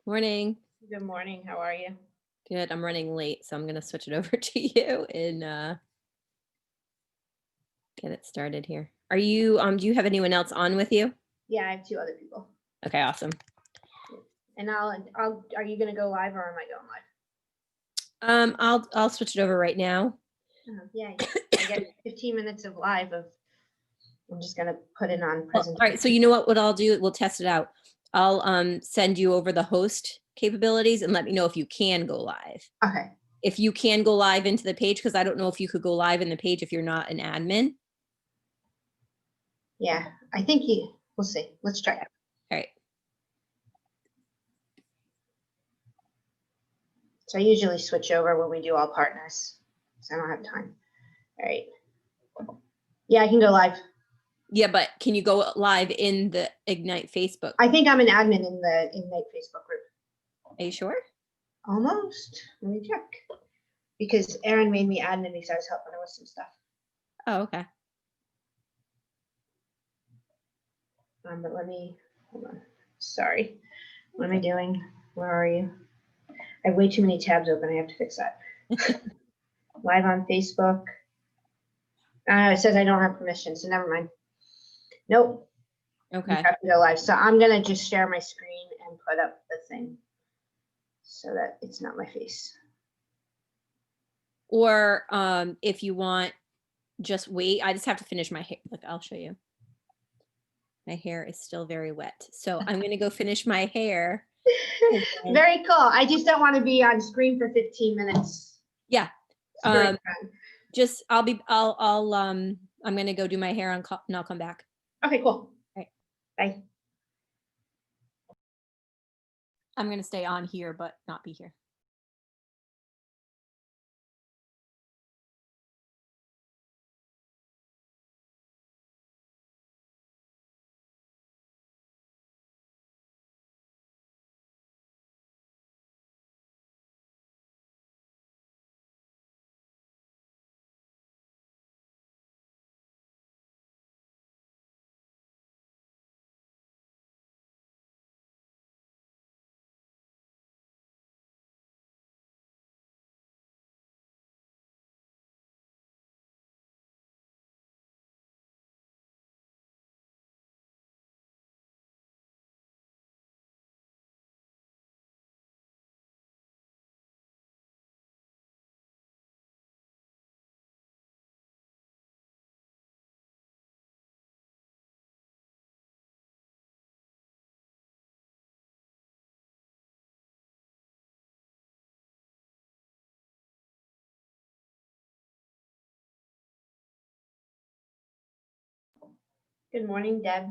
Morning. Good morning. How are you? Good. I'm running late, so I'm going to switch it over to you and get it started here. Are you do you have anyone else on with you? Yeah, I have two other people. Okay, awesome. And are you gonna go live or am I going live? I'll switch it over right now. Yeah, I get 15 minutes of live I'm just gonna put it on All presentation. right, so you know what I'll do? We'll test it out. I'll send you over the host capabilities and let me know if you can go live. Okay. If you can go live into the page, because I don't know if you could go live in the page if you're not an admin. Yeah, we'll see. Let's try it. All right. So I usually switch over when we do all partners, so I don't have time. All right. Yeah, I can go live. Yeah, but can you go live in the Ignite Facebook? I think I'm an admin in the Ignite Facebook group. Are you sure? Almost. Let me check. Because Erin made me admin because I was helping her with some stuff. Oh, okay. But hold on. Sorry. What am I doing? Where are you? I have way too many tabs open. I have to fix that. Live on Facebook. It says I don't have permission, so never mind. Nope. Okay. You have to go live. So I'm gonna just share my screen and put up the thing so that it's not my face. Or if you want, just wait. I just have to finish my hair. Look, I'll show you. My hair is still very wet. So I'm going to go finish my hair. Very cool. I just don't want to be on screen for 15 minutes. Yeah. I'm going to go do my hair and I'll come back. Okay, cool. All right. Bye. I'm going to stay on here, but not be here. Good morning, Deb.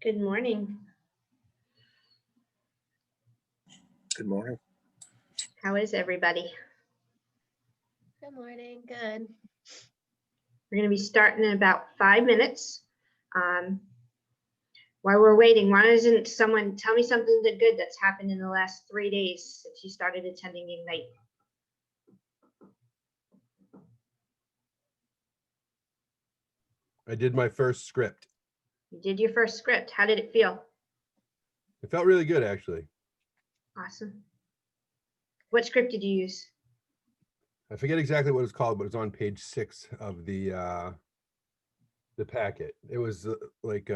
Good morning. Good morning. How is everybody? Good morning. Good. We're going to be starting in about 5 minutes. While we're waiting, why doesn't someone tell me something good that's happened in the last 3 days since you started attending Ignite? I did my first script. You did your first script. How did it feel? It felt really good, actually. Awesome. What script did you use? I forget exactly what it's called, but it's on page 6 of the packet. It was like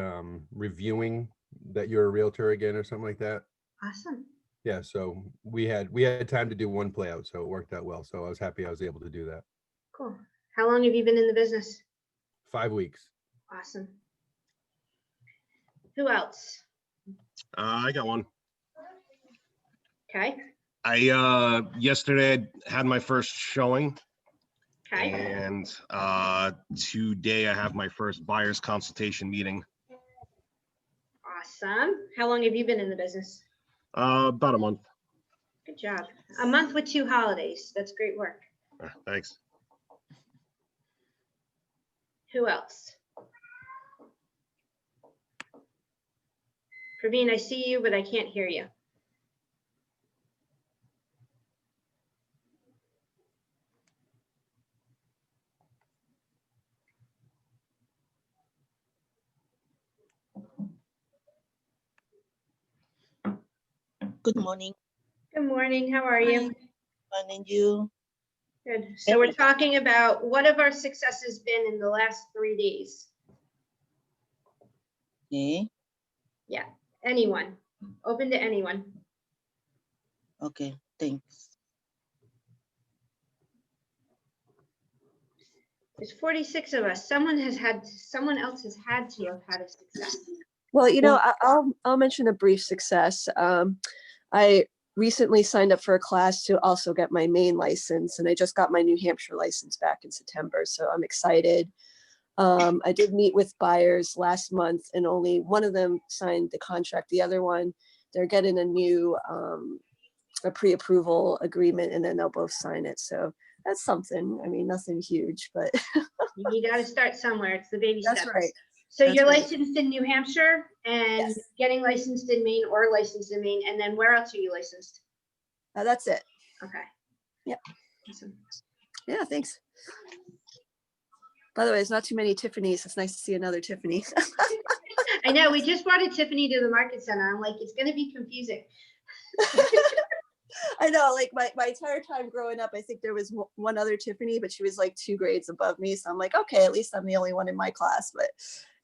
reviewing that you're a realtor again or something like that. Awesome. Yeah, so we had time to do one play out, so it worked out well. So I was happy I was able to do that. Cool. How long have you been in the business? 5 weeks. Awesome. Who else? I got one. Okay. I yesterday had my first showing, Okay. and today I have my first buyer's consultation meeting. Awesome. How long have you been in the business? About a month. Good job. A month with 2 holidays. That's great work. Thanks. Who else? Praveen, I see you, but I can't hear you. Good morning. Good morning. How are you? Fine, and you? Good. So we're talking about what have our successes been in the last 3 days? Okay. Yeah. Anyone. Open to anyone. Okay, thanks. There's 46 of us. Someone else has had to have had a success. Well, you know, I'll mention a brief success. I recently signed up for a class to also get my Maine license, and I just got my New Hampshire license back in September, so I'm excited. I did meet with buyers last month, and only one of them signed the contract. The other one, they're getting a new a pre-approval agreement, and then they'll both sign it. So that's something. I mean, nothing huge, but You got to start somewhere. It's the baby steps. that's right. So That's you're right. licensed in New Hampshire and Yes. getting licensed in Maine or licensed in Maine. And then where else are you licensed? That's it. Okay. Yep. Awesome. Yeah, thanks. By the way, there's not too many Tiffany's. It's nice to see another Tiffany. I know. We just brought a Tiffany to the market center. I'm like, it's going to be confusing. I know, like my entire time growing up, I think there was one other Tiffany, but she was like 2 grades above me. So I'm like, okay, at least I'm the only one in my class. But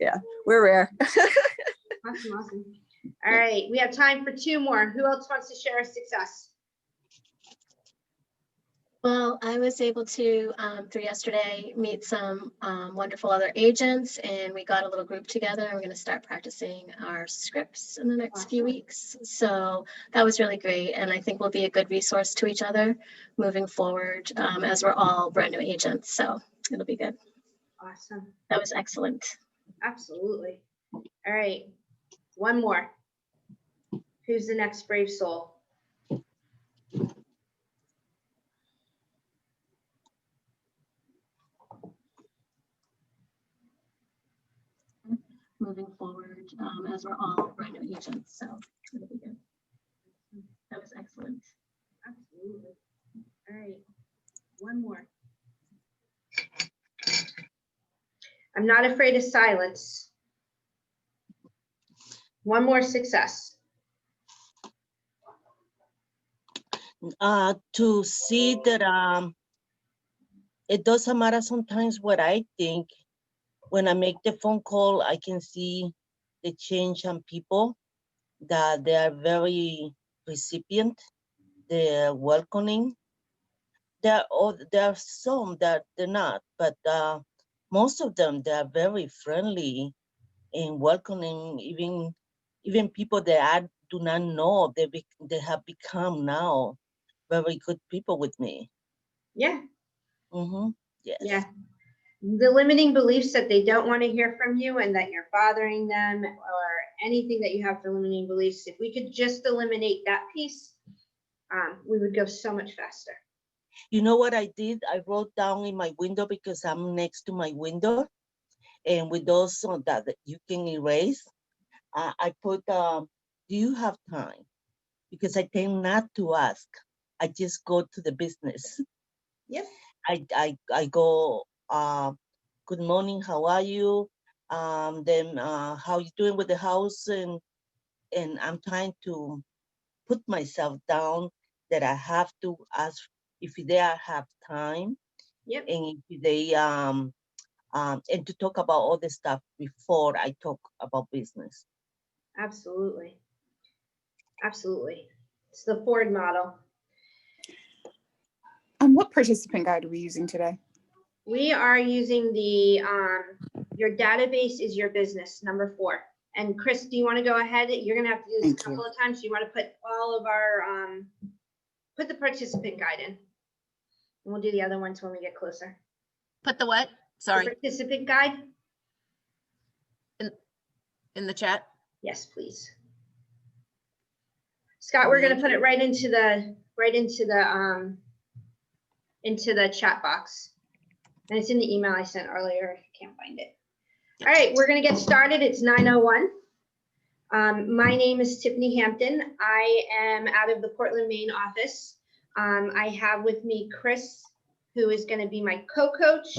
yeah, we're rare. Awesome. All right. We have time for 2 more. Who else wants to share a success? Well, I was able to, through yesterday, meet some wonderful other agents, and we got a little group together, and we're going to start practicing our scripts in the next few weeks. So that was really great, and I think we'll be a good resource to each other moving forward as we're all brand new agents. So it'll be good. Awesome. That was excellent. Absolutely. All right. 1 more. Who's the next brave soul? Moving forward as we're all brand new agents. So it'll be good. That was excellent. Absolutely. All right. 1 more. I'm not afraid of silence. 1 more success. To see that it doesn't matter sometimes what I think. When I make the phone call, I can see the change on people, that they are very recipient, they're welcoming. There are some that they're not, but most of them, they are very friendly and welcoming, even people that I do not know, they have become now very good people with me. Yeah. Yes. Yeah. The limiting beliefs that they don't want to hear from you and that you're bothering them or anything that you have for limiting beliefs. If we could just eliminate that piece, we would go so much faster. You know what I did? I wrote down in my window because I'm next to my window, and with those that you can erase, I put, do you have time? Because I tend not to ask. I just go to the business. Yep. I go, good morning, how are you? Then how you doing with the house? And I'm trying to put myself down that I have to ask if they have time. Yep. And if they and to talk about all the stuff before I talk about business. Absolutely. Absolutely. It's the Ford model. What participant guide are we using today? We are using the your database is your business, number 4. And Chris, do you want to go ahead? You're going to have to do this Thank a couple you. of times. So you want to put all of our put the participant guide in. And we'll do the other ones when we get closer. Put the what? The Sorry, participant guide? in the chat. Yes, please. Scott, we're going to put it right into the chat box. And it's in the email I sent earlier. If you can't find it. All right, we're going to get started. It's 9:01. My name is Tiffany Hampton. I am out of the Portland, Maine office. I have with me Chris, who is going to be my co-coach,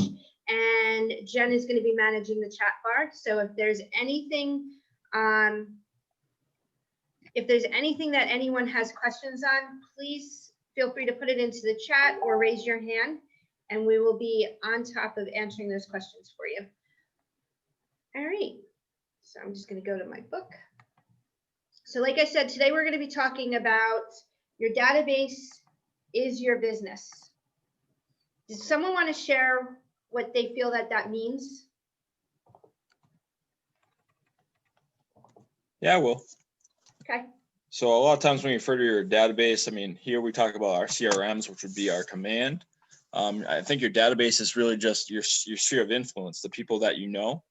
and Jen is going to be managing the chat bar. So if there's anything that anyone has questions on, please feel free to put it into the chat or raise your hand, and we will be on top of answering those questions for you. All right, so I'm just going to go to my book. So like I said, today we're going to be talking about your database is your business. Does someone want to share what they feel that means? Yeah, I will. Okay. So a lot of times when you refer to your database, I mean, here we talk about our CRMs, which would be our command. I think your database is really just your sphere of influence, the people that you know,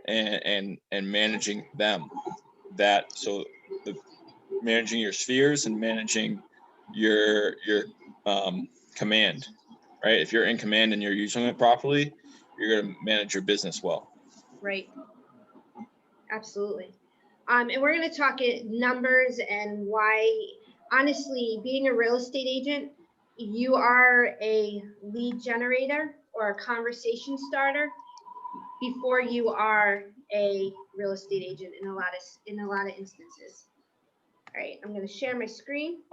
and managing them. Managing your spheres and managing your command, right? If you're in command and you're using it properly, you're going to manage your business well. Right. Absolutely. And we're going to talk numbers and why, honestly, being a real estate agent, you are a lead generator or a conversation starter before you are a real estate agent in a lot of instances. All right, I'm going to share my screen.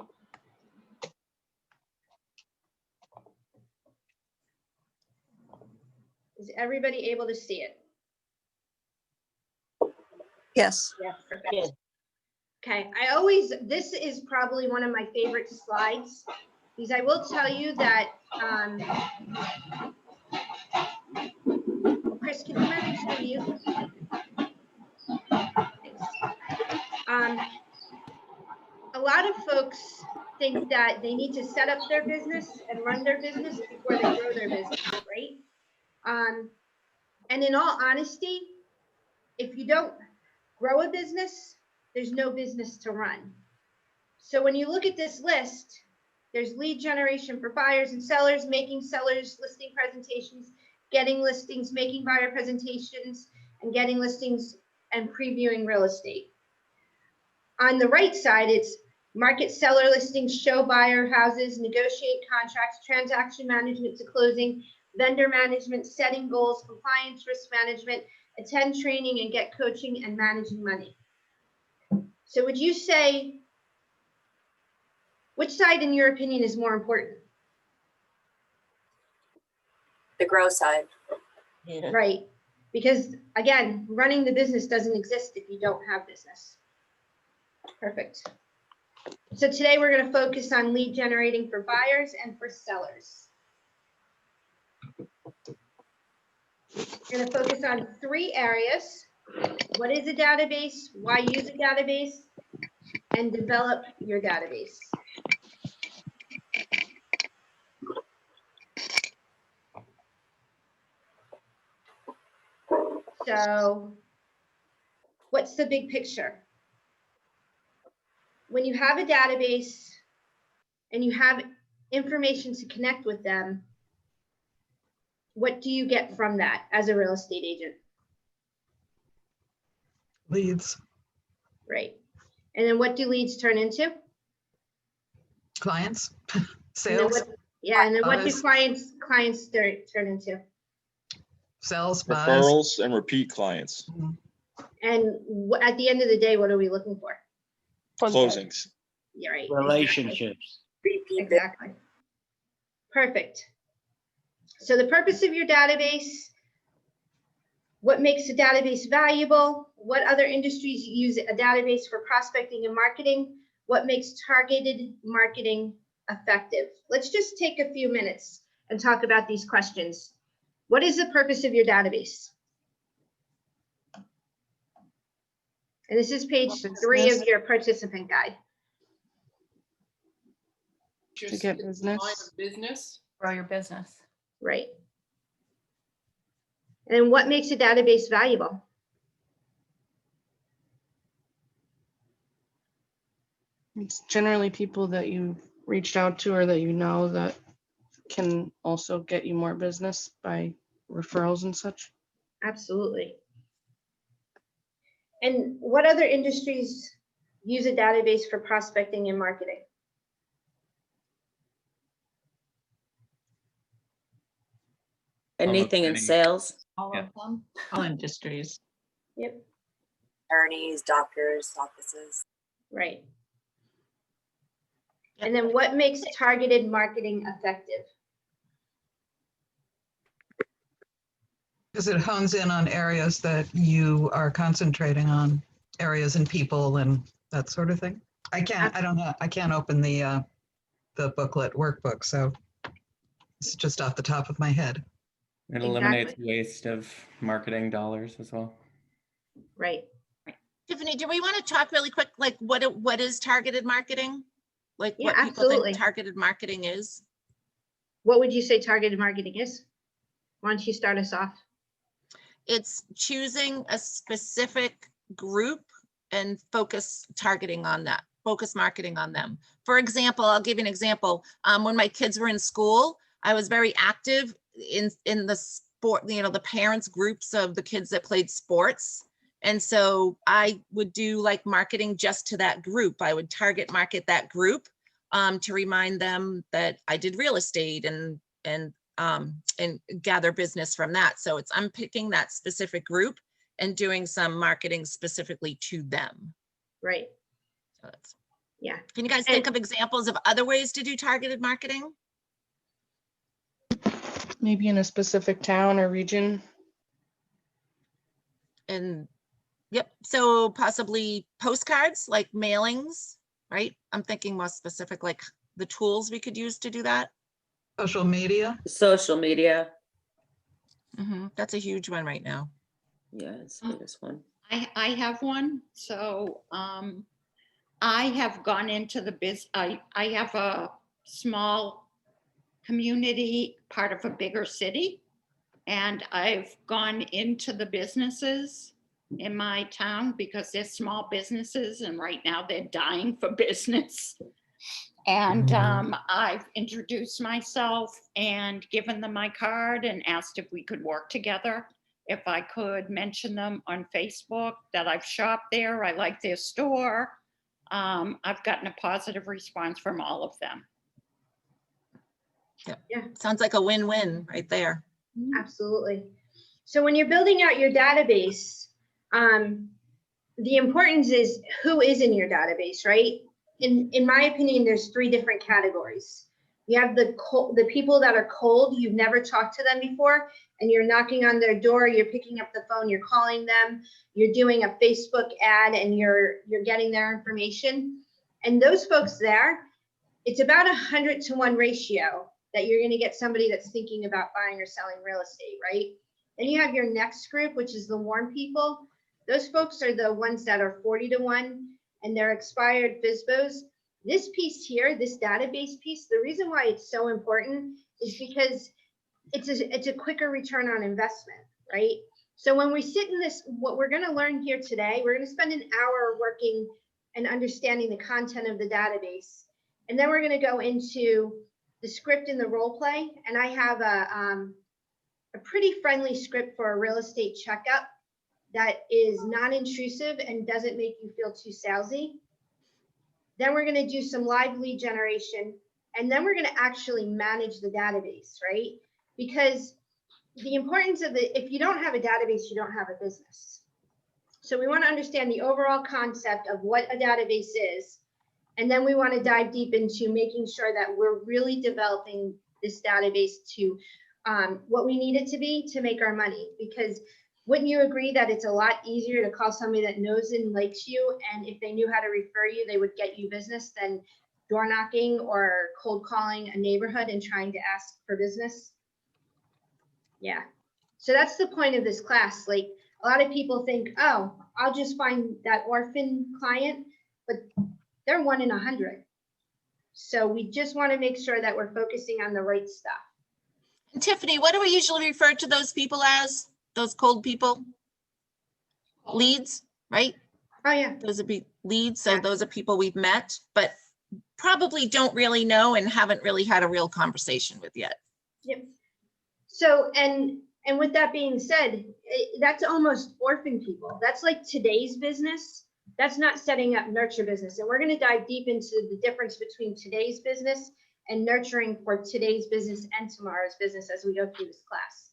Is everybody able to see it? Yes. Yeah, perfect. Yes. Okay, this is probably one of my favorite slides, because I will tell you that, Chris, can you manage the mute? Thanks. A lot of folks think that they need to set up their business and run their business before they grow their business, right? And in all honesty, if you don't grow a business, there's no business to run. So when you look at this list, there's lead generation for buyers and sellers, making sellers listing presentations, getting listings, making buyer presentations, and getting listings and previewing real estate. On the right side, it's market seller listings, show buyer houses, negotiate contracts, transaction management to closing, vendor management, setting goals, compliance, risk management, attend training, and get coaching and managing money. So would you say, which side, in your opinion, is more important? The grow side. Yeah. Right. Because again, running the business doesn't exist if you don't have business. Perfect. So today we're going to focus on lead generating for buyers and for sellers. We're going to focus on 3 areas. What is a database? Why use a database? And develop your database. So what's the big picture? When you have a database and you have information to connect with them, what do you get from that as a real estate agent? Leads, Right. And then what do leads turn into? clients, And then sales, what, yeah, and then what do buys. clients turn into? Sales, buys. Referrals and repeat clients, And at the end of the day, what are we looking for? closings. Yeah, right. Relationships. Exactly. Perfect. So the purpose of your database, what makes a database valuable, what other industries use a database for prospecting and marketing, what makes targeted marketing effective. Let's just take a few minutes and talk about these questions. What is the purpose of your database? And this is page 3 of your participant guide. To get business. Grow your business. Right. And what makes a database valuable? It's generally people that you reached out to or that you know that can also get you more business by referrals and such. Absolutely. And what other industries use a database for prospecting and marketing? Anything in sales. All of them. All industries. Yep. Attorneys, doctors, offices. Right. And then what makes targeted marketing effective? Because it hones in on areas that you are concentrating on, areas and people and that sort of thing. I can't open the booklet workbook, so it's just off the top of my head. It eliminates waste of marketing dollars as well. Right. Tiffany, do we want to talk really quick, like what is targeted marketing? Like Yeah, what people absolutely. think targeted marketing is? What would you say targeted marketing is? Why don't you start us off? It's choosing a specific group and focus targeting on that, focus marketing on them. For example, I'll give you an example. When my kids were in school, I was very active in the sport, the parents groups of the kids that played sports. And so I would do like marketing just to that group. I would target market that group to remind them that I did real estate and gather business from that. So I'm picking that specific group and doing some marketing specifically to them. Right. So that's, yeah. Can you guys think of examples of other ways to do targeted marketing? Maybe in a specific town or region. And yep, so possibly postcards, like mailings, right? I'm thinking more specific, like the tools we could use to do that. Social media. Social media. That's a huge one right now. Yeah, it's the biggest one. I have one. So I have gone into the I have a small community, part of a bigger city, and I've gone into the businesses in my town because they're small businesses and right now they're dying for business. And I've introduced myself and given them my card and asked if we could work together. If I could mention them on Facebook that I've shopped there, I like their store. I've gotten a positive response from all of them. Yeah. Sounds like a win-win right there. Absolutely. So when you're building out your database, the importance is who is in your database, right? In my opinion, there's 3 different categories. You have the people that are cold, you've never talked to them before, and you're knocking on their door, you're picking up the phone, you're calling them, you're doing a Facebook ad, and you're getting their information. And those folks there, it's about 100-to-1 ratio that you're going to get somebody that's thinking about buying or selling real estate, right? Then you have your next group, which is the warm people. Those folks are the ones that are 40-to-1 and they're expired FSBOs. This piece here, this database piece, the reason why it's so important is because it's a quicker return on investment, right? So when we sit in this, what we're going to learn here today, we're going to spend an hour working and understanding the content of the database. And then we're going to go into the script and the role play. And I have a pretty friendly script for a real estate checkup that is non-intrusive and doesn't make you feel too salesy. Then we're going to do some live lead generation. And then we're going to actually manage the database, right? Because the importance of if you don't have a database, you don't have a business. So we want to understand the overall concept of what a database is. And then we want to dive deep into making sure that we're really developing this database to what we need it to be to make our money. Because wouldn't you agree that it's a lot easier to call somebody that knows and likes you, and if they knew how to refer you, they would get you business, than door knocking or cold calling a neighborhood and trying to ask for business? Yeah. So that's the point of this class. Like, a lot of people think, oh, I'll just find that orphan client, but they're 1 in 100. So we just want to make sure that we're focusing on the right stuff. And Tiffany, what do we usually refer to those people as? Those cold people? Leads, right? Oh, yeah. Those would be leads. So those are people we've met, but probably don't really know and haven't really had a real conversation with yet. Yep. So, and with that being said, that's almost orphan people. That's like today's business. That's not setting up nurture business. And we're going to dive deep into the difference between today's business and nurturing for today's business and tomorrow's business as we go through this class.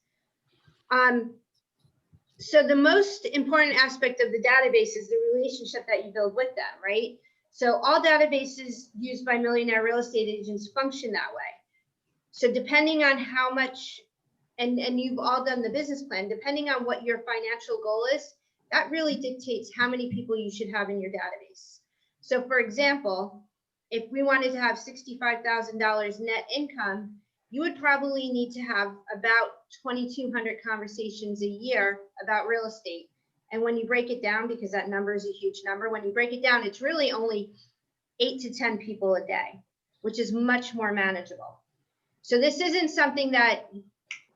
So the most important aspect of the database is the relationship that you build with them, right? So all databases used by millionaire real estate agents function that way. So depending on how much, and you've all done the business plan, depending on what your financial goal is, that really dictates how many people you should have in your database. So for example, if we wanted to have $65,000 net income, you would probably need to have about 2,200 conversations a year about real estate. And when you break it down, because that number is a huge number, when you break it down, it's really only 8 to 10 people a day, which is much more manageable. So this isn't something that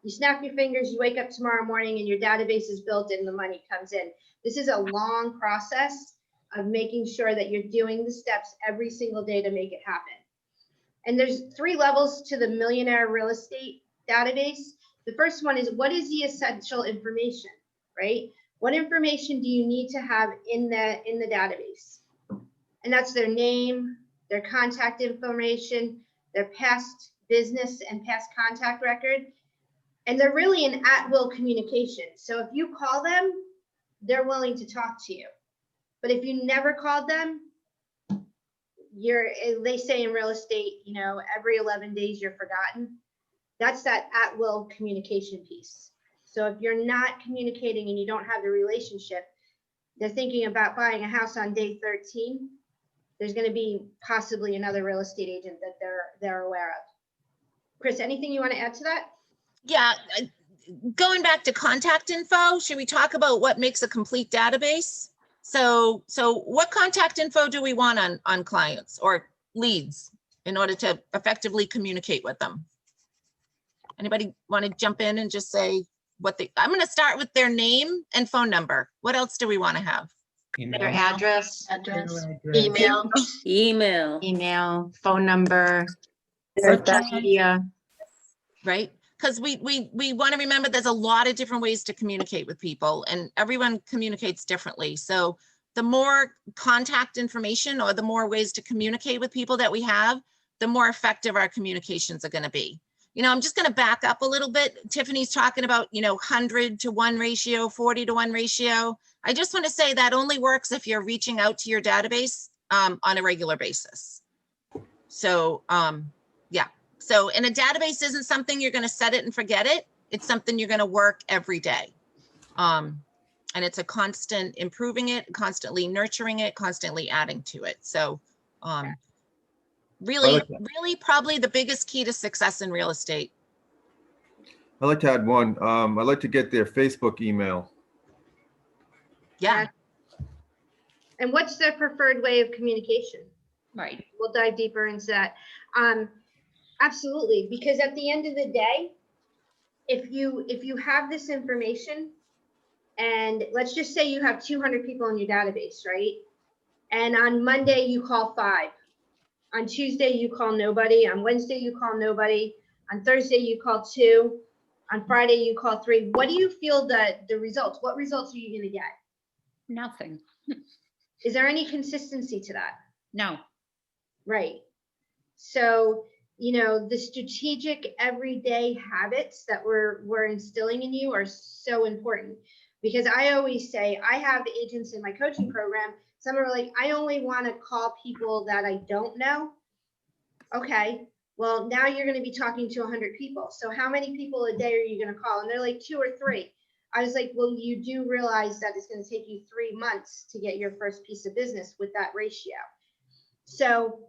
you snap your fingers, you wake up tomorrow morning and your database is built and the money comes in. This is a long process of making sure that you're doing the steps every single day to make it happen. And there's 3 levels to the millionaire real estate database. The first one is, what is the essential information, right? What information do you need to have in the database? And that's their name, their contact information, their past business and past contact record. And they're really an at-will communication. So if you call them, they're willing to talk to you. But if you never called them, they say in real estate, you know, every 11 days you're forgotten. That's that at-will communication piece. So if you're not communicating and you don't have the relationship, they're thinking about buying a house on day 13. There's going to be possibly another real estate agent that they're aware of. Chris, anything you want to add to that? Yeah, going back to contact info, should we talk about what makes a complete database? So what contact info do we want on clients or leads in order to effectively communicate with them? Anybody want to jump in and just say I'm going to start with their name and phone number. What else do we want to have? Their address, Email, phone number, social media. Right? Because we want to remember there's a lot of different ways to communicate with people and everyone communicates differently. So the more contact information or the more ways to communicate with people that we have, the more effective our communications are going to be. You know, I'm just going to back up a little bit. Tiffany's talking about, 100 to 1 ratio, 40 to 1 ratio. I just want to say that only works if you're reaching out to your database on a regular basis. So, yeah. So, and a database isn't something you're going to set it and forget it. It's something you're going to work every day. And it's a constant improving it, constantly nurturing it, constantly adding to it. So, really probably the biggest key to success in real estate. I'd like to add one. I'd like to get their Facebook email. Yeah. And what's their preferred way of communication? Right. We'll dive deeper into that. Absolutely, because at the end of the day, if you have this information, And let's just say you have 200 people in your database, right? And on Monday, you call 5. On Tuesday, you call nobody. On Wednesday, you call nobody. On Thursday, you call 2. On Friday, you call 3. What do you feel that the results, what results are you going to get? Nothing. Is there any consistency to that? No. Right. So, you know, the strategic everyday habits that we're instilling in you are so important, because I always say, I have agents in my coaching program. Some are like, I only want to call people that I don't know. Okay, well, now you're going to be talking to 100 people. So how many people a day are you going to call? And they're like 2 or 3. I was like, well, you do realize that it's going to take you 3 months to get your first piece of business with that ratio. So,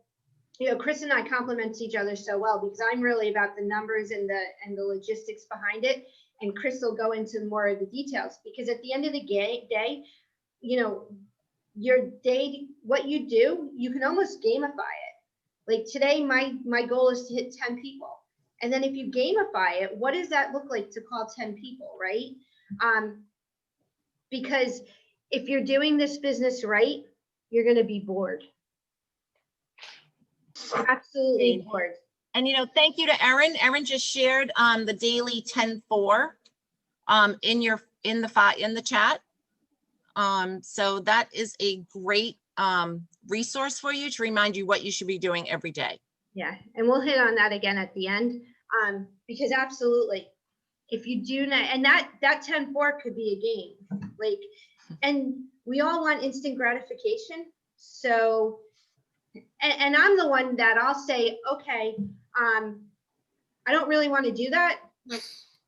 you know, Chris and I complement each other so well, because I'm really about the numbers and the logistics behind it. And Chris will go into more of the details, because at the end of the day, you know, your day, what you do, you can almost gamify it. Like today, my goal is to hit 10 people. And then if you gamify it, what does that look like to call 10 people, right? Because if you're doing this business right, you're going to be bored. Absolutely bored. And, you know, thank you to Erin. Erin just shared the daily 10-4 in the chat. So that is a great resource for you to remind you what you should be doing every day. Yeah, and we'll hit on that again at the end, because absolutely, if you do not, and that 10-4 could be a game, like, and we all want instant gratification. So, and I'm the one that I'll say, okay, I don't really want to do that.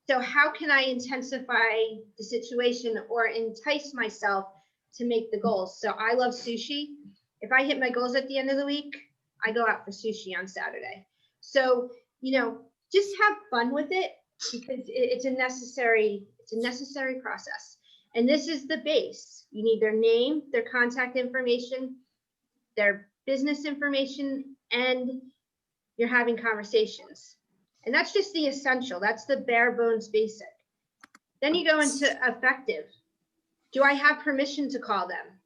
So how can I intensify the situation or entice myself to make the goals? So I love sushi. If I hit my goals at the end of the week, I go out for sushi on Saturday. So, you know, just have fun with it, because it's a necessary process. And this is the base. You need their name, their contact information, their business information, and you're having conversations. And that's just the essential. That's the bare bones basic. Then you go into effective. Do I have permission to call them?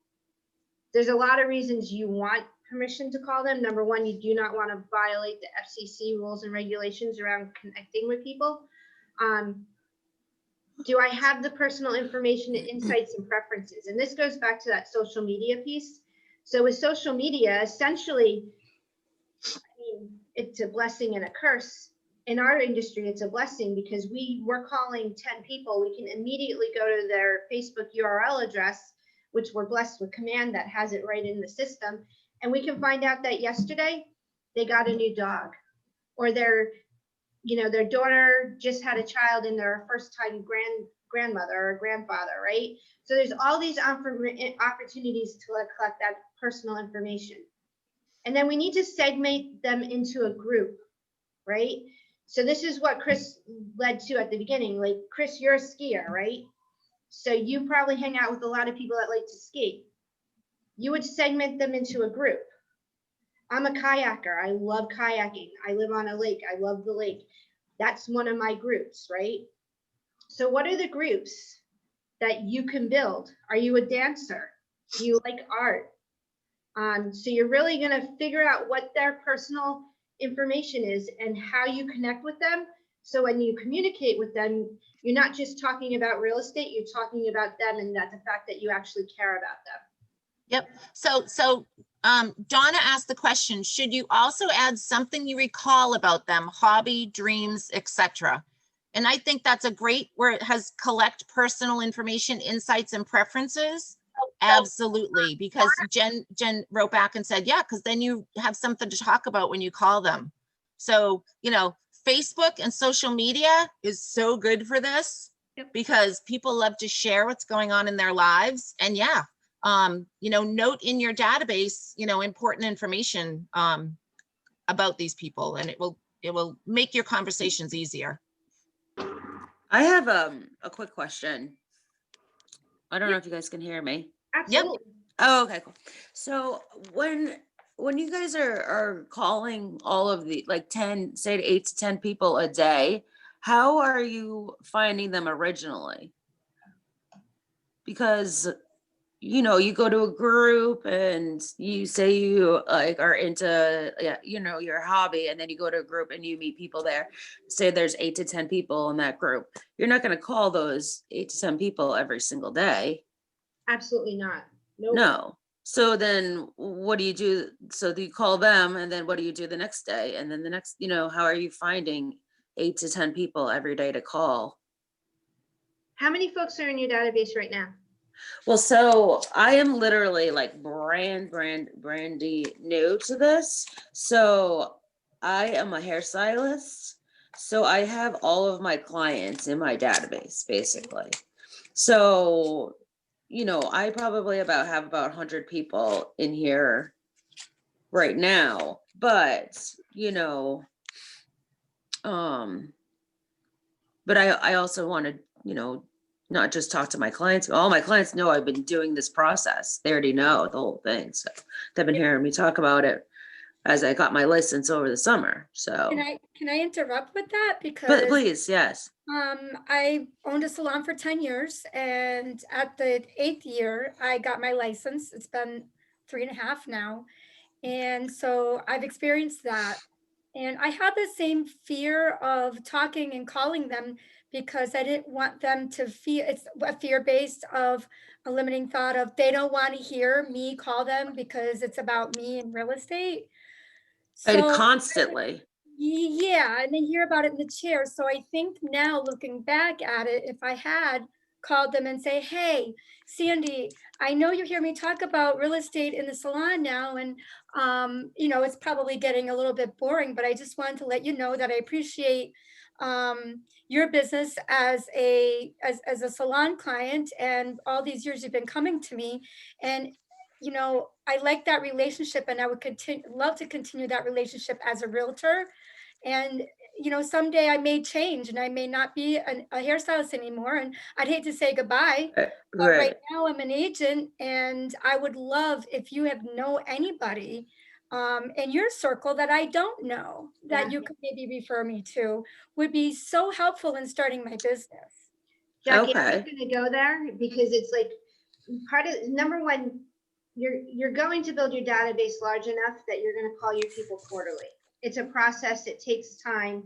There's a lot of reasons you want permission to call them. Number one, you do not want to violate the FCC rules and regulations around connecting with people. Do I have the personal information, insights, and preferences? And this goes back to that social media piece. So with social media, essentially, I mean, it's a blessing and a curse. In our industry, it's a blessing, because we're calling 10 people. We can immediately go to their Facebook URL address, which we're blessed with Command that has it right in the system. And we can find out that yesterday they got a new dog, or their daughter just had a child and they're a first-time grandmother or grandfather, right? So there's all these opportunities to collect that personal information. And then we need to segment them into a group, right? So this is what Chris led to at the beginning. Like, Chris, you're a skier, right? So you probably hang out with a lot of people that like to ski. You would segment them into a group. I'm a kayaker. I love kayaking. I live on a lake. I love the lake. That's one of my groups, right? So what are the groups that you can build? Are you a dancer? Do you like art? So you're really going to figure out what their personal information is and how you connect with them. So when you communicate with them, you're not just talking about real estate, you're talking about them, and that the fact that you actually care about them. Yep. So Donna asked the question, should you also add something you recall about them, hobby, dreams, etc.? And I think that's a great, where it has collect personal information, insights, and preferences. Absolutely. Because Jen wrote back and said, yeah, because then you have something to talk about when you call them. So, you know, Facebook and social media is so good for this. Yep. Because people love to share what's going on in their lives. And yeah, you know, note in your database, you know, important information about these people, and it will make your conversations easier. I have a quick question. I don't know if you guys can hear me. Absolutely. Yep. Oh, okay, cool. So when you guys are calling all of the, like 10, say 8 to 10 people a day, how are you finding them originally? because you go to a group and you say you like are into your hobby, and then you go to a group and you meet people there. Say there's 8 to 10 people in that group. You're not going to call those 8 to 10 people every single day. Absolutely not. Nope. No. So then what do you do? So do you call them, and then what do you do the next day? And then the next, how are you finding 8 to 10 people every day to call? How many folks are in your database right now? Well, so I am literally like brandy new to this. So I am a hairstylist. So I have all of my clients in my database, basically. So, I probably have about 100 people in here right now, but, but I also want to, not just talk to my clients. All my clients know I've been doing this process. They already know the whole thing. So they've been hearing me talk about it as I got my license over the summer. So Can I interrupt with that? but Because please, yes. I owned a salon for 10 years, and at the 8th year, I got my license. It's been 3.5 now. And so I've experienced that. And I had the same fear of talking and calling them because I didn't want them to feel it's a fear based of a limiting thought of they don't want to hear me call them because it's about me and real estate. And So constantly. yeah, and they hear about it in the chair. So I think now looking back at it, if I had called them and say, hey, Sandy, I know you hear me talk about real estate in the salon now, and it's probably getting a little bit boring, but I just wanted to let you know that I appreciate your business as a salon client, and all these years you've been coming to me. And I like that relationship, and I would love to continue that relationship as a realtor. And someday I may change and I may not be a hairstylist anymore, and I'd hate to say goodbye. But right Right. now I'm an agent, and I would love if you know anybody in your circle that I don't know that you could maybe refer me to. Would be so helpful in starting my business. Jackie, I'm Okay. just going to go there because it's like part of number one, you're going to build your database large enough that you're going to call your people quarterly. It's a process. It takes time.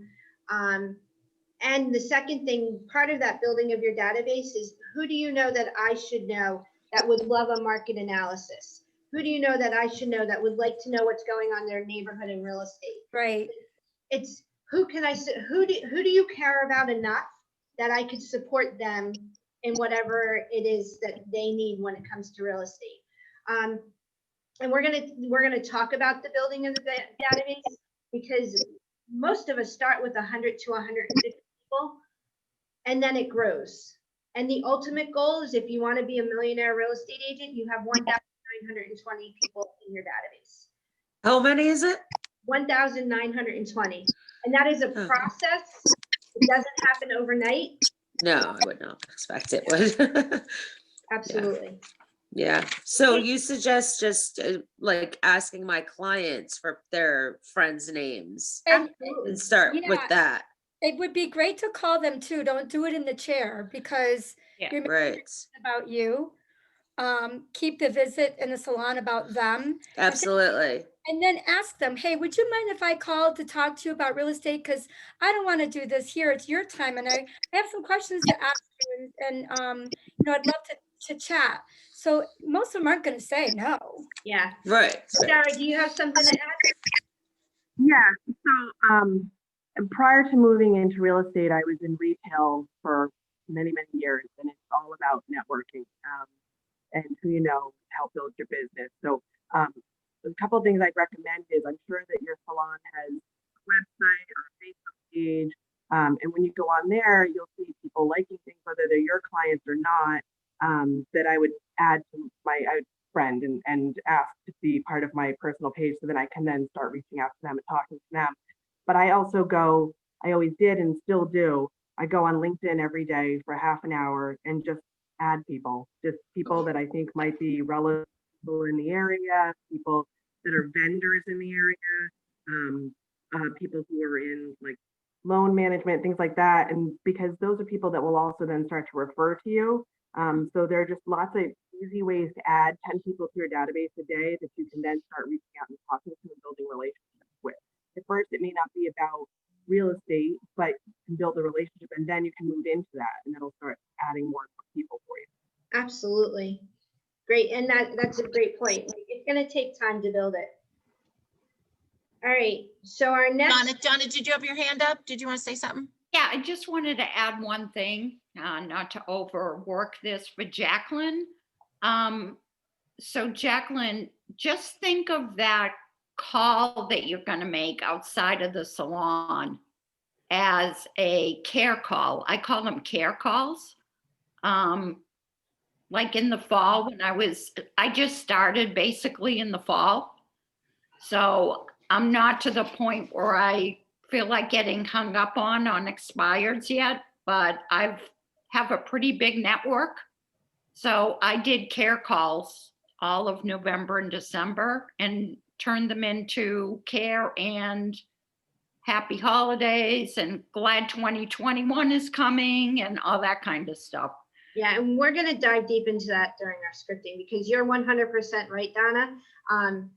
And the second thing, part of that building of your database is who do you know that I should know that would love a market analysis? Who do you know that I should know that would like to know what's going on in their neighborhood in real estate? Right. It's who do you care about enough that I could support them in whatever it is that they need when it comes to real estate. And we're gonna talk about the building of the database because most of us start with 100 to 150 people, and then it grows. And the ultimate goal is if you want to be a millionaire real estate agent, you have 1,920 people in your database. How many is it? 1,920. And that is a process. It doesn't happen overnight. No, I would not expect it would. Absolutely. Yeah. So you suggest just like asking my clients for their friends' names And start with that. It would be great to call them too. Don't do it in the chair because you're making Right. it about you. Keep the visit in the salon about them. Absolutely. And then ask them, hey, would you mind if I called to talk to you about real estate? Because I don't want to do this here. It's your time. And I have some questions to ask you. And I'd love to chat. So most of them aren't going to say no. Yeah. Right. Sarah, do you have something to add? Yeah. So prior to moving into real estate, I was in retail for many, many years, and it's all about networking and who you know to help build your business. So a couple of things I'd recommend is I'm sure that your salon has a website or a Facebook page. And when you go on there, you'll see people liking things, whether they're your clients or not, that I would add to my friend and ask to be part of my personal page so that I can then start reaching out to them and talking to them. But I also I always did and still do, I go on LinkedIn every day for half an hour and just add people that I think might be relevant in the area, people that are vendors in the area, people who are in like loan management, things like that. And because those are people that will also then start to refer to you. So there are just lots of easy ways to add 10 people to your database a day that you can then start reaching out and talking to and building relationships with. At first, it may not be about real estate, but you can build a relationship and then you can move into that and it'll start adding more people for you. Absolutely. Great. And that's a great point. Like, it's going to take time to build it. All right. So our next. Donna, did you have your hand up? Did you want to say something? Yeah, I just wanted to add one thing, not to overwork this for Jacqueline. So Jacqueline, just think of that call that you're going to make outside of the salon as a care call. I call them care calls. Like in the fall when I just started basically in the fall. So I'm not to the point where I feel like getting hung up on expireds yet, but I have a pretty big network. So I did care calls all of November and December and turned them into care and happy holidays and glad 2021 is coming and all that kind of stuff. Yeah, and we're going to dive deep into that during our scripting because you're 100% right, Donna.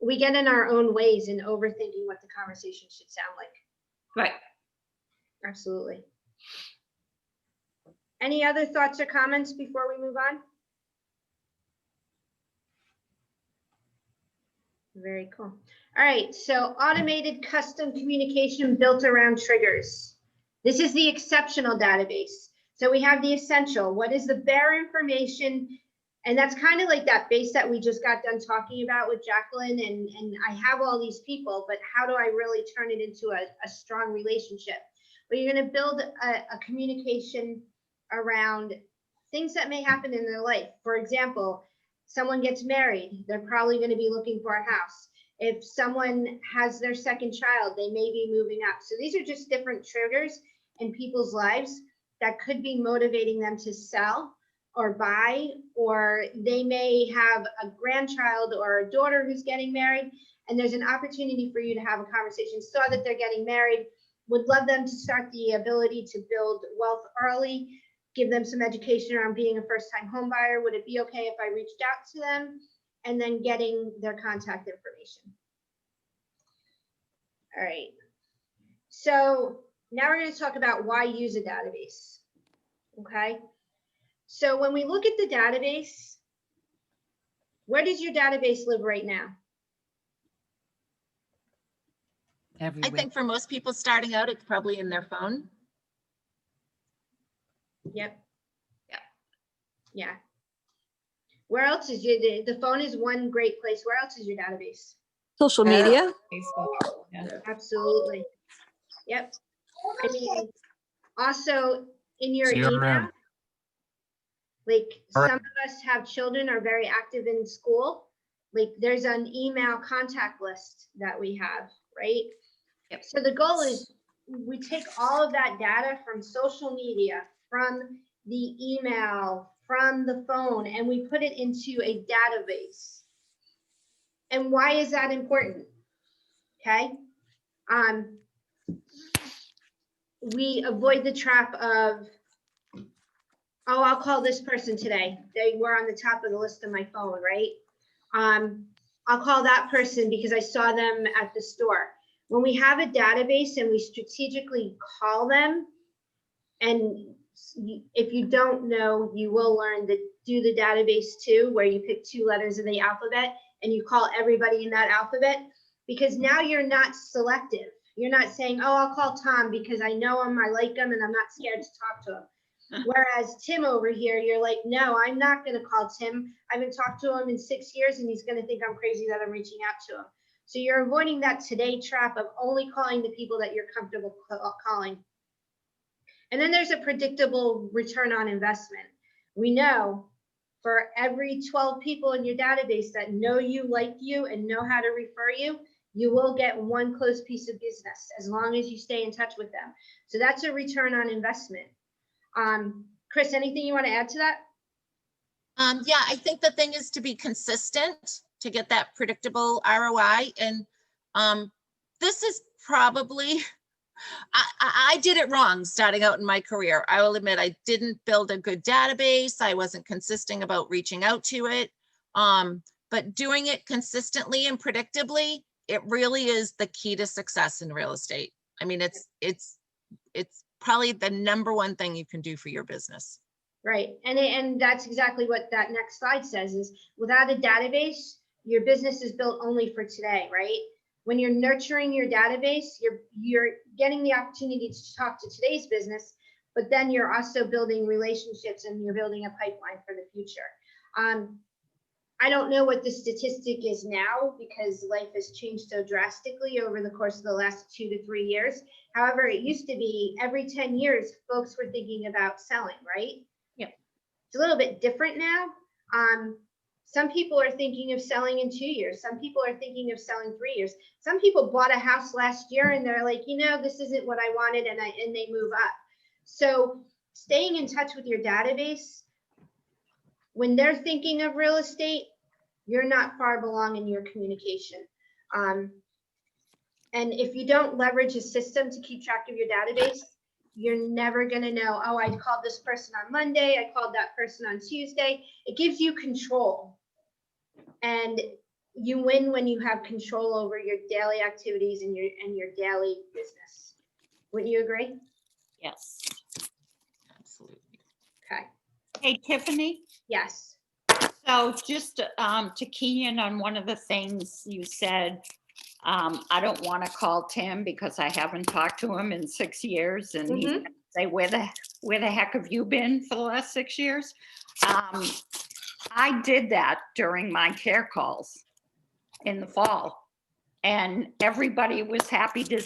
We get in our own ways in overthinking what the conversation should sound like. Right. Absolutely. Any other thoughts or comments before we move on? Very cool. All right, so automated custom communication built around triggers. This is the exceptional database. So we have the essential. What is the bare information? And that's kind of like that base that we just got done talking about with Jacqueline. And I have all these people, but how do I really turn it into a strong relationship? Well, you're going to build a communication around things that may happen in their life. For example, someone gets married, they're probably going to be looking for a house. If someone has their second child, they may be moving up. So these are just different triggers in people's lives that could be motivating them to sell or buy, or they may have a grandchild or a daughter who's getting married, and there's an opportunity for you to have a conversation. Saw that they're getting married, would love them to start the ability to build wealth early, give them some education around being a first-time home buyer. Would it be okay if I reached out to them? And then getting their contact information. All right. So now we're going to talk about why use a database. Okay. So when we look at the database, where does your database live right now? I think for most people starting out, it's probably in their phone. Yep. Yep. Yeah. Where else is the phone is one great place. Where else is your database? Social media. Facebook. Yeah. Absolutely. Yep. I mean, also in your CRM. email, like All right. some of us have children are very active in school. Like there's an email contact list that we have, right? Yep. So the goal is we take all of that data from social media, from the email, from the phone, and we put it into a database. And why is that important? Okay. We avoid the trap of, oh, I'll call this person today. They were on the top of the list of my phone, right? I'll call that person because I saw them at the store. When we have a database and we strategically call them, and if you don't know, you will learn to do the database too, where you pick 2 letters of the alphabet and you call everybody in that alphabet, because now you're not selective. You're not saying, oh, I'll call Tom because I know him, I like him, and I'm not scared to talk to him. Whereas Tim over here, you're like, no, I'm not going to call Tim. I haven't talked to him in 6 years and he's going to think I'm crazy that I'm reaching out to him. So you're avoiding that today trap of only calling the people that you're comfortable calling. And then there's a predictable return on investment. We know for every 12 people in your database that know you, like you, and know how to refer you, you will get 1 close piece of business as long as you stay in touch with them. So that's a return on investment. Chris, anything you want to add to that? Yeah, I think the thing is to be consistent to get that predictable ROI. And this is probably I did it wrong starting out in my career. I will admit I didn't build a good database. I wasn't consistent about reaching out to it. But doing it consistently and predictably, it really is the key to success in real estate. I mean, it's probably the number one thing you can do for your business. Right. And that's exactly what that next slide says is without a database, your business is built only for today, right? When you're nurturing your database, you're getting the opportunity to talk to today's business, but then you're also building relationships and you're building a pipeline for the future. I don't know what the statistic is now because life has changed so drastically over the course of the last 2 to 3 years. However, it used to be every 10 years, folks were thinking about selling, right? Yep. It's a little bit different now. Some people are thinking of selling in 2 years. Some people are thinking of selling 3 years. Some people bought a house last year and they're like, this isn't what I wanted, and they move up. So staying in touch with your database, when they're thinking of real estate, you're not far along in your communication. And if you don't leverage a system to keep track of your database, you're never going to know, oh, I called this person on Monday, I called that person on Tuesday. It gives you control. And you win when you have control over your daily activities and your daily business. Wouldn't you agree? Yes. Absolutely. Okay. Hey, Tiffany. Yes. So just to key in on one of the things you said, I don't want to call Tim because I haven't talked to him in 6 years, and he's gonna say, where the heck have you been for the last 6 years? I did that during my care calls in the fall, and everybody was happy to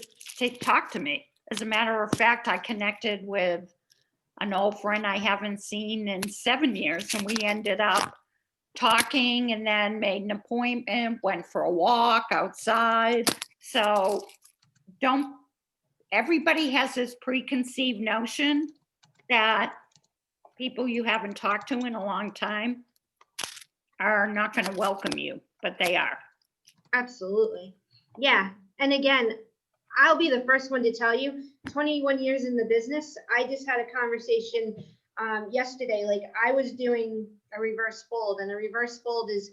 talk to me. As a matter of fact, I connected with an old friend I haven't seen in 7 years, and we ended up talking and then made an appointment, went for a walk outside. So everybody has this preconceived notion that people you haven't talked to in a long time are not going to welcome you, but they are. Absolutely. Yeah. And again, I'll be the first one to tell you, 21 years in the business, I just had a conversation yesterday. Like I was doing a reverse fold, and a reverse fold is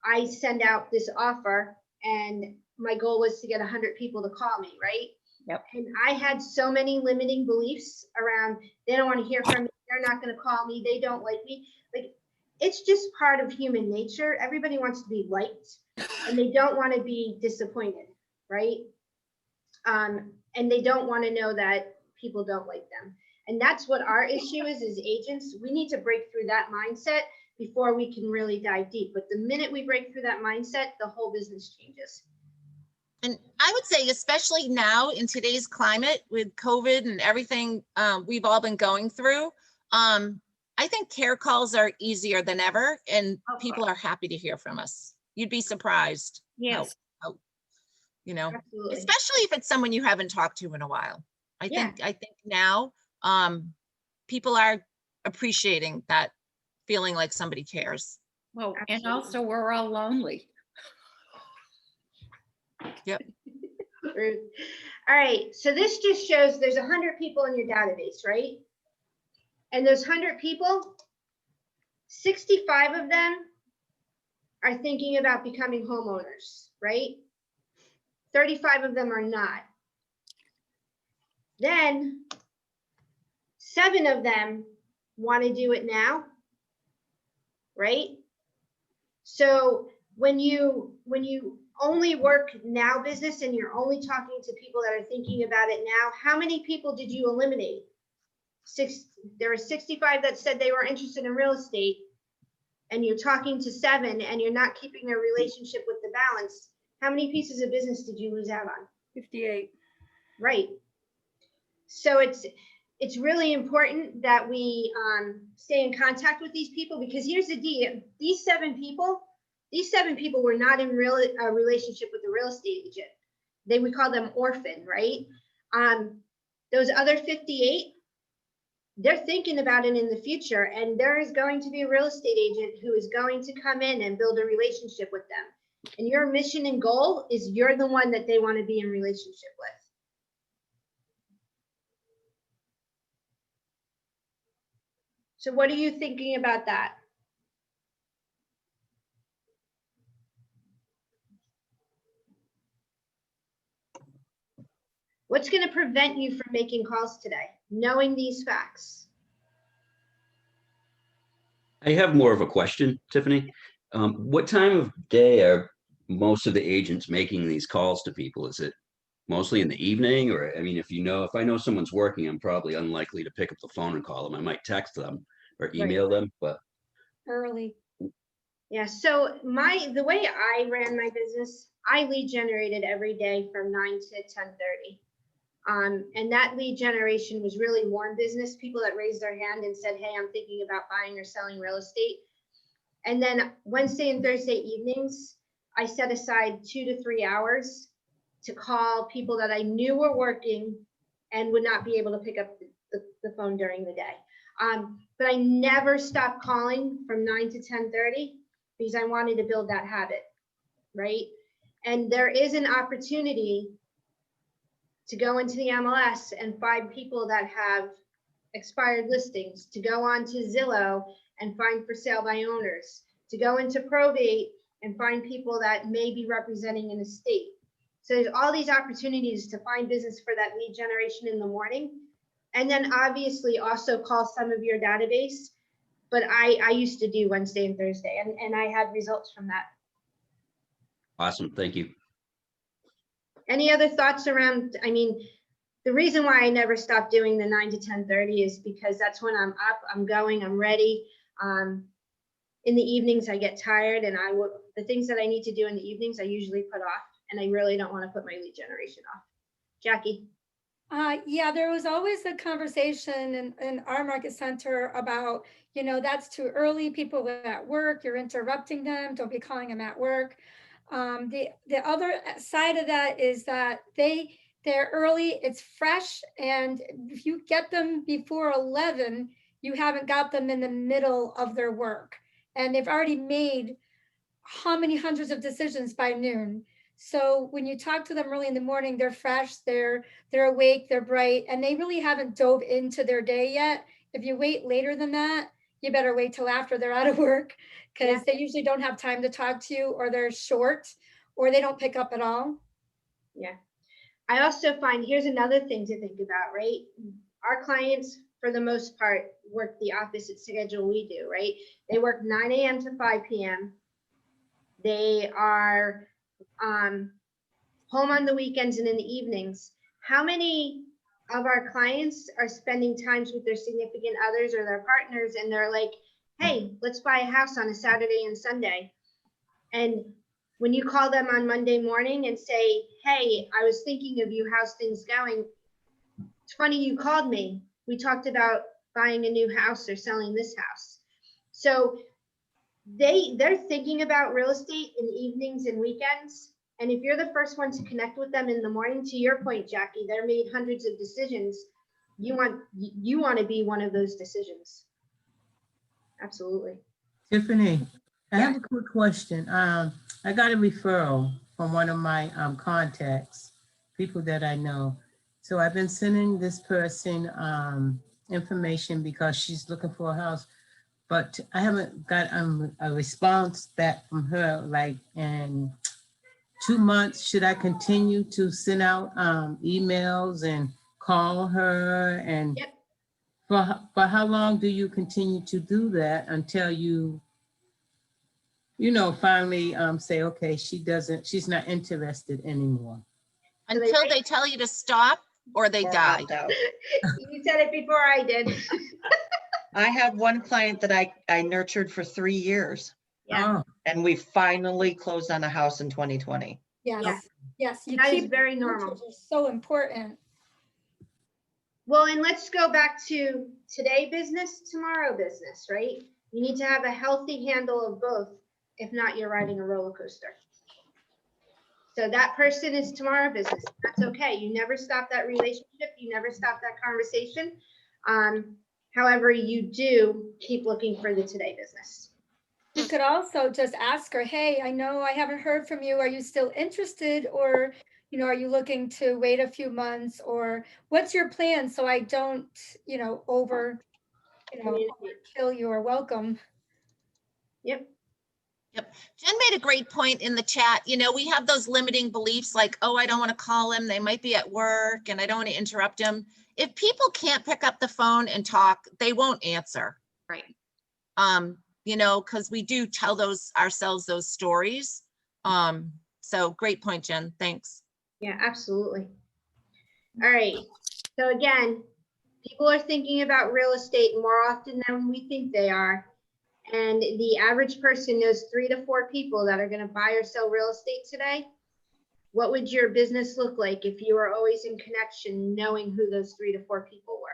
I send out this offer and my goal was to get 100 people to call me, right? Yep. And I had so many limiting beliefs around, they don't want to hear from me, they're not going to call me, they don't like me. Like, it's just part of human nature. Everybody wants to be liked and they don't want to be disappointed, right? And they don't want to know that people don't like them. And that's what our issue is as agents. We need to break through that mindset before we can really dive deep. But the minute we break through that mindset, the whole business changes. And I would say, especially now in today's climate with COVID and everything we've all been going through, I think care calls are easier than ever, and people are happy to hear from us. You'd be surprised. Yes. How, Absolutely. especially if it's someone you haven't talked to in a while. I think now people are appreciating that feeling like somebody cares. Well, and also we're all lonely. Yep. All right. So this just shows there's 100 people in your database, right? And those 100 people, 65 of them are thinking about becoming homeowners, right? 35 of them are not. Then 7 of them want to do it now, right? So when you only work now business and you're only talking to people that are thinking about it now, how many people did you eliminate? There were 65 that said they were interested in real estate, and you're talking to 7 and you're not keeping their relationship with the balance. How many pieces of business did you lose out on? 58. Right. So it's really important that we stay in contact with these people, because here's the deal. These seven people were not in a relationship with the real estate agent. We call them orphan, right? Those other 58, they're thinking about it in the future, and there is going to be a real estate agent who is going to come in and build a relationship with them. And your mission and goal is you're the one that they want to be in relationship with. So what are you thinking about that? What's going to prevent you from making calls today, knowing these facts? I have more of a question, Tiffany. What time of day are most of the agents making these calls to people? Is it mostly in the evening? Or, I mean, if I know someone's working, I'm probably unlikely to pick up the phone and call them. I might text them or email them, but Early. Yeah, so the way I ran my business, I lead generated every day from 9 to 10:30. And that lead generation was really warm business, people that raised their hand and said, hey, I'm thinking about buying or selling real estate. And then Wednesday and Thursday evenings, I set aside 2 to 3 hours to call people that I knew were working and would not be able to pick up the phone during the day. But I never stopped calling from 9 to 10:30 because I wanted to build that habit, right? And there is an opportunity to go into the MLS and find people that have expired listings, to go on to Zillow and find for sale by owners, to go into probate and find people that may be representing an estate. So there's all these opportunities to find business for that lead generation in the morning. And then obviously also call some of your database. But I used to do Wednesday and Thursday, and I had results from that. awesome. Thank you. Any other thoughts around, I mean, the reason why I never stopped doing the 9 to 10:30 is because that's when I'm up, I'm going, I'm ready. In the evenings, I get tired, and the things that I need to do in the evenings, I usually put off, and I really don't want to put my lead generation off. Jackie? Yeah, there was always a conversation in our market center about, that's too early. People at work, you're interrupting them. Don't be calling them at work. The other side of that is that they're early, it's fresh, and if you get them before 11, you haven't got them in the middle of their work, and they've already made how many hundreds of decisions by noon. So when you talk to them early in the morning, they're fresh, they're awake, they're bright, and they really haven't dove into their day yet. If you wait later than that, you better wait till after they're out of work, because they usually don't have time to talk to you, or they're short, or they don't pick up at all. Yeah. I also find, here's another thing to think about, right? Our clients, for the most part, work the opposite schedule we do, right? They work 9 a.m. to 5 p.m. They are home on the weekends and in the evenings. How many of our clients are spending times with their significant others or their partners, and they're like, hey, let's buy a house on a Saturday and Sunday? And when you call them on Monday morning and say, hey, I was thinking of you, how's things going? It's funny you called me. We talked about buying a new house or selling this house. So they're thinking about real estate in evenings and weekends. And if you're the first one to connect with them in the morning, to your point, Jackie, they're made hundreds of decisions. You want to be one of those decisions. Absolutely. Tiffany, I have a quick question. I got a referral from one of my contacts, people that I know. So I've been sending this person information because she's looking for a house, but I haven't got a response back from her like in 2 months. Should I continue to send out emails and call her? And for how long do you continue to do that until you finally say, okay, she's not interested anymore? Until they tell you to stop or they die. You said it before I did. I had one client that I nurtured for 3 years. Yeah. And we finally closed on a house in 2020. Yes. Yes. You That is keep very normal. It's so important. Well, and let's go back to today business, tomorrow business, right? You need to have a healthy handle of both. If not, you're riding a roller coaster. So that person is tomorrow business. That's okay. You never stop that relationship. You never stop that conversation. However, you do keep looking for the today business. You could also just ask her, hey, I know I haven't heard from you. Are you still interested? Or, are you looking to wait a few months? Or what's your plan so I don't, you know, kill your welcome. Yep. Yep. Jen made a great point in the chat. You know, we have those limiting beliefs like, oh, I don't want to call him. They might be at work and I don't want to interrupt him. If people can't pick up the phone and talk, they won't answer. Right. You know, because we do tell ourselves those stories. So great point, Jen. Thanks. Yeah, absolutely. All right. So again, people are thinking about real estate more often than we think they are. And the average person knows 3 to 4 people that are going to buy or sell real estate today. What would your business look like if you were always in connection, knowing who those 3 to 4 people were?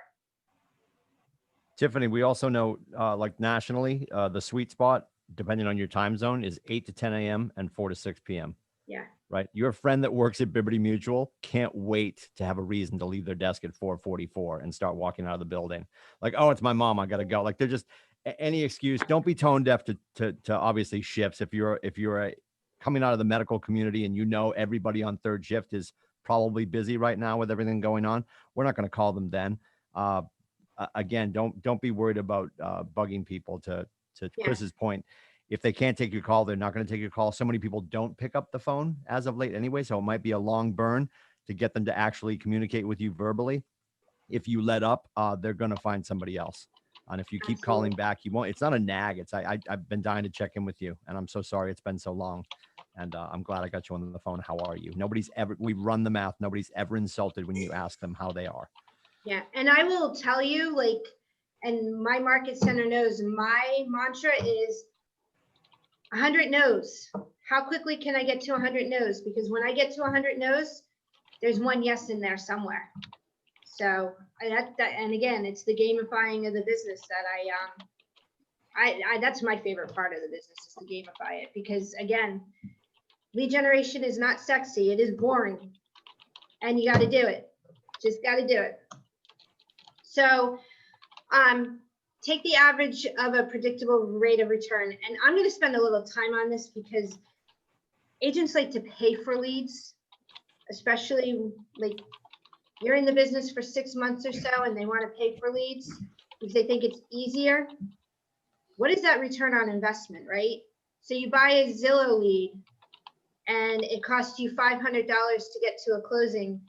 Tiffany, we also know, like nationally, the sweet spot, depending on your time zone, is 8 to 10 a.m. and 4 to 6 p.m. Yeah. Right. Your friend that works at Bibbity Mutual can't wait to have a reason to leave their desk at 4:44 and start walking out of the building. Like, oh, it's my mom. I got to go. Like, they're just any excuse. Don't be tone deaf to obviously shifts. If you're coming out of the medical community and you know everybody on third shift is probably busy right now with everything going on, we're not going to call them then. Again, don't be worried about bugging people. To Chris's point, if they can't take your call, they're not going to take your call. So many people don't pick up the phone as of late anyway, so it might be a long burn to get them to actually communicate with you verbally. If you let up, they're going to find somebody else. And if you keep calling back, you won't. It's not a nag. It's I've been dying to check in with you, and I'm so sorry it's been so long. And I'm glad I got you on the phone. How are you? We've run the math. Nobody's ever insulted when you ask them how they are. Yeah, and I will tell you, like, and my market center knows my mantra is 100 no's. How quickly can I get to 100 no's? Because when I get to 100 no's, there's one yes in there somewhere. So and again, it's the gamifying of the business that I that's my favorite part of the business, is to gamify it. Because again, lead generation is not sexy. It is boring, and you got to do it. Just got to do it. So take the average of a predictable rate of return. And I'm going to spend a little time on this because agents like to pay for leads, especially like you're in the business for 6 months or so and they want to pay for leads because they think it's easier. What is that return on investment, right? So you buy a Zillow lead and it costs you $500 to get to a closing,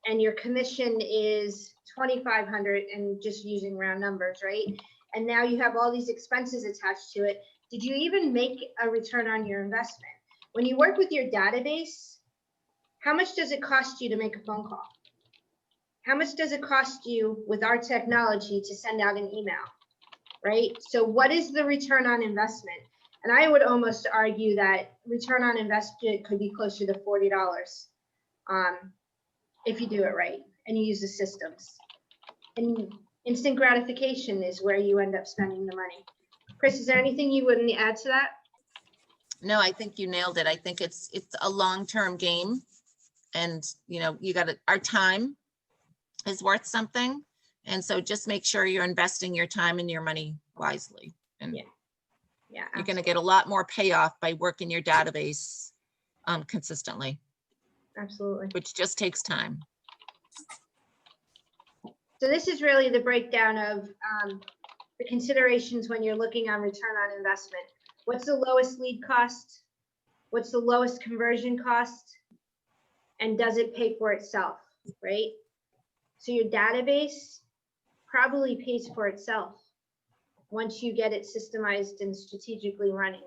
and your commission is $2,500, and just using round numbers, right? And now you have all these expenses attached to it. Did you even make a return on your investment? When you work with your database, how much does it cost you to make a phone call? How much does it cost you with our technology to send out an email, right? So what is the return on investment? And I would almost argue that return on investment could be closer to $40 if you do it right and you use the systems. And instant gratification is where you end up spending the money. Chris, is there anything you wouldn't add to that? No, I think you nailed it. I think it's a long-term game, and you know, our time is worth something. And so just make sure you're investing your time and your money wisely. And yeah, you're going to get a lot more payoff by working your database consistently. Absolutely. Which just takes time. So this is really the breakdown of the considerations when you're looking on return on investment. What's the lowest lead cost? What's the lowest conversion cost? And does it pay for itself, right? So your database probably pays for itself once you get it systemized and strategically running.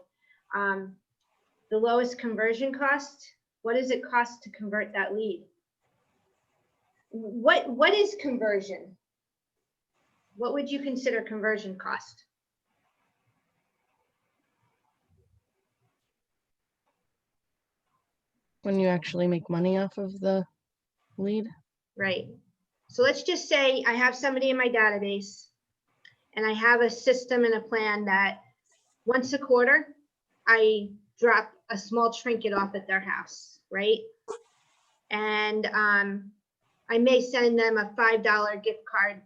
The lowest conversion cost, what does it cost to convert that lead? What is conversion? What would you consider conversion cost? When you actually make money off of the lead. Right. So let's just say I have somebody in my database and I have a system and a plan that once a quarter, I drop a small trinket off at their house, right? And I may send them a $5 gift card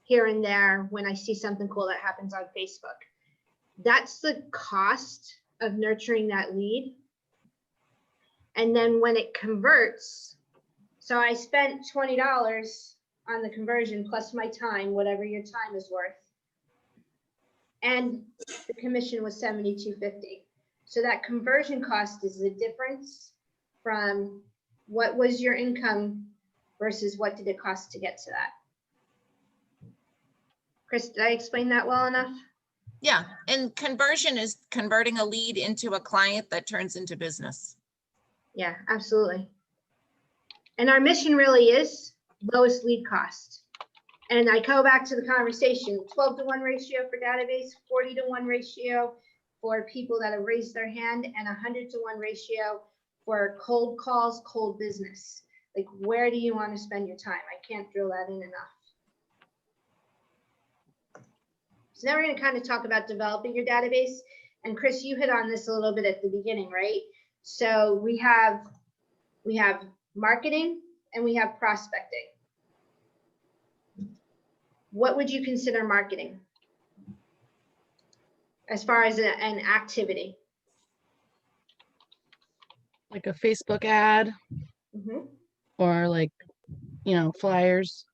here and there when I see something cool that happens on Facebook. That's the cost of nurturing that lead. And then when it converts, so I spent $20 on the conversion plus my time, whatever your time is worth. and the commission was $72.50. So that conversion cost is the difference from what was your income versus what did it cost to get to that. Chris, did I explain that well enough? Yeah, and conversion is converting a lead into a client that turns into business. Yeah, absolutely. And our mission really is lowest lead cost. And I go back to the conversation, 12-to-1 ratio for database, 40-to-1 ratio for people that have raised their hand, and 100-to-1 ratio for cold calls, cold business. Like, where do you want to spend your time? I can't drill that in enough. So now we're going to kind of talk about developing your database. And Chris, you hit on this a little bit at the beginning, right? So we have marketing and we have prospecting. What would you consider marketing as far as an activity? Like a Facebook ad, or like, you know, flyers.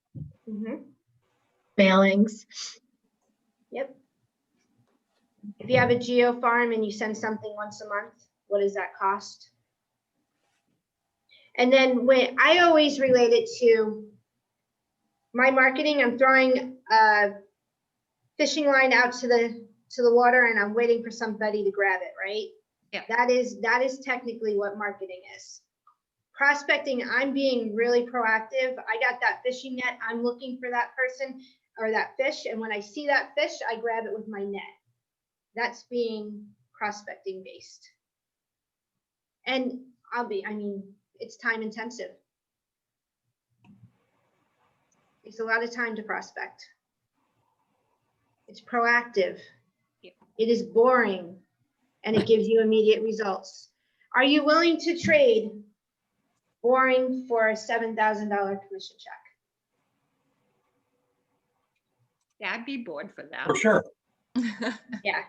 Mailings. Yep. If you have a geo farm and you send something once a month, what does that cost? And then when I always relate it to my marketing, I'm throwing a fishing line out to the water and I'm waiting for somebody to grab it, right? Yeah. That is technically what marketing is. Prospecting, I'm being really proactive. I got that fishing net. I'm looking for that person or that fish. And when I see that fish, I grab it with my net. That's being prospecting based. And it's time intensive. It's a lot of time to prospect. It's proactive. It is boring and it gives you immediate results. Are you willing to trade boring for a $7,000 commission check? Yeah, I'd be bored for that. For sure. Yeah.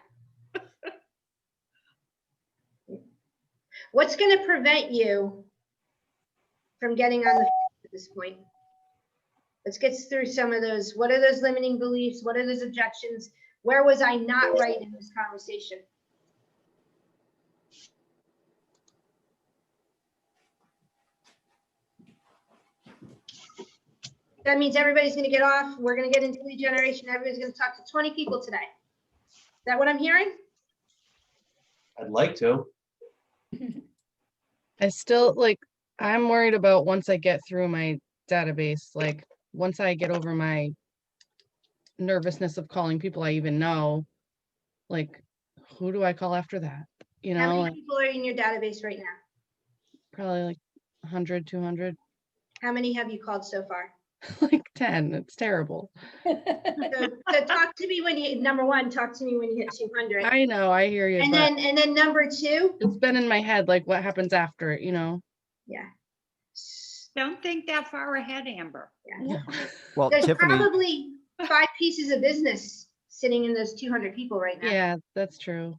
What's going to prevent you from getting on the field at this point? Let's get through some of those. What are those limiting beliefs? What are those objections? Where was I not right in this conversation? That means everybody's going to get off. We're going to get into lead generation. Everybody's going to talk to 20 people today. Is that what I'm hearing? I'd like to. I still I'm worried about once I get through my database, like once I get over my nervousness of calling people I even know, like who do I call after that? You How know, many people are in your database right now? probably like 100, 200, How many have you called so far? like 10. It's terrible. So talk to me when you, number one, talk to me when you hit 200. I know, I hear you. And but then number two. it's been in my head, like what happens after it, you know? Yeah. Don't think that far ahead, Amber. Yeah. Well, There's Tiffany, probably 5 pieces of business sitting in those 200 people right now. Yeah, that's true.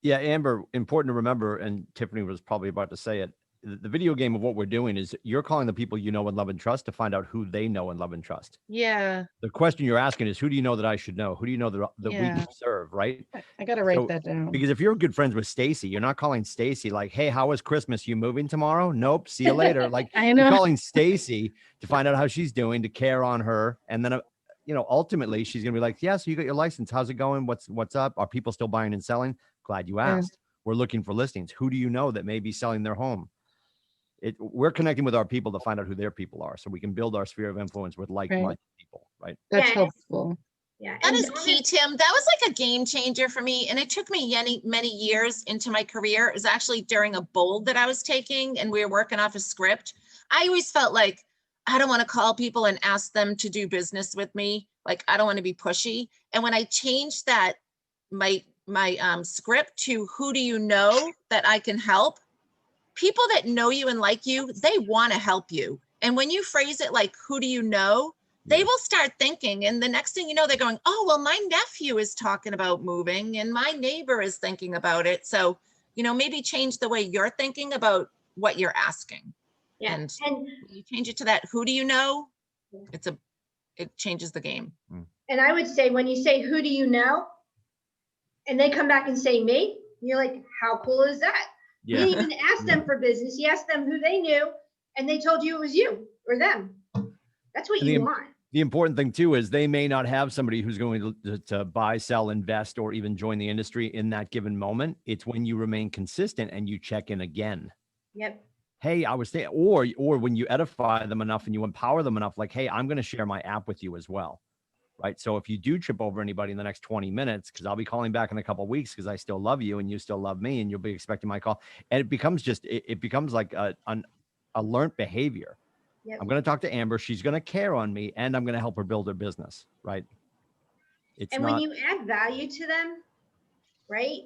yeah, Amber, important to remember, and Tiffany was probably about to say it. The video game of what we're doing is you're calling the people you know and love and trust to find out who they know and love and trust. Yeah. The question you're asking is, who do you know that I should know? Who do you know that we Yeah. can serve, right? I got to write that down. Because if you're good friends with Stacy, you're not calling Stacy like, hey, how was Christmas? You moving tomorrow? Nope. See you later. Like, I you're know. calling Stacy to find out how she's doing, to care on her. And then, ultimately she's going to be like, yeah, so you got your license. How's it going? What's up? Are people still buying and selling? Glad you Yeah. asked. We're looking for listings. Who do you know that may be selling their home? We're connecting with our people to find out who their people are, so we can build our sphere of influence with like-minded people, right? That's helpful. Yeah, That is key, Tim. That was like a game changer for me. And it took me many years into my career. It was actually during a bold that I was taking and we were working off a script. I always felt like I don't want to call people and ask them to do business with me. Like, I don't want to be pushy. And when I changed that, my script to who do you know that I can help? People that know you and like you, they want to help you. And when you phrase it like, who do you know? They will start thinking. And the next thing you know, they're going, oh, well, my nephew is talking about moving and my neighbor is thinking about it. So, maybe change the way you're thinking about what you're asking. Yeah. And you change it to that, who do you know? It changes the game. And I would say, when you say, who do you know? And they come back and say me. And you're like, how cool is that? You Yeah. didn't even ask them for business. You asked them who they knew, and they told you it was you or them. That's what And you want. the important thing too is they may not have somebody who's going to buy, sell, invest, or even join the industry in that given moment. It's when you remain consistent and you check in again. Yep. Hey, I was there, or when you edify them enough and you empower them enough, like, hey, I'm going to share my app with you as well. Right. So if you do trip over anybody in the next 20 minutes, because I'll be calling back in a couple of weeks because I still love you and you still love me and you'll be expecting my call. And it becomes it becomes like a learned behavior. Yep. I'm going to talk to Amber. She's going to care on me and I'm going to help her build her business. Right. And when you add value to them, right?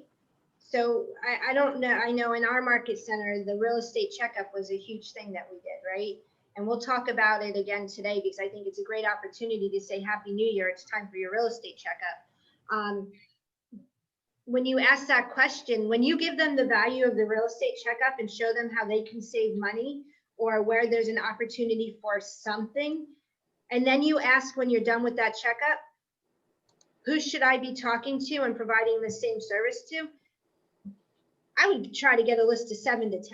So I don't know. I know in our market center, the real estate checkup was a huge thing that we did, right? And we'll talk about it again today because I think it's a great opportunity to say Happy New Year. It's time for your real estate checkup. When you ask that question, when you give them the value of the real estate checkup and show them how they can save money or where there's an opportunity for something, and then you ask when you're done with that checkup, who should I be talking to and providing the same service to? I would try to get a list of 7 to 10.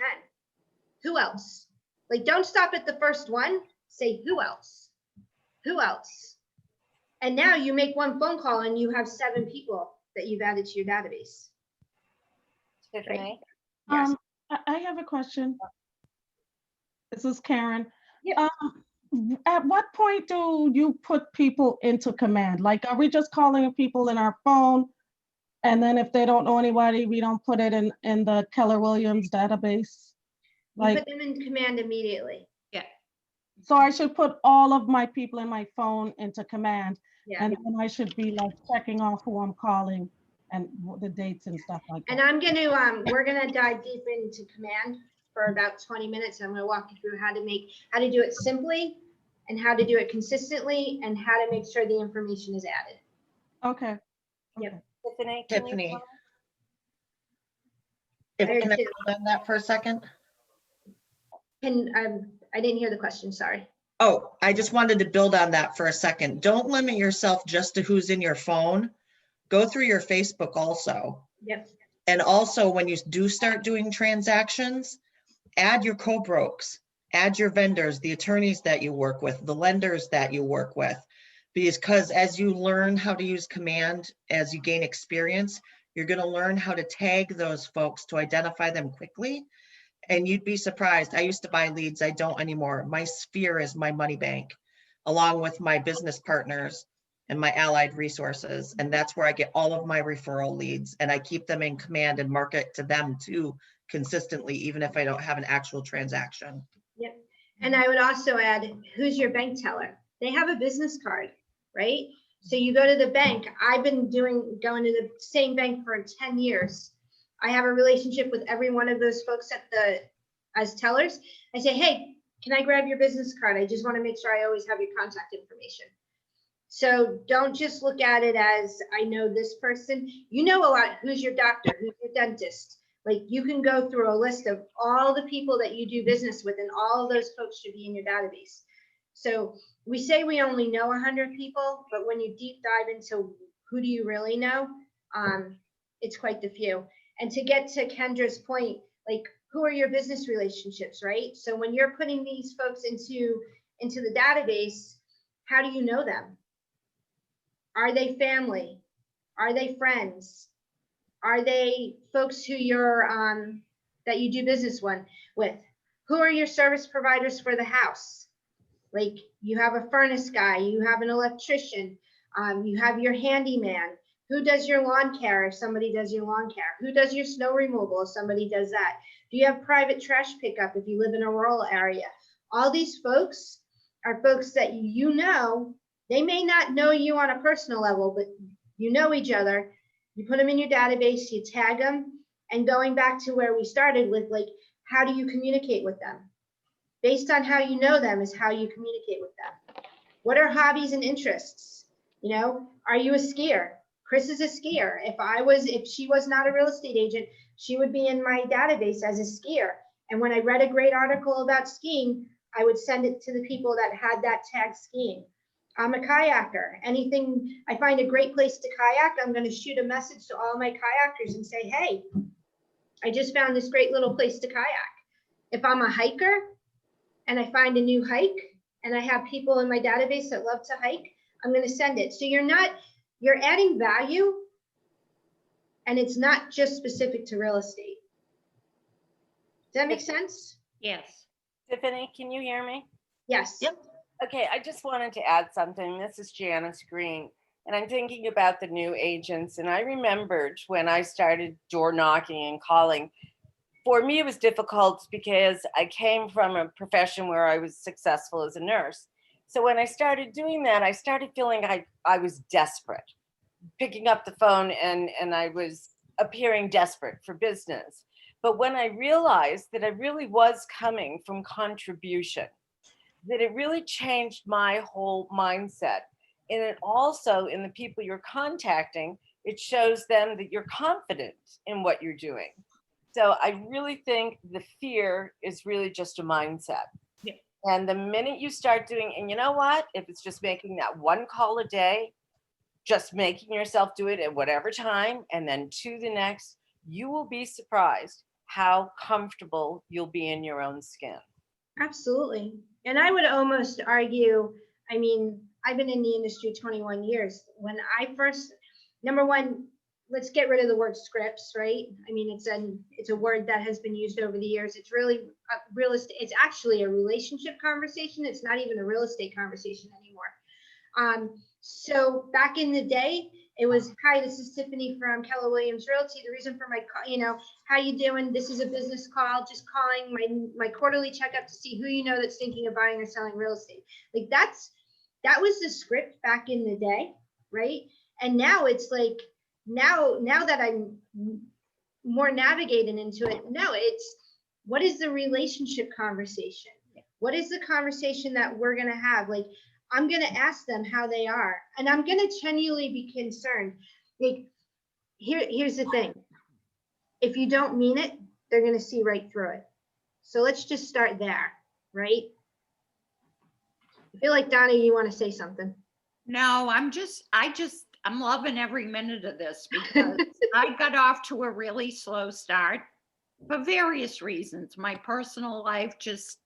Who else? Like, don't stop at the first one. Say, who else? Who else? And now you make one phone call and you have 7 people that you've added to your database. Tiffany? Yes. I have a question. This is Karen. Yep. At what point do you put people into command? Like, are we just calling people in our phone? And then if they don't know anybody, we don't put it in the Keller Williams database? You put them in command immediately. Yeah. So I should put all of my people in my phone into command. Yeah. And then I should be like checking off who I'm calling and the dates and stuff like that. And I'm going to, we're going to dive deep into command for about 20 minutes. I'm going to walk you through how to do it simply and how to do it consistently and how to make sure the information is added. Okay. Yep. Tiffany? Tiffany. Can I build on that for a second? I didn't hear the question, sorry. Oh, I just wanted to build on that for a second. Don't limit yourself just to who's in your phone. Go through your Facebook also. Yep. And also when you do start doing transactions, add your co-brokes, add your vendors, the attorneys that you work with, the lenders that you work with. Because as you learn how to use command, as you gain experience, you're going to learn how to tag those folks to identify them quickly. And you'd be surprised. I used to buy leads. I don't anymore. My sphere is my money bank, along with my business partners and my allied resources. And that's where I get all of my referral leads. And I keep them in command and market to them too consistently, even if I don't have an actual transaction. Yep. And I would also add, who's your bank teller? They have a business card, right? So you go to the bank. I've been going to the same bank for 10 years. I have a relationship with every one of those folks as tellers. I say, hey, can I grab your business card? I just want to make sure I always have your contact information. So don't just look at it as I know this person. You know a lot. Who's your doctor? Who's your dentist? Like you can go through a list of all the people that you do business with, and all of those folks should be in your database. So we say we only know 100 people, but when you deep dive into who do you really know, it's quite the few. And to get to Kendra's point, like who are your business relationships, right? So when you're putting these folks into the database, how do you know them? Are they family? Are they friends? Are they folks who you're that you do business with? Who are your service providers for the house? Like you have a furnace guy, you have an electrician, you have your handyman. Who does your lawn care if somebody does your lawn care? Who does your snow removal if somebody does that? Do you have private trash pickup if you live in a rural area? All these folks are folks that you know. They may not know you on a personal level, but you know each other. You put them in your database, you tag them, and going back to where we started with, like, how do you communicate with them? Based on how you know them is how you communicate with them. What are hobbies and interests? You know, are you a skier? Chris is a skier. If she was not a real estate agent, she would be in my database as a skier. And when I read a great article about skiing, I would send it to the people that had that tag skiing. I'm a kayaker. Anything, I find a great place to kayak, I'm going to shoot a message to all my kayakers and say, hey, I just found this great little place to kayak. If I'm a hiker and I find a new hike and I have people in my database that love to hike, I'm going to send it. So you're adding value, and it's not just specific to real estate. Does that make sense? Yes. Tiffany, can you hear me? Yes. Yep. Okay, I just wanted to add something. This is Janice Green, and I'm thinking about the new agents. And I remembered when I started door knocking and calling, for me, it was difficult because I came from a profession where I was successful as a nurse. So when I started doing that, I started feeling I was desperate, picking up the phone and I was appearing desperate for business. But when I realized that I really was coming from contribution, that it really changed my whole mindset. And it also, in the people you're contacting, it shows them that you're confident in what you're doing. So I really think the fear is really just a mindset. Yeah. And the minute you start doing, and you know what, if it's just making that one call a day, just making yourself do it at whatever time, and then to the next, you will be surprised how comfortable you'll be in your own skin. Absolutely. And I would almost argue, I mean, I've been in the industry 21 years. When I first, number one, let's get rid of the word scripts, right? I mean, it's a word that has been used over the years. It's really real estate. It's actually a relationship conversation. It's not even a real estate conversation anymore. So back in the day, it was, hi, this is Tiffany from Keller Williams Realty. The reason for my call, how you doing? This is a business call, just calling my quarterly checkup to see who you know that's thinking of buying or selling real estate. Like that was the script back in the day, right? And now it's like, now that I'm more navigating into it, no, it's what is the relationship conversation? What is the conversation that we're going to have? Like, I'm going to ask them how they are, and I'm going to genuinely be concerned. Like, here's the thing. If you don't mean it, they're going to see right through it. So let's just start there, right? I feel like, Donna, you want to say something. No, I'm loving every minute of this because I got off to a really slow start for various reasons. My personal life, just,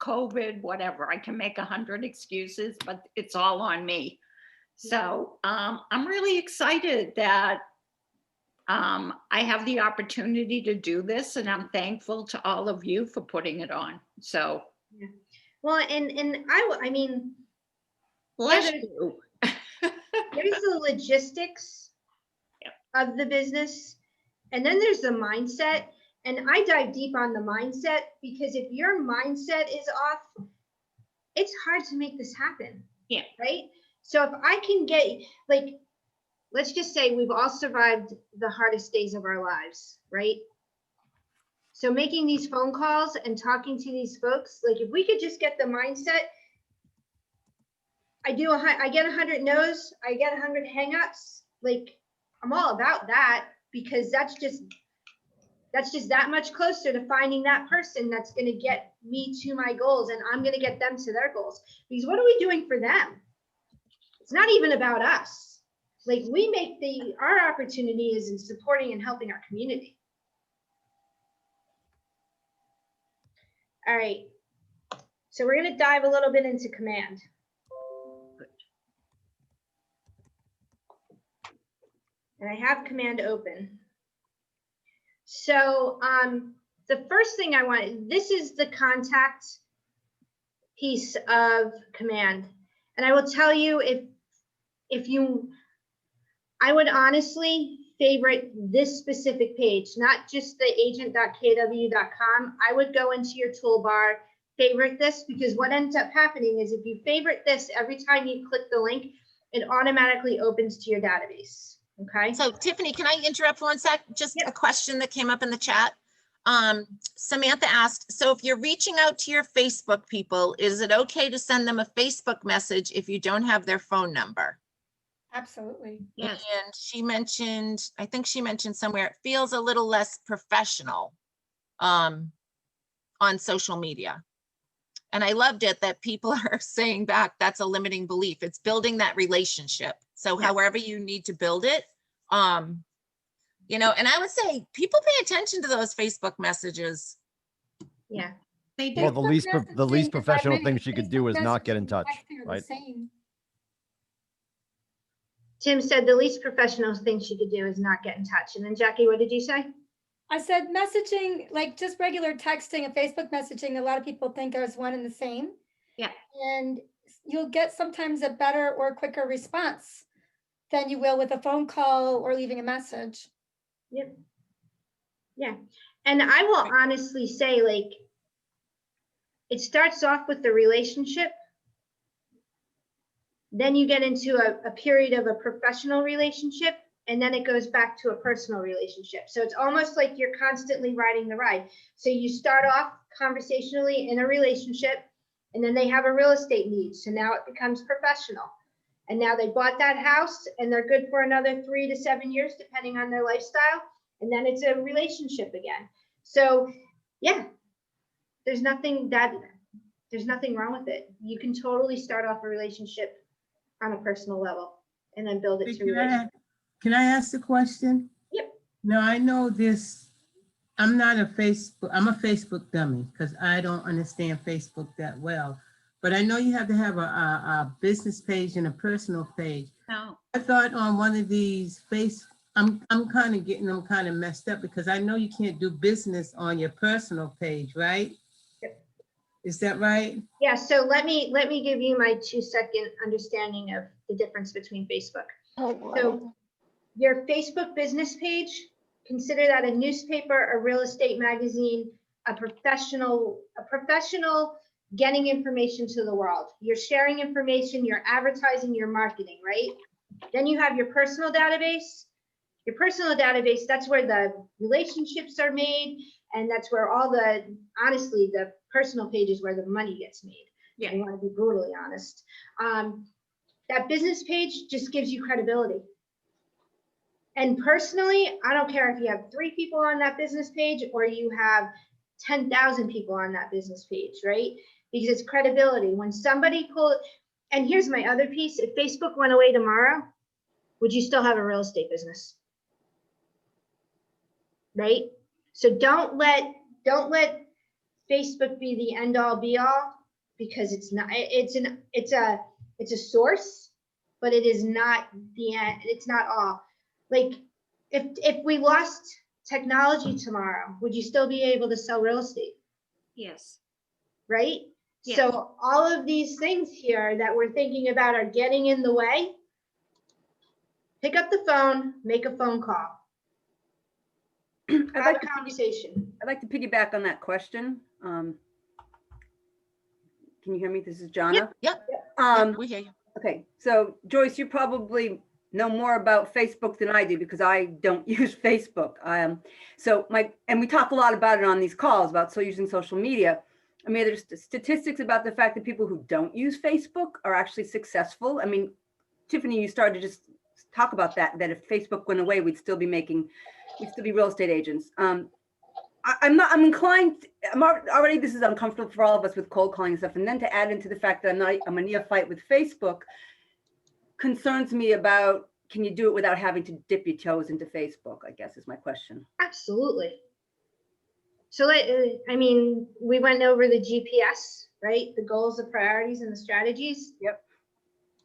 COVID, whatever. I can make 100 excuses, but it's all on me. So I'm really excited that I have the opportunity to do this, and I'm thankful to all of you for putting it on. So, yeah. Well, and I mean, bless you. There's the logistics of the business, and then there's the mindset. And I dive deep on the mindset because if your mindset is off, it's hard to make this happen. Yeah. Right. So if I can get, like, let's just say we've all survived the hardest days of our lives, right? So making these phone calls and talking to these folks, like if we could just get the mindset, I get 100 no's, I get 100 hangups. Like, I'm all about that because that's just that much closer to finding that person that's going to get me to my goals, and I'm going to get them to their goals. Because what are we doing for them? It's not even about us. Like, we make our opportunity is in supporting and helping our community. All right. So we're going to dive a little bit into command. And I have command open. So the first thing I want, this is the contact piece of command. And I will tell you, I would honestly favorite this specific page, not just the agent.kw.com. I would go into your toolbar, favorite this, because what ends up happening is if you favorite this, every time you click the link, it automatically opens to your database. Okay. So Tiffany, can I interrupt for one sec? Just a question that came up in the chat. Samantha asked, so if you're reaching out to your Facebook people, is it okay to send them a Facebook message if you don't have their phone number? Absolutely. Yes. And she mentioned, I think she mentioned somewhere, it feels a little less professional on social media. And I loved it that people are saying back, that's a limiting belief. It's building that relationship. So however you need to build it, you know, and I would say people pay attention to those Facebook messages. Yeah. They do. Well, the least messaging, if I professional may, thing she could do Facebook is not get in messaging and touch, texting are the right? same. Tim said the least professional thing she could do is not get in touch. And then Jackie, what did you say? I said messaging, like just regular texting and Facebook messaging, a lot of people think is one and the same. Yeah. And you'll get sometimes a better or quicker response than you will with a phone call or leaving a message. Yep. Yeah. And I will honestly say, like, it starts off with the relationship. Then you get into a period of a professional relationship, and then it goes back to a personal relationship. So it's almost like you're constantly riding the ride. So you start off conversationally in a relationship, and then they have a real estate need. So now it becomes professional. And now they bought that house and they're good for another 3 to 7 years, depending on their lifestyle. And then it's a relationship again. So yeah, there's nothing wrong with it. You can totally start off a relationship on a personal level and then build it to relationship. Can I ask a question? Yep. Now, I know this, I'm a Facebook dummy because I don't understand Facebook that well. But I know you have to have a business page and a personal page. No. I thought on one of these I'm kind of getting them kind of messed up because I know you can't do business on your personal page, right? Yep. Is that right? Yeah, so let me give you my 2-second understanding of the difference between Facebook. So your Facebook business page, consider that a newspaper, a real estate magazine, a professional getting information to the world. You're sharing information, you're advertising, you're marketing, right? Then you have your personal database. Your personal database, that's where the relationships are made, and that's where honestly, the personal page is where the money gets made. Yeah. I want to be brutally honest. That business page just gives you credibility. And personally, I don't care if you have 3 people on that business page or you have 10,000 people on that business page, right? Because it's credibility. When somebody and here's my other piece, if Facebook went away tomorrow, would you still have a real estate business? Right? So don't let Facebook be the end all be all, because it's not. It's a source, but it is not the end. It's not all. Like if we lost technology tomorrow, would you still be able to sell real estate? Yes. Right? Yes. So all of these things here that we're thinking about are getting in the way. Pick up the phone, make a phone call. Have a conversation. I'd like to piggyback on that question. Can you hear me? This is Jonna. Yep. We hear you. Okay, so Joyce, you probably know more about Facebook than I do because I don't use Facebook. And we talk a lot about it on these calls about using social media. I mean, there's statistics about the fact that people who don't use Facebook are actually successful. I mean, Tiffany, you started to just talk about that if Facebook went away, we'd still be real estate agents. I'm inclined, already this is uncomfortable for all of us with cold calling and stuff. And then to add into the fact that I'm a neophyte with Facebook concerns me about, can you do it without having to dip your toes into Facebook, I guess is my question. Absolutely. So we went over the GPS, right? The goals, the priorities, and the strategies. Yep.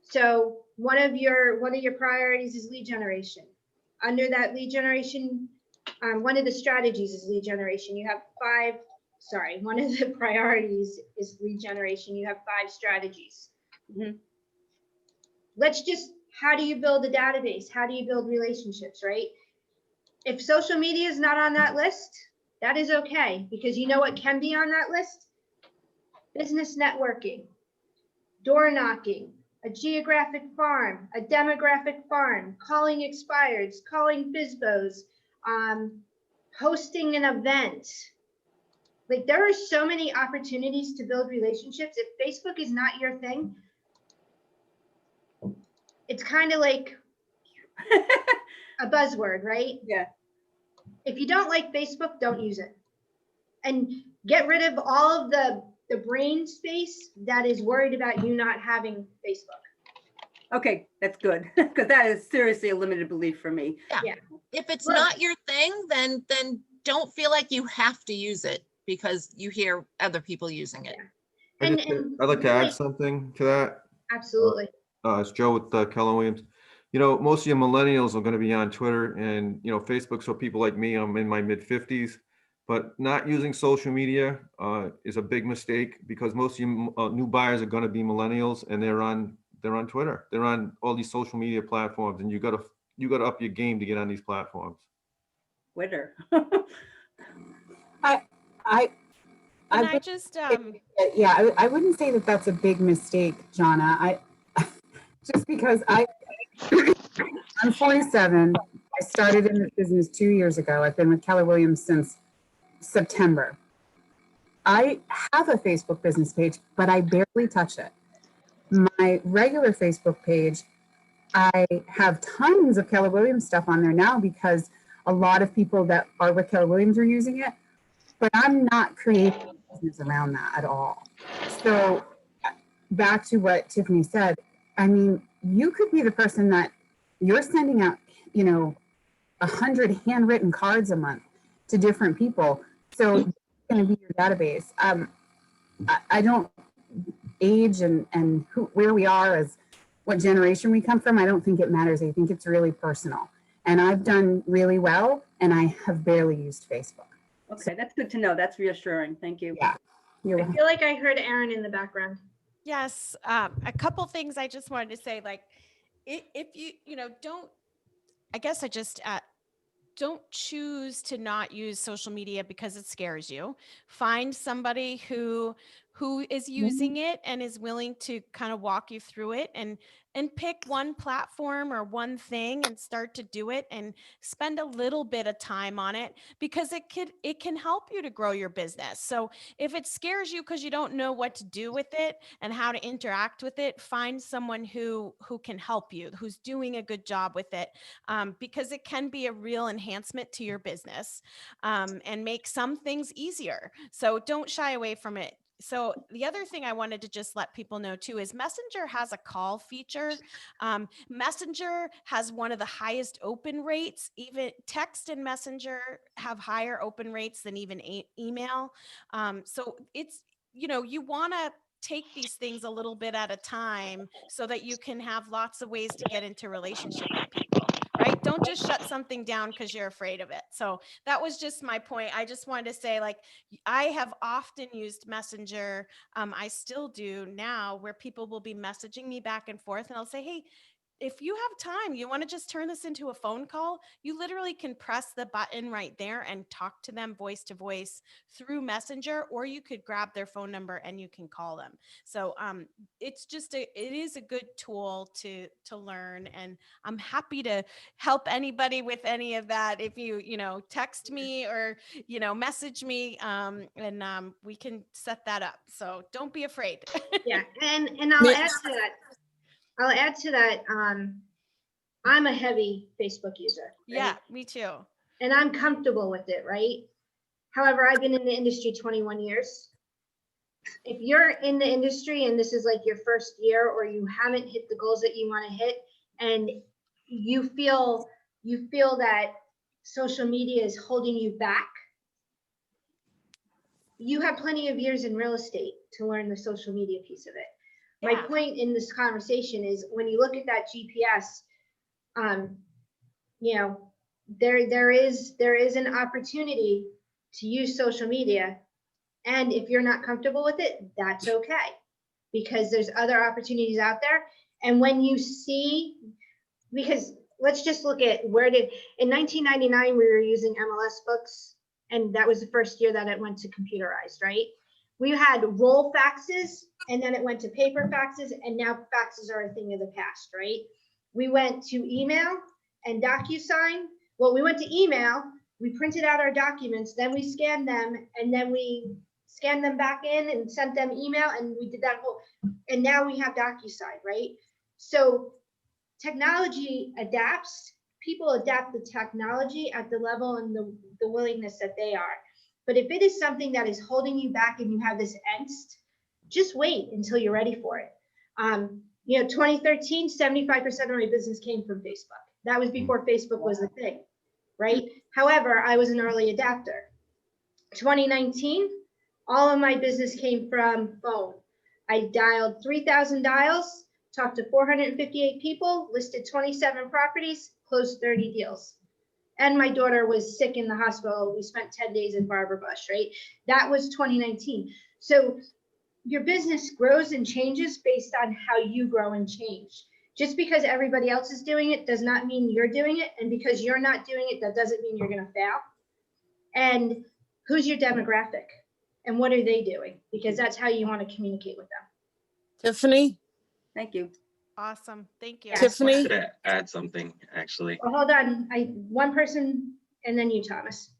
So one of your priorities is lead generation. Under that lead generation, one of the strategies is lead generation. You have one of the priorities is lead generation. You have 5 strategies. Mm-hmm. How do you build a database? How do you build relationships, right? If social media is not on that list, that is okay, because you know what can be on that list? Business networking, door knocking, a geographic farm, a demographic farm, calling expireds, calling FSBOs, hosting an event. Like, there are so many opportunities to build relationships. If Facebook is not your thing, it's kind of like a buzzword, right? Yeah. If you don't like Facebook, don't use it. And get rid of all of the the brain space that is worried about you not having Facebook. Okay, that's good, because that is seriously a limited belief for me. Yeah. If it's not your thing, then don't feel like you have to use it because you hear other people using it. I'd like to add something to that. Absolutely. It's Joe with Keller Williams. You know, most of your millennials are going to be on Twitter and, you know, Facebook. So people like me, I'm in my mid-50s, but not using social media is a big mistake because most of you new buyers are going to be millennials, and they're on Twitter. They're on all these social media platforms, and you got to up your game to get on these platforms. Twitter. I just yeah, I wouldn't say that that's a big mistake, Jonna. Just because I'm 47. I started in this business 2 years ago. I've been with Keller Williams since September. I have a Facebook business page, but I barely touch it. My regular Facebook page, I have tons of Keller Williams stuff on there now because a lot of people that are with Keller Williams are using it, but I'm not creating a business around that at all. So back to what Tiffany said, I mean, you could be the person that you're sending out, you know, 100 handwritten cards a month to different people. So it's going to be your database. I don't age and where we are as what generation we come from. I don't think it matters. I think it's really personal. And I've done really well, and I have barely used Facebook. Okay, that's good to know. That's reassuring. Thank you. Yeah. I feel like I heard Erin in the background. Yes, a couple things I just wanted to say, like, if you know, I guess I just don't choose to not use social media because it scares you. Find somebody who is using it and is willing to kind of walk you through it, and pick one platform or one thing and start to do it and spend a little bit of time on it, because it can help you to grow your business. So if it scares you because you don't know what to do with it and how to interact with it, find someone who can help you, who's doing a good job with it, because it can be a real enhancement to your business, and make some things easier. So don't shy away from it. So the other thing I wanted to just let people know too is Messenger has a call feature. Messenger has one of the highest open rates. Even text and Messenger have higher open rates than even email. So it's, you know, you want to take these things a little bit at a time so that you can have lots of ways to get into relationship with people, right? Don't just shut something down because you're afraid of it. So that was just my point. I just wanted to say, like, I have often used Messenger. I still do now, where people will be messaging me back and forth, and I'll say, hey, if you have time, you want to just turn this into a phone call, you literally can press the button right there and talk to them voice to voice through Messenger, or you could grab their phone number and you can call them. So it's just it is a good tool to learn, and I'm happy to help anybody with any of that. If you text me or message me, and we can set that up. So don't be afraid. Yeah, and I'll add to that. I'm a heavy Facebook user. Right? Yeah, me too. And I'm comfortable with it, right? However, I've been in the industry 21 years. If you're in the industry and this is like your first year, or you haven't hit the goals that you want to hit, and you feel that social media is holding you back, you have plenty of years in real estate to learn the social media piece of it. My point in this conversation is, when you look at that GPS, there is an opportunity to use social media, and if you're not comfortable with it, that's okay, because there's other opportunities out there. And when you see, because let's just look at in 1999 we were using MLS books, and that was the first year that it went to computerized, right? We had roll faxes, and then it went to paper faxes, and now faxes are a thing of the past, right? We went to email and DocuSign. Well, we went to email, we printed out our documents, then we scanned them, and then we scanned them back in and sent them email, and we did that whole, and now we have DocuSign, right? So technology adapts, people adapt the technology at the level and the willingness that they are. But if it is something that is holding you back and you have this angst just wait until you're ready for it. 2013, 75% of my business came from Facebook. That was before Facebook was a thing, right? However, I was an early adapter. 2019, all of my business came from phone. I dialed 3,000 dials, talked to 458 people, listed 27 properties, closed 30 deals. And my daughter was sick in the hospital. We spent 10 days in Barbara Bush, right? That was 2019. So your business grows and changes based on how you grow and change. Just because everybody else is doing it does not mean you're doing it. And because you're not doing it, that doesn't mean you're going to fail. And who's your demographic? And what are they doing? Because that's how you want to communicate with them. Tiffany? Thank you. Awesome. Thank you. Tiffany? I wanted to add something, actually. Well, hold on. One person and then you, Thomas.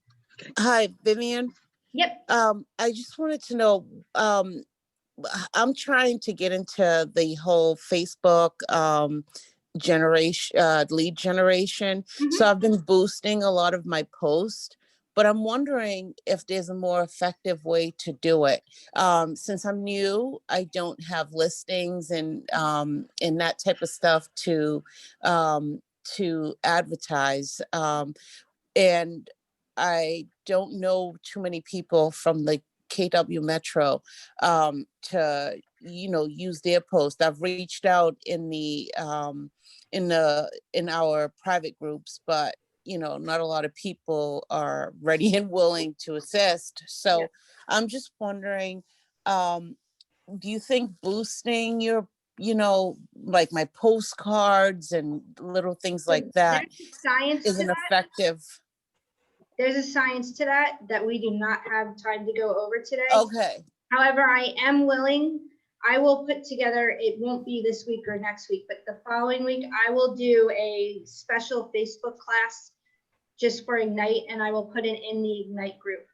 Hi, Vivian. Yep. I just wanted to know, I'm trying to get into the whole Facebook lead generation. So I've been boosting a lot of my posts, but I'm wondering if there's a more effective way to do it. Since I'm new, I don't have listings and that type of stuff to advertise. And I don't know too many people from the KW Metro to use their post. I've reached out in our private groups, but not a lot of people are ready and willing to assist. So I'm just wondering, do you think boosting your like my postcards and little things like that isn't effective? There's a science to that we do not have time to go over today. Okay. However, I am willing. I will put together, it won't be this week or next week, but the following week, I will do a special Facebook class just for Ignite, and I will put it in the Ignite group.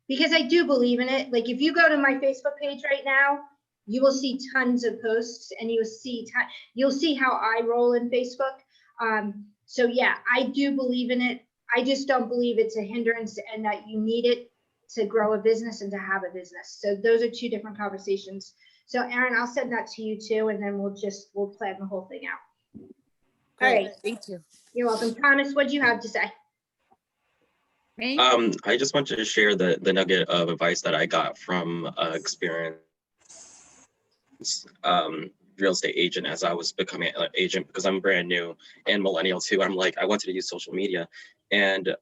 Because I do believe in it. Like if you go to my Facebook page right now, you will see tons of posts and you'll see how I roll in Facebook. So yeah, I do believe in it. I just don't believe it's a hindrance and that you need it to grow a business and to have a business. So those are two different conversations. So Aaron, I'll send that to you too, and then we'll plan the whole thing out. Great. All right. Thank you. You're welcome. Thomas, what do you have to say? I just wanted to share the nugget of advice that I got from experience real estate agent as I was becoming an agent, because I'm brand new and millennial too. I'm like, I wanted to use social media. And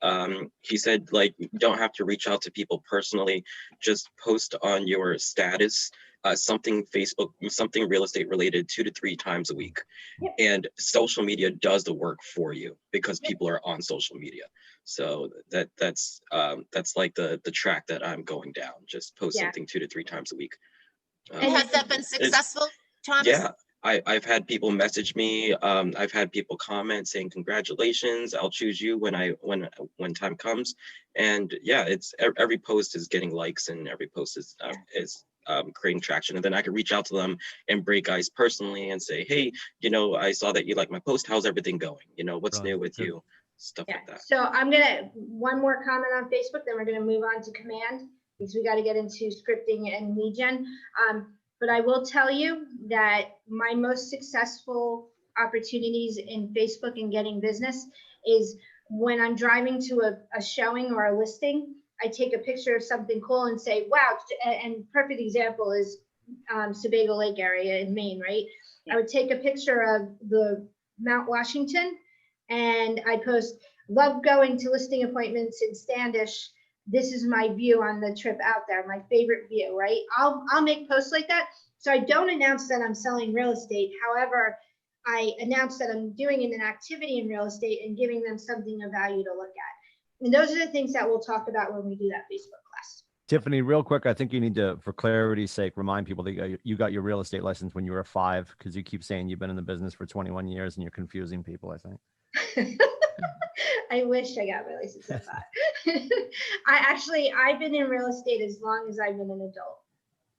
he said, like, you don't have to reach out to people personally, just post on your status something Facebook, something real estate related 2 to 3 times a week. Yep. And social media does the work for you because people are on social media. So that's like the track that I'm going down. Just post something 2 to 3 times a week. And has that been successful, Thomas? Yeah, I've had people message me. I've had people comment saying, congratulations, I'll choose you when time comes. And yeah, it's every post is getting likes and every post is creating traction. And then I could reach out to them and break ice personally and say, hey, I saw that you like my post. How's everything going? What's new with you? Stuff like that. So I'm one more comment on Facebook, then we're gonna move on to command, because we got to get into scripting and lead gen. But I will tell you that my most successful opportunities in Facebook and getting business is when I'm driving to a showing or a listing, I take a picture of something cool and say, wow, and perfect example is Sebago Lake area in Maine, right? I would take a picture of the Mount Washington and I post, love going to listing appointments in Standish. This is my view on the trip out there, my favorite view, right? I'll make posts like that. So I don't announce that I'm selling real estate. However, I announce that I'm doing an activity in real estate and giving them something of value to look at. And those are the things that we'll talk about when we do that Facebook class. Tiffany, real quick, I think you need to, for clarity's sake, remind people that you got your real estate license when you were 5, because you keep saying you've been in the business for 21 years and you're confusing people, I think. I wish I got my license at 5. I've been in real estate as long as I've been an adult.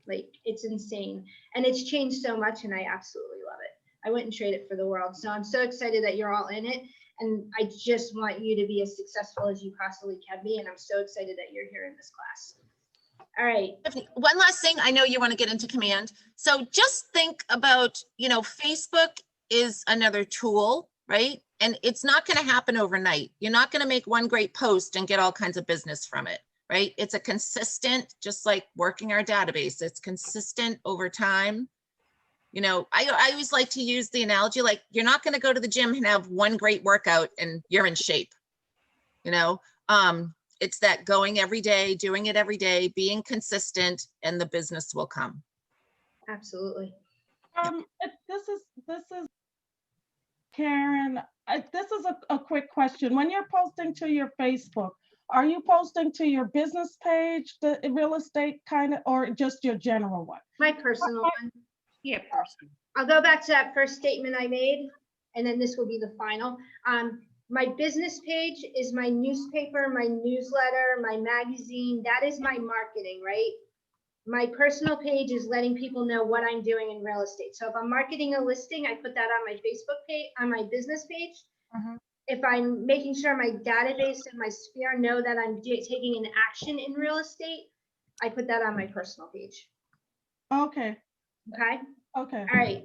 Like, it's insane. And it's changed so much and I absolutely love it. I wouldn't trade it for the world. So I'm so excited that you're all in it. And I just want you to be as successful as you possibly can be. And I'm so excited that you're here in this class. All right. One last thing, I know you want to get into command. So just think about, Facebook is another tool, right? And it's not going to happen overnight. You're not going to make one great post and get all kinds of business from it, right? It's a consistent, just like working our database, it's consistent over time. I always like to use the analogy, like you're not going to go to the gym and have one great workout and you're in shape. It's that going every day, doing it every day, being consistent, and the business will come. Absolutely. This is Karen. This is a quick question. When you're posting to your Facebook, are you posting to your business page, the real estate kind of, or just your general one? My personal one. Yeah, personal. I'll go back to that first statement I made, and then this will be the final. My business page is my newspaper, my newsletter, my magazine. That is my marketing, right? My personal page is letting people know what I'm doing in real estate. So if I'm marketing a listing, I put that on my Facebook page, on my business page. If I'm making sure my database and my sphere know that I'm taking an action in real estate, I put that on my personal page. Okay. Okay. Okay. All right.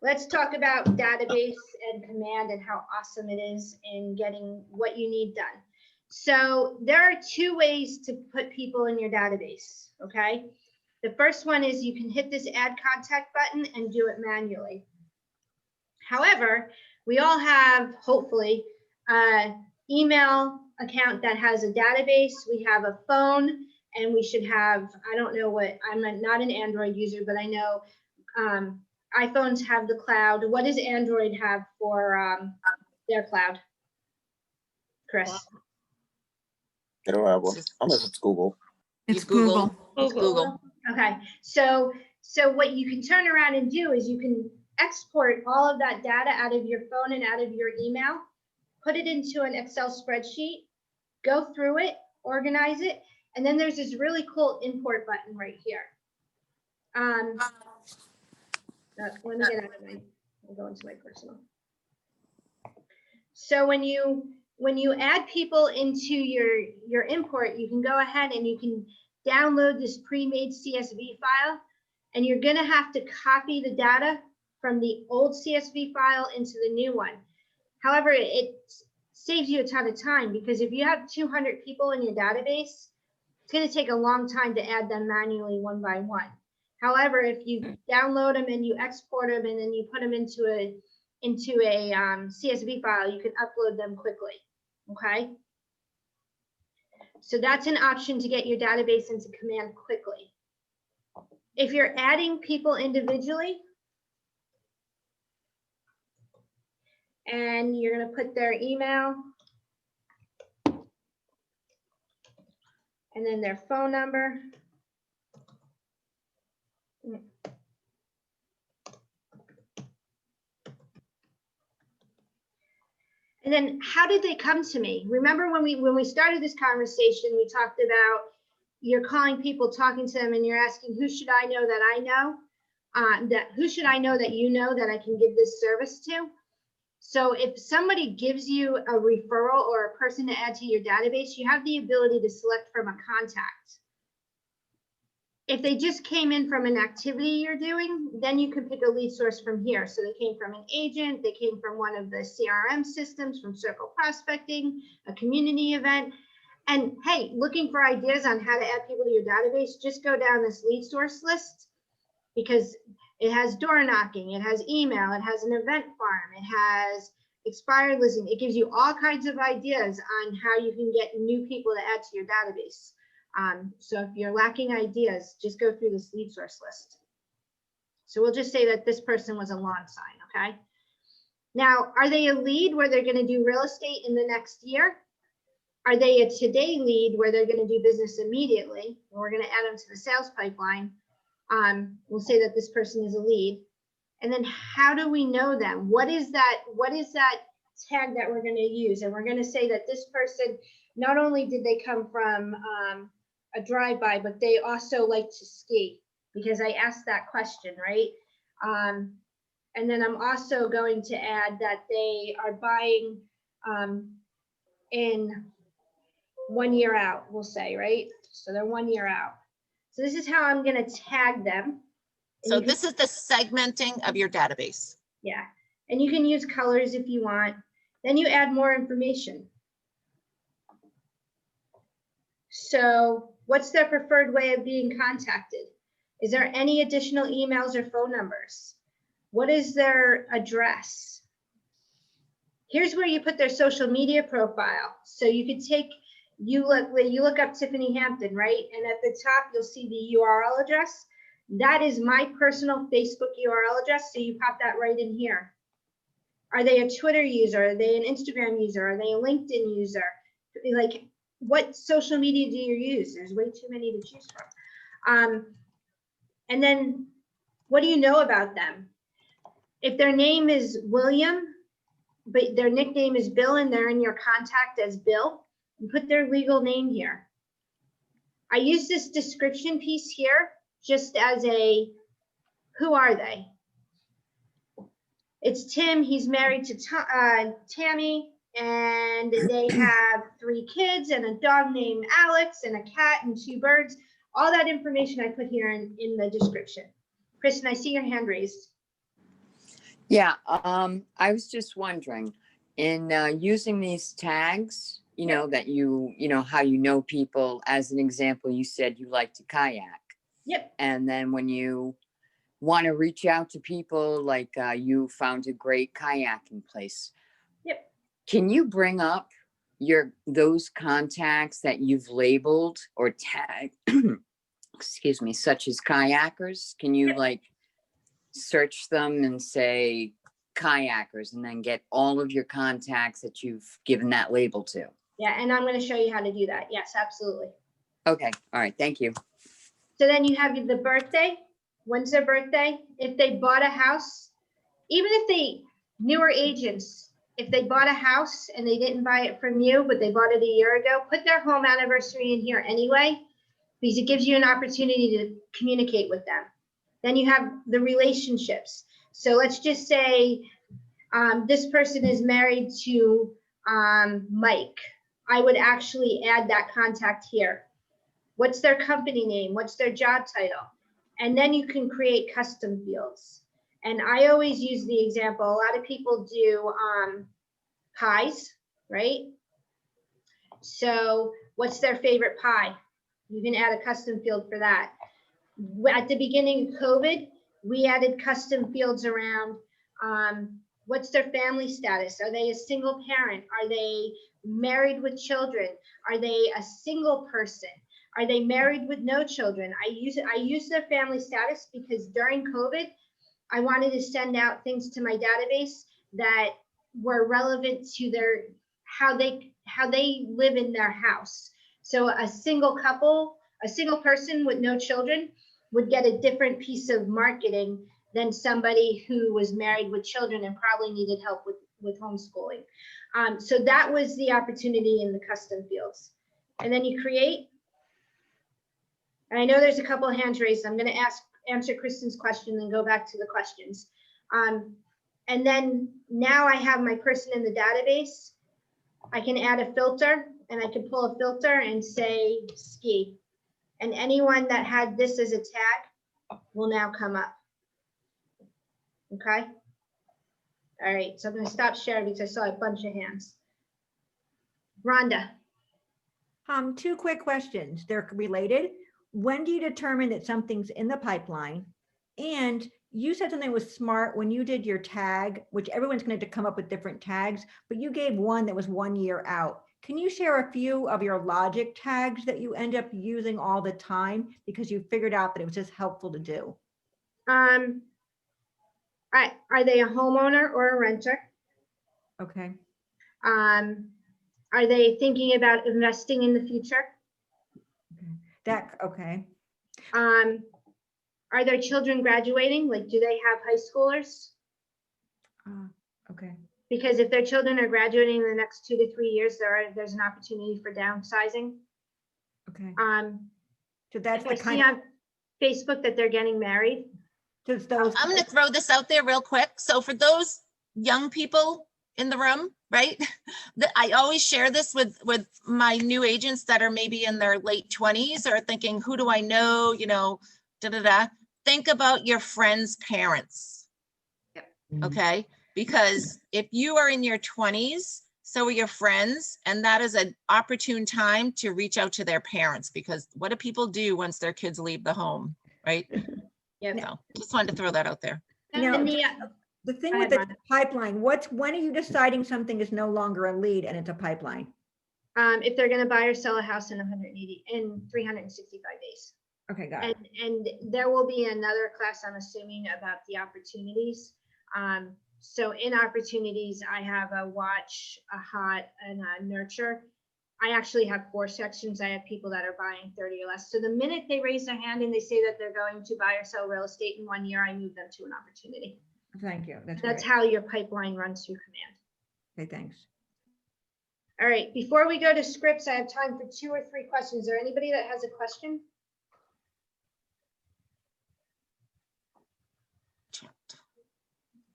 Let's talk about database and command and how awesome it is in getting what you need done. So there are two ways to put people in your database. Okay. The first one is you can hit this add contact button and do it manually. However, we all have, hopefully, an email account that has a database. We have a phone, and we should have, I don't know what, I'm not an Android user, but I know iPhones have the cloud. What does Android have for their cloud? Chris? I don't have one, unless it's Google. It's Google. It's Google. Okay, so what you can turn around and do is you can export all of that data out of your phone and out of your email, put it into an Excel spreadsheet, go through it, organize it, and then there's this really cool import button right here. Let me get out of my, I'll go into my personal. So when you add people into your import, you can go ahead and you can download this pre-made CSV file, and you're gonna have to copy the data from the old CSV file into the new one. However, it saves you a ton of time, because if you have 200 people in your database, it's gonna take a long time to add them manually one by one. However, if you download them and you export them and then you put them into a CSV file, you can upload them quickly, okay? So that's an option to get your database into command quickly. If you're adding people individually, and you're gonna put their email and then their phone number. And then how did they come to me? Remember when we started this conversation, we talked about you're calling people, talking to them, and you're asking, who should I know that I know? Who should I know that you know that I can give this service to? So if somebody gives you a referral or a person to add to your database, you have the ability to select from a contact. If they just came in from an activity you're doing, then you can pick a lead source from here. So they came from an agent, they came from one of the CRM systems, from Circle Prospecting, a community event. And hey, looking for ideas on how to add people to your database, just go down this lead source list, because it has door knocking, it has email, it has an event farm, it has expired listing. It gives you all kinds of ideas on how you can get new people to add to your database. So if you're lacking ideas, just go through this lead source list. So we'll just say that this person was a lawn sign, okay? Now, are they a lead where they're gonna do real estate in the next year? Are they a today lead where they're gonna do business immediately? And we're gonna add them to the sales pipeline. We'll say that this person is a lead. And then how do we know them? What is that tag that we're gonna use? And we're gonna say that this person, not only did they come from a drive-by, but they also like to ski, because I asked that question, right? And then I'm also going to add that they are buying in 1 year out, we'll say, right? So they're 1 year out. So this is how I'm gonna tag them. And So you can- this is the segmenting of your database. Yeah, and you can use colors if you want. Then you add more information. So what's their preferred way of being contacted? Is there any additional emails or phone numbers? What is their address? Here's where you put their social media profile. So you could take, you look up Tiffany Hampton, right? And at the top, you'll see the URL address. That is my personal Facebook URL address. So you pop that right in here. Are they a Twitter user? Are they an Instagram user? Are they a LinkedIn user? Like, what social media do you use? There's way too many to choose from. And then what do you know about them? If their name is William, but their nickname is Bill and they're in your contact as Bill, you put their legal name here. I use this description piece here just as a, who are they? It's Tim, he's married to Tammy, and they have 3 kids and a dog named Alex and a cat and 2 birds. All that information I put here in the description. Kristen, I see your hand raised. Yeah, I was just wondering, in using these tags, you know, that you know, how you know people, as an example, you said you like to kayak. Yep. And then when you want to reach out to people, like you found a great kayaking place. Yep. Can you bring up those contacts that you've labeled or tagged, excuse me, such as kayakers? Can you like search them and say kayakers and then get all of your contacts that you've given that label to? Yeah, and I'm going to show you how to do that. Yes, absolutely. Okay. All right. Thank you. So then you have the birthday. When's their birthday? If they bought a house, even if they newer agents, if they bought a house and they didn't buy it from you, but they bought it a year ago, put their home anniversary in here anyway, because it gives you an opportunity to communicate with them. Then you have the relationships. So let's just say this person is married to Mike. I would actually add that contact here. What's their company name? What's their job title? And then you can create custom fields. And I always use the example, a lot of people do pies, right? So what's their favorite pie? You can add a custom field for that. At the beginning of COVID, we added custom fields around what's their family status? Are they a single parent? Are they married with children? Are they a single person? Are they married with no children? I use their family status because during COVID, I wanted to send out things to my database that were relevant to their how they live in their house. So a single couple, a single person with no children would get a different piece of marketing than somebody who was married with children and probably needed help with homeschooling. So that was the opportunity in the custom fields. And then you create. And I know there's a couple of hands raised. I'm going to answer Kristen's question and go back to the questions. And then now I have my person in the database. I can add a filter and I can pull a filter and say ski. And anyone that had this as a tag will now come up. Okay. All right. So I'm going to stop sharing because I saw a bunch of hands. Rhonda. 2 quick questions. They're related. When do you determine that something's in the pipeline? And you said something was smart when you did your tag, which everyone's going to come up with different tags, but you gave one that was 1 year out. Can you share a few of your logic tags that you end up using all the time because you figured out that it was just helpful to do? Are they a homeowner or a renter? Okay. Are they thinking about investing in the future? Okay. Are their children graduating? Like, do they have high schoolers? Okay. Because if their children are graduating in the next 2 to 3 years, there's an opportunity for downsizing. Okay. So that's the kind of Facebook that they're getting married. Those. I'm going to throw this out there real quick. So for those young people in the room, right? I always share this with my new agents that are maybe in their late 20s or thinking, who do I know, you know, da da da. Think about your friends' parents. Okay, because if you are in your 20s, so are your friends, and that is an opportune time to reach out to their parents, because what do people do once their kids leave the home, right? Yep. So just wanted to throw that out there. Now, And the thing Go with ahead, the pipeline, when are you deciding something is no longer a lead and it's a pipeline? if they're gonna buy or sell a house in 365 days. Okay, got it. And there will be another class, I'm assuming, about the opportunities. So in opportunities, I have a watch, a hot, and a nurture. I actually have 4 sections. I have people that are buying 30 or less. So the minute they raise their hand and they say that they're going to buy or sell real estate in 1 year, I move them to an opportunity. Thank you. That's great. how your pipeline runs through Command. Okay, thanks. All right, before we go to scripts, I have time for 2 or 3 questions. Is there anybody that has a question?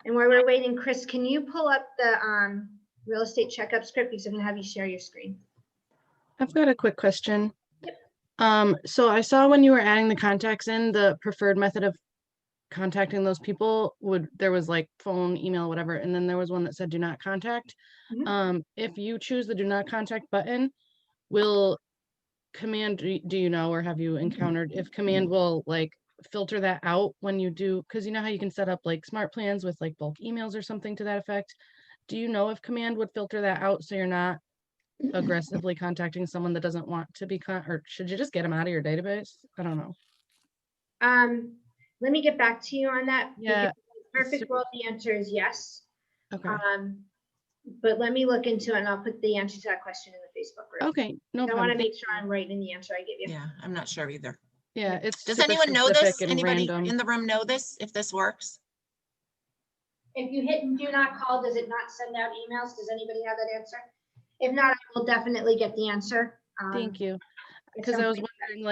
And while we're waiting, Chris, can you pull up the real estate checkup script, because I'm gonna have you share your screen. I've got a quick question. So I saw when you were adding the contacts in, the preferred method of contacting those people there was like phone, email, whatever, and then there was one that said do not contact. If you choose the do not contact button, will Command, do you know, or have you encountered if Command will like filter that out when you do, because you know how you can set up like smart plans with like bulk emails or something to that effect? Do you know if Command would filter that out so you're not aggressively contacting someone that doesn't want to be or should you just get them out of your database? I don't know. Let me get back to you on that. Yeah. Perfect world, the answer is yes. Okay. But let me look into it and I'll put the answer to that question in the Facebook group. Okay, no I problem. want to make sure I'm right in the answer I give you. Yeah, I'm not sure either. Yeah, it's Does super anyone know specific this? and Anybody random. in the room know this, if this works? If you hit do not call, does it not send out emails? Does anybody have that answer? If not, I will definitely get the answer. Thank you. Because I was wondering,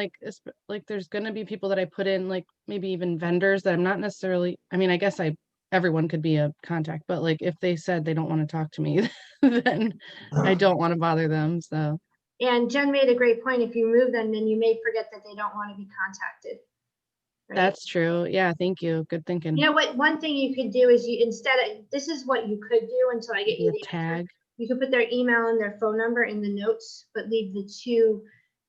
like there's gonna be people that I put in, like maybe even vendors that I'm not necessarily, I mean, I guess everyone could be a contact, but like if they said they don't want to talk to me, then I don't want to bother them, so. And Jen made a great point. If you move them, then you may forget that they don't want to be contacted. Right? That's true. Yeah, thank you. Good thinking. You know what? One thing you could do is this is what you could do until I get you the tag. answer. You could put their email and their phone number in the notes, but leave the 2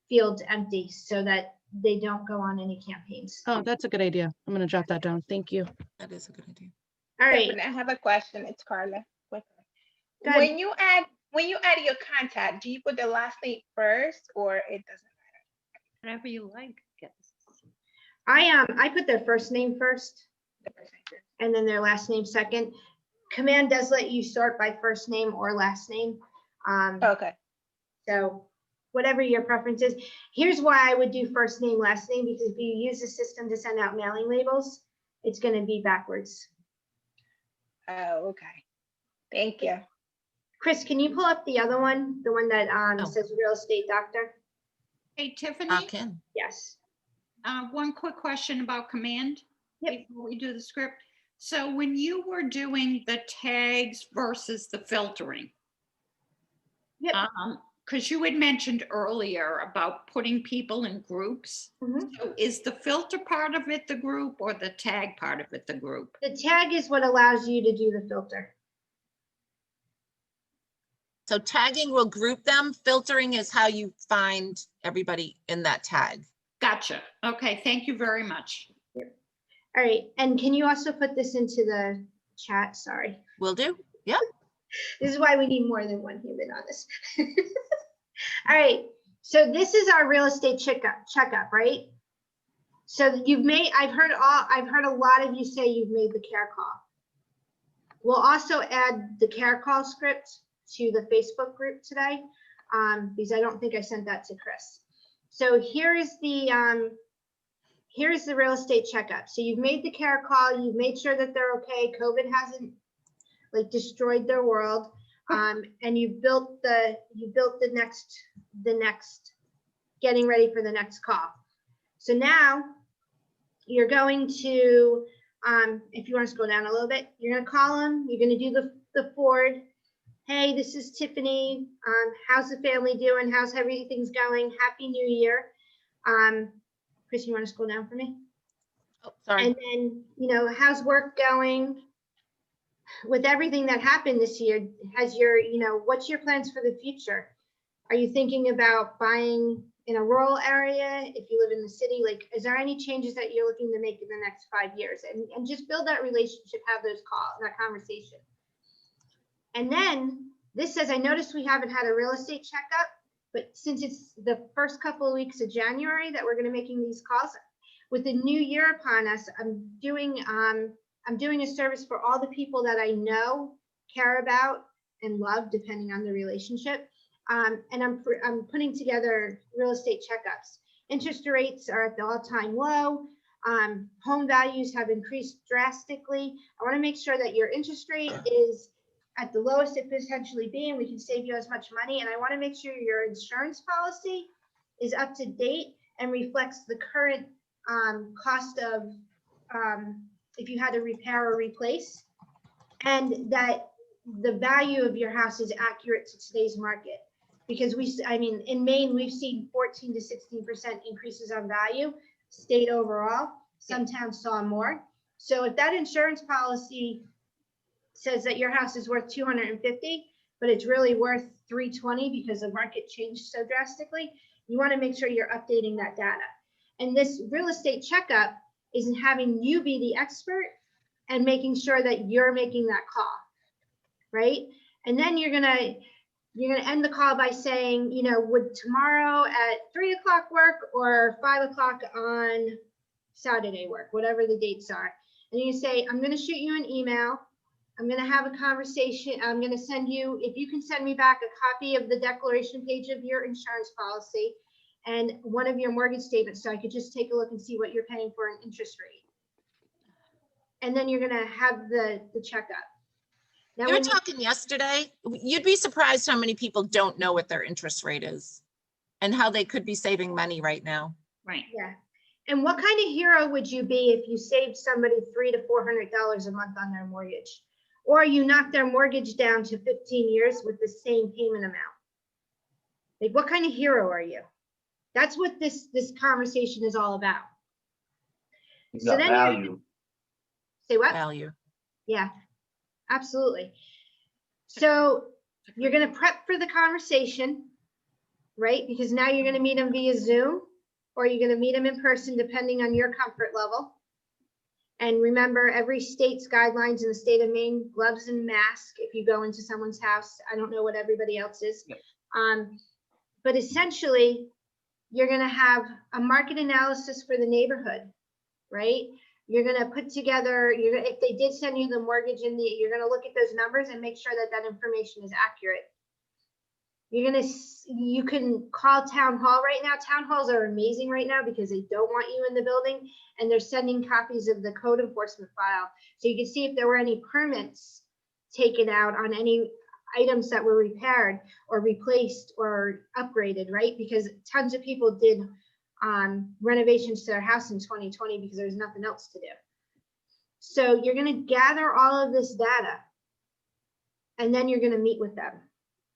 fields empty so that they don't go on any campaigns. Oh, that's a good idea. I'm gonna jot that down. Thank you. That is a good idea. All right. Stephanie, I have a question. It's Carla. Go ahead. When you add your contact, do you put the last name first or it doesn't matter? Whatever you like. Yes. I put their first name first and then their last name second. Command does let you sort by first name or last name. Okay. So whatever your preference is. Here's why I would do first name, last name, because if you use the system to send out mailing labels, it's going to be backwards. Oh, okay. Thank you. Chris, can you pull up the other one? The one that says real estate doctor? Hey, Tiffany? Yes. One quick question about Command before we do the script. So when you were doing the tags versus the filtering, because you had mentioned earlier about putting people in groups. So is the filter part of it the group or the tag part of it the group? The tag is what allows you to do the filter. So tagging will group them. Filtering is how you find everybody in that tag. Gotcha. Okay, thank you very much. All right, and can you also put this into the chat? Sorry. Will do. Yep. This is why we need more than one human on this. All right, so this is our real estate checkup, right? So I've heard a lot of you say you've made the care call. We'll also add the care call script to the Facebook group today, because I don't think I sent that to Chris. So here's the real estate checkup. So you've made the care call, you've made sure that they're okay. COVID hasn't like destroyed their world. And you built the next getting ready for the next call. So now you're going to, if you want to scroll down a little bit, you're going to call them, you're going to do the forward, Hey, this is Tiffany. How's the family doing? How's everything's going? Happy New Year. Chris, you want to scroll down for me? Oh, sorry. And then, you know, how's work going? With everything that happened this year, has your, you know, what's your plans for the future? Are you thinking about buying in a rural area? If you live in the city, like, is there any changes that you're looking to make in the next 5 years? And just build that relationship, have those calls, that conversation. And then this says, I noticed we haven't had a real estate checkup, but since it's the first couple of weeks of January that we're going to be making these calls, with the new year upon us, I'm doing a service for all the people that I know, care about, and love, depending on the relationship. And I'm putting together real estate checkups. Interest rates are at the all-time low. Home values have increased drastically. I want to make sure that your interest rate is at the lowest it could potentially be, and we can save you as much money. And I want to make sure your insurance policy is up to date and reflects the current cost of if you had to repair or replace, and that the value of your house is accurate to today's market. Because I mean, in Maine, we've seen 14 to 16% increases on value, state overall. Some towns saw more. So if that insurance policy says that your house is worth 250, but it's really worth 320 because the market changed so drastically, you want to make sure you're updating that data. And this real estate checkup is having you be the expert and making sure that you're making that call, right? And then you're gonna end the call by saying, you know, would tomorrow at 3 o'clock work or 5 o'clock on Saturday work, whatever the dates are. And you say, I'm gonna shoot you an email. I'm gonna have a conversation. I'm gonna send you, if you can send me back a copy of the declaration page of your insurance policy and one of your mortgage statements, so I could just take a look and see what you're paying for an interest rate. And then you're gonna have the checkup. Now, We were talking yesterday, you'd be surprised how many people don't know what their interest rate is and how they could be saving money right now. Right. Yeah. And what kind of hero would you be if you saved somebody $300 to $400 a month on their mortgage, or you knocked their mortgage down to 15 years with the same payment amount? Like, what kind of hero are you? That's what this conversation is all about. So then value. Say what? Value. Yeah, absolutely. So you're going to prep for the conversation, right? Because now you're going to meet them via Zoom, or you're going to meet them in person, depending on your comfort level. And remember, every state's guidelines in the state of Maine, gloves and mask if you go into someone's house. I don't know what everybody else is. Yep. But essentially, you're going to have a market analysis for the neighborhood, right? You're going to put together, if they did send you the mortgage you're going to look at those numbers and make sure that that information is accurate. You can call town hall right now. Town halls are amazing right now because they don't want you in the building, and they're sending copies of the code enforcement file. So you can see if there were any permits taken out on any items that were repaired or replaced or upgraded, right? Because tons of people did renovations to their house in 2020 because there's nothing else to do. So you're going to gather all of this data, and then you're going to meet with them.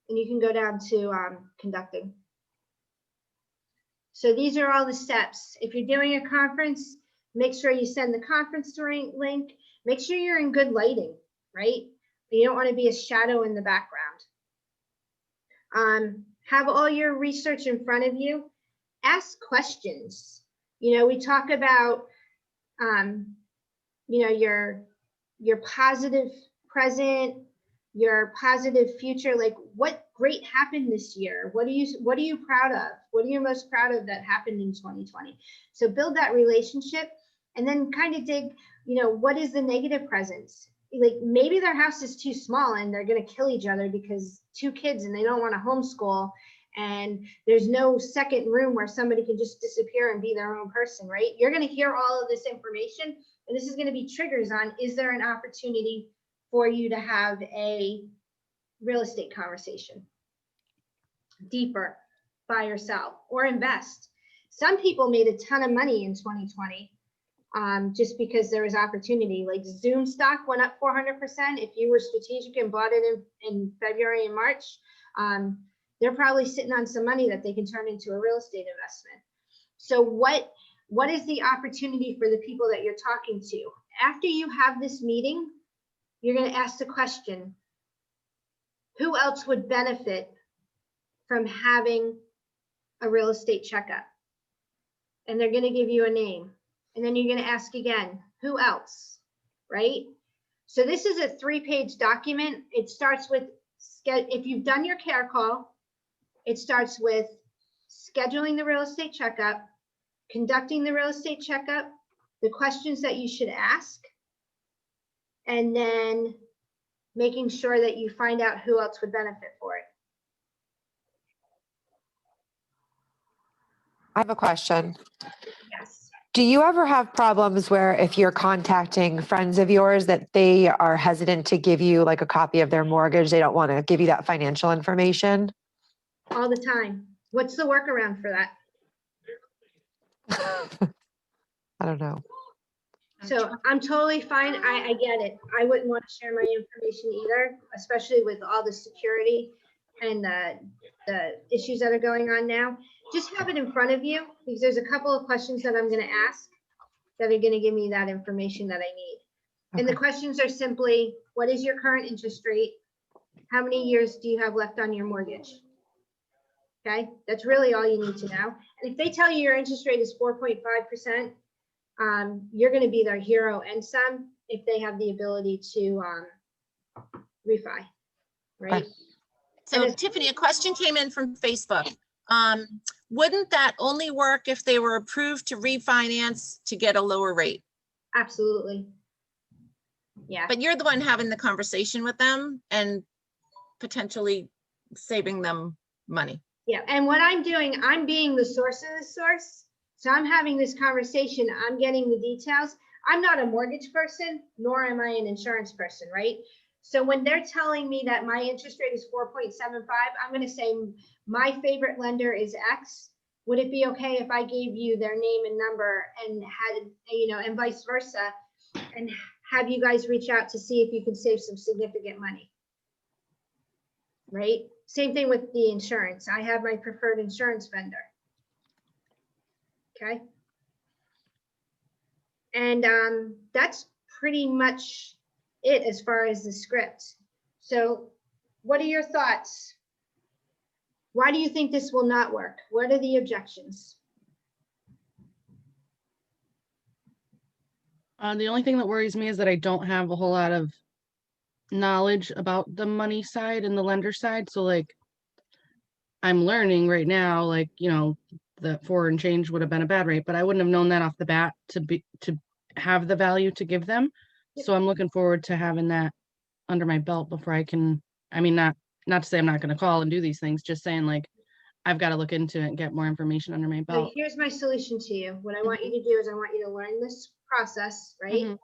And you can go down to conducting. So these are all the steps. If you're doing a conference, make sure you send the conference link. Make sure you're in good lighting, right? You don't want to be a shadow in the background. Have all your research in front of you. Ask questions. You know, we talk about, you know, your positive present, your positive future, like what great happened this year? What are you proud of? What are you most proud of that happened in 2020? So build that relationship, and then kind of dig, you know, what is the negative presence? Like maybe their house is too small and they're going to kill each other because 2 kids and they don't want to homeschool, and there's no second room where somebody can just disappear and be their own person, right? You're going to hear all of this information, and this is going to be triggers on, is there an opportunity for you to have a real estate conversation deeper by yourself or invest? Some people made a ton of money in 2020 just because there was opportunity. Like Zoom stock went up 400%. If you were strategic and bought it in February and March, they're probably sitting on some money that they can turn into a real estate investment. So what is the opportunity for the people that you're talking to? After you have this meeting, you're going to ask the question, who else would benefit from having a real estate checkup? And they're going to give you a name. And then you're going to ask again, who else, right? So this is a 3-page document. It starts with, if you've done your care call, it starts with scheduling the real estate checkup, conducting the real estate checkup, the questions that you should ask, and then making sure that you find out who else would benefit for it. I have a question. Yes. Do you ever have problems where if you're contacting friends of yours that they are hesitant to give you like a copy of their mortgage? They don't want to give you that financial information? All the time. What's the workaround for that? I don't know. So I'm totally fine. I get it. I wouldn't want to share my information either, especially with all the security and the issues that are going on now. Just have it in front of you because there's a couple of questions that I'm going to ask that are going to give me that information that I need. Okay. And the questions are simply, what is your current interest rate? How many years do you have left on your mortgage? Okay, that's really all you need to know. And if they tell you your interest rate is 4.5%, you're going to be their hero and some if they have the ability to refi, right? So Tiffany, a question came in from Facebook. Wouldn't that only work if they were approved to refinance to get a lower rate? Absolutely. Yeah. But you're the one having the conversation with them and potentially saving them money. Yeah, and what I'm doing, I'm being the source of the source. So I'm having this conversation, I'm getting the details. I'm not a mortgage person, nor am I an insurance person, right? So when they're telling me that my interest rate is 4.75, I'm going to say my favorite lender is X. Would it be okay if I gave you their name and number and had, and vice versa, and have you guys reach out to see if you can save some significant money? Right? Same thing with the insurance. I have my preferred insurance vendor. Okay. And that's pretty much it as far as the script. So what are your thoughts? Why do you think this will not work? What are the objections? The only thing that worries me is that I don't have a whole lot of knowledge about the money side and the lender side. So like I'm learning right now, like, that 4 and change would have been a bad rate, but I wouldn't have known that off the bat to have the value to give them. So I'm looking forward to having that under my belt before I can, not to say I'm not going to call and do these things, just saying like, I've got to look into it and get more information under my belt. So here's my solution to you. What I want you to do is I want you to learn this process, right?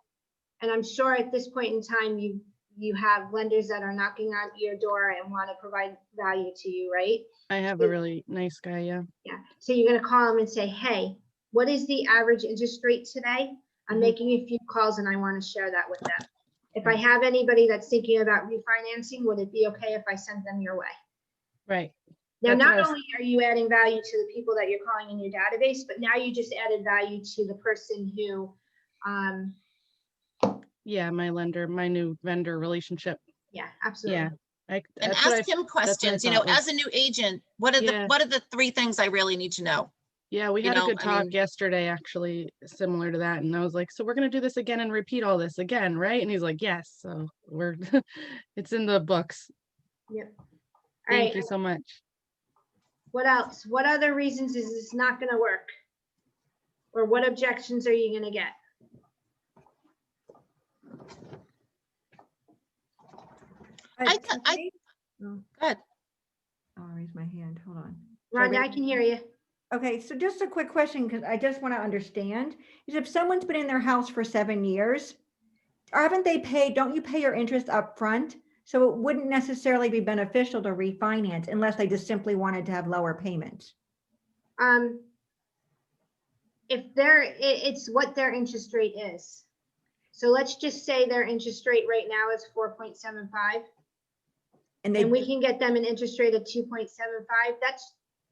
And I'm sure at this point in time, you have lenders that are knocking on your door and want to provide value to you, right? I have a really nice guy, yeah. Yeah. So you're going to call them and say, hey, what is the average interest rate today? I'm making a few calls and I want to share that with them. If I have anybody that's thinking about refinancing, would it be okay if I sent them your way? Right. Now, not only are you adding value to the people that you're calling in your database, but now you just added value to the person who, yeah, my lender, my new vendor relationship. Yeah, absolutely. Yeah. And ask him questions, as a new agent, what are the 3 things I really need to know? Yeah, we had a good talk yesterday, actually, similar to that. And I was like, so we're going to do this again and repeat all this again, right? And he's like, yes. So we're, it's in the books. Yep. Thank you so much. What else? What other reasons is this not going to work? Or what objections are you going to get? Go ahead. I'll raise my hand. Hold on. Rhonda, I can hear you. Okay, so just a quick question, because I just want to understand, is if someone's been in their house for 7 years, don't you pay your interest up front? So it wouldn't necessarily be beneficial to refinance unless they just simply wanted to have lower payments. if it's what their interest rate is. So let's just say their interest rate right now is 4.75. And we can get them an interest rate of 2.75.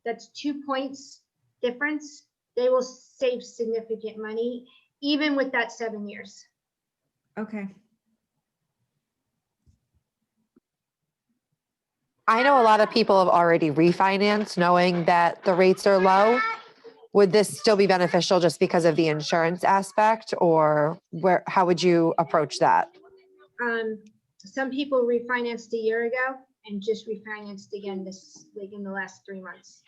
That's 2 points difference. They will save significant money, even with that 7 years. Okay. I know a lot of people have already refinanced knowing that the rates are low. Would this still be beneficial just because of the insurance aspect, or how would you approach that? Some people refinanced a year ago and just refinanced again in the last 3 months.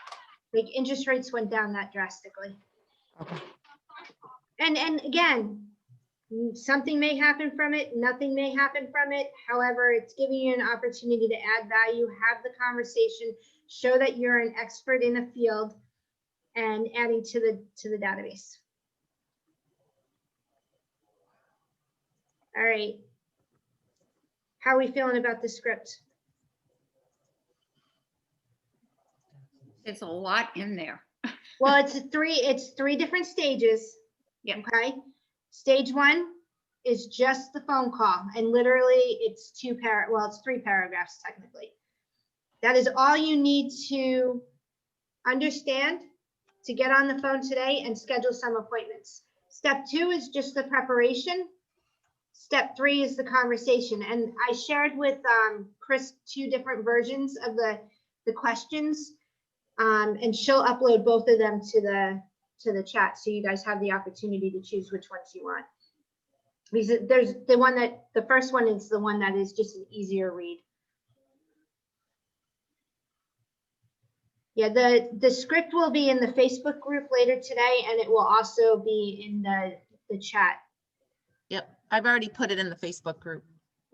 Like interest rates went down that drastically. Okay. And again, something may happen from it, nothing may happen from it. However, it's giving you an opportunity to add value, have the conversation, show that you're an expert in a field, and adding to the database. All right. How are we feeling about the script? There's a lot in there. Well, it's three different stages. Yeah. Okay. Stage 1 is just the phone call, and literally it's 3 paragraphs technically. That is all you need to understand to get on the phone today and schedule some appointments. Step 2 is just the preparation. Step 3 is the conversation. And I shared with Chris 2 different versions of the questions, and she'll upload both of them to the chat, so you guys have the opportunity to choose which ones you want. Because there's the first one is the one that is just an easier read. Yeah, the script will be in the Facebook group later today, and it will also be in the chat. Yep, I've already put it in the Facebook group.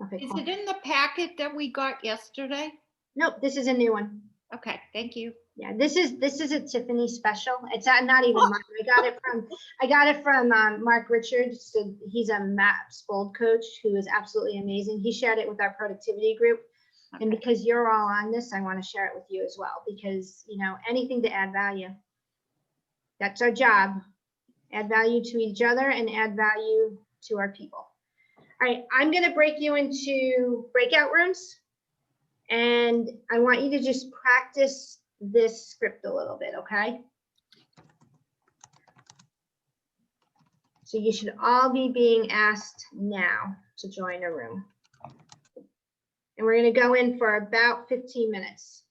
Okay, Is cool. it in the packet that we got yesterday? Nope, this is a new one. Okay, thank you. Yeah, this is a Tiffany special. It's not even mine. I got it from Mark Richards. So he's a MAPS Bold coach who is absolutely amazing. He shared it with our productivity group. Okay. And because you're all on this, I want to share it with you as well, because anything to add value. That's our job. Add value to each other and add value to our people. All right, I'm going to break you into breakout rooms, and I want you to just practice this script a little bit, okay? So you should all be being asked now to join a room. And we're going to go in for about 15 minutes.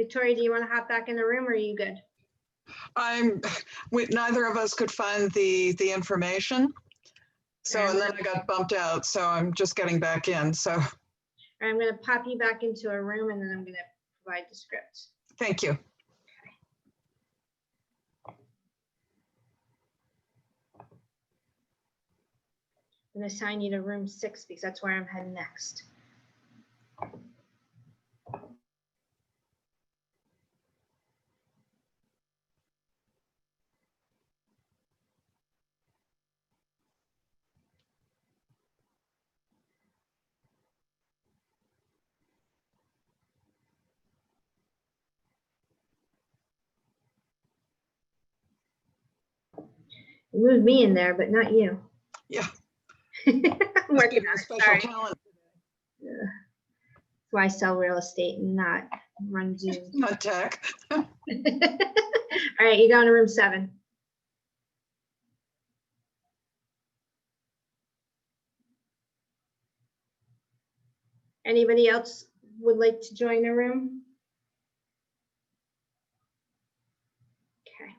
Victoria, do you want to hop back in the room or are you good? Neither of us could find the information. So, and then I got bumped out, so I'm just getting back in, so. I'm going to pop you back into a room and then I'm going to provide the script. Thank you. I'm going to assign you to room 6 because that's where I'm heading next. You moved me in there, but not you. Yeah. I'm working on it. Special Sorry. talent. Yeah. That's why I sell real estate and not run Zoom. Not tech. All right, you go into room 7. Anybody else would like to join the room? Okay.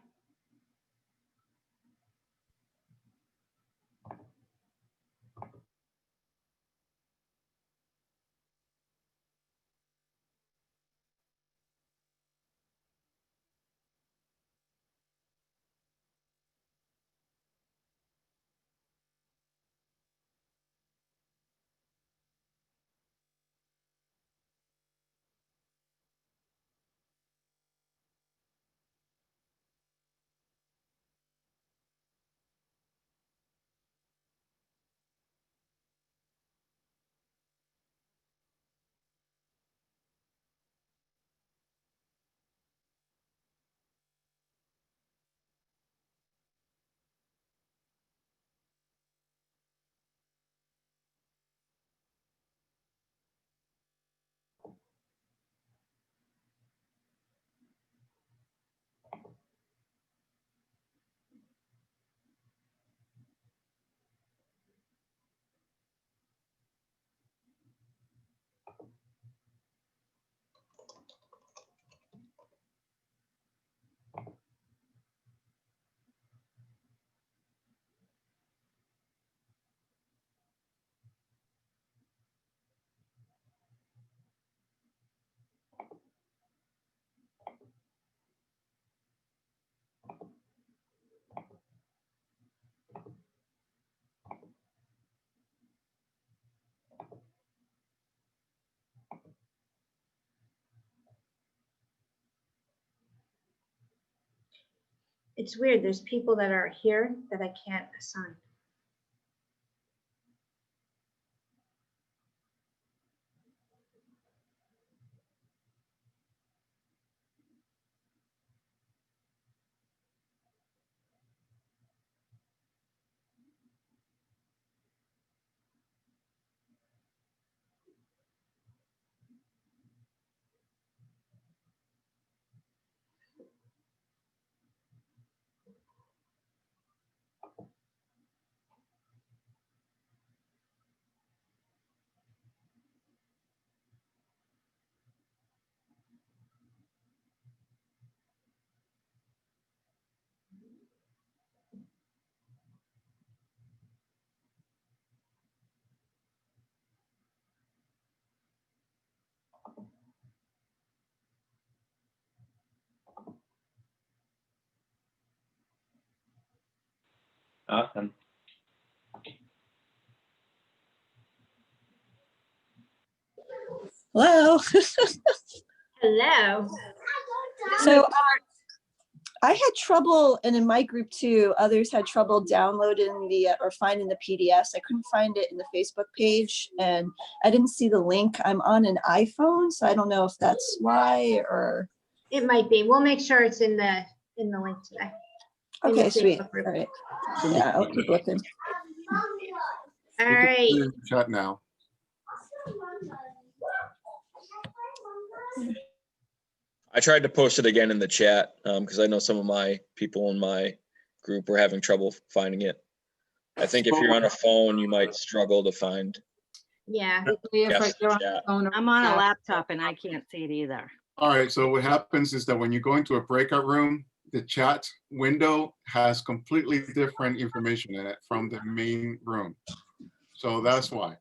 It's weird. There's people that are here that I can't assign. Awesome. Hello. Hello. So I had trouble, and in my group too, others had trouble downloading the or finding the PDFs. I couldn't find it in the Facebook page, and I didn't see the link. I'm on an iPhone, so I don't know if that's why or. It might be. We'll make sure it's in the link today. Okay, sweet. All right. Yeah, I'll keep looking. All right. Chat now. I tried to post it again in the chat because I know some of my people in my group were having trouble finding it. I think if you're on a phone, you might struggle to find. Yeah. Yes, chat. I'm on a laptop and I can't see it either. All right, so what happens is that when you go into a breakout room, the chat window has completely different information in it from the main room. So that's why.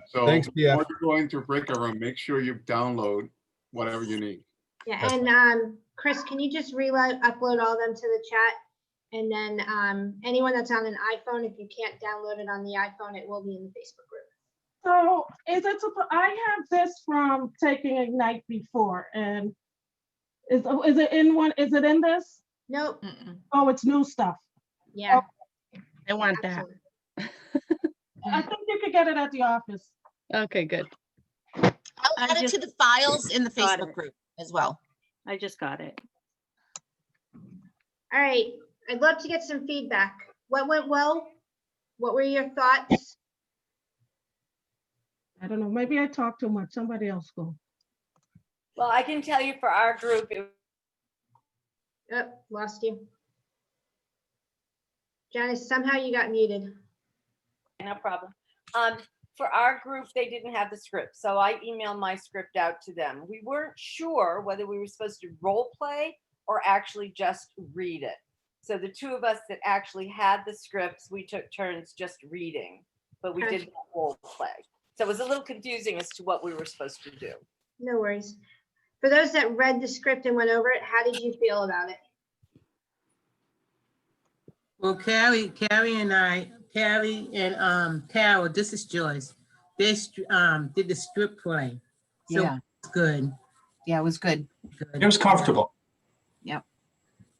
So Thanks, before PF. you go into a breakout room, make sure you download whatever you need. Yeah, That's and Chris, can you just upload all them to the chat? And then anyone that's on an iPhone, if you can't download it on the iPhone, it will be in the Facebook group. So is it, I have this from taking Ignite before, and is it in one, is it in this? Nope. Oh, it's new stuff. Yeah. I want that. I think you could get it at the office. Okay, good. I'll add it to the files in the got Facebook it. group as well. I just got it. All right, I'd love to get some feedback. What went well? What were your thoughts? I don't know, maybe I talked too much. Somebody else go. Well, I can tell you for our group, Yep, lost you. Janice, somehow you got muted. no problem. For our group, they didn't have the script, so I emailed my script out to them. We weren't sure whether we were supposed to role play or actually just read it. So the two of us that actually had the scripts, we took turns just reading, but we Okay. didn't role play. So it was a little confusing as to what we were supposed to do. No worries. For those that read the script and went over it, how did you feel about it? Well, Carrie and Carol, this is Joyce. They did the script play. So Yeah. it's good. Yeah, it was good. It was comfortable. Yep.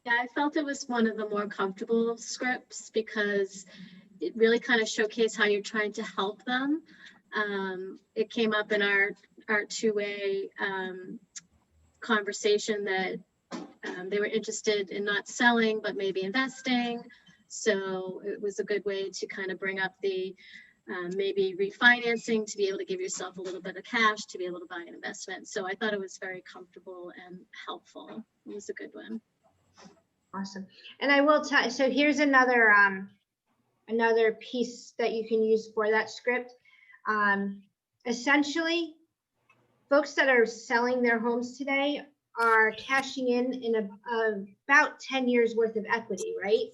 Yeah, I felt it was one of the more comfortable scripts because it really kind of showcased how you're trying to help them. It came up in our two-way conversation that they were interested in not selling, but maybe investing. So it was a good way to kind of bring up the maybe refinancing to be able to give yourself a little bit of cash to be able to buy an investment. So I thought it was very comfortable and helpful. It was a good one. Awesome. And I will tell, so here's another another piece that you can use for that script. Essentially, folks that are selling their homes today are cashing in about 10 years worth of equity, right?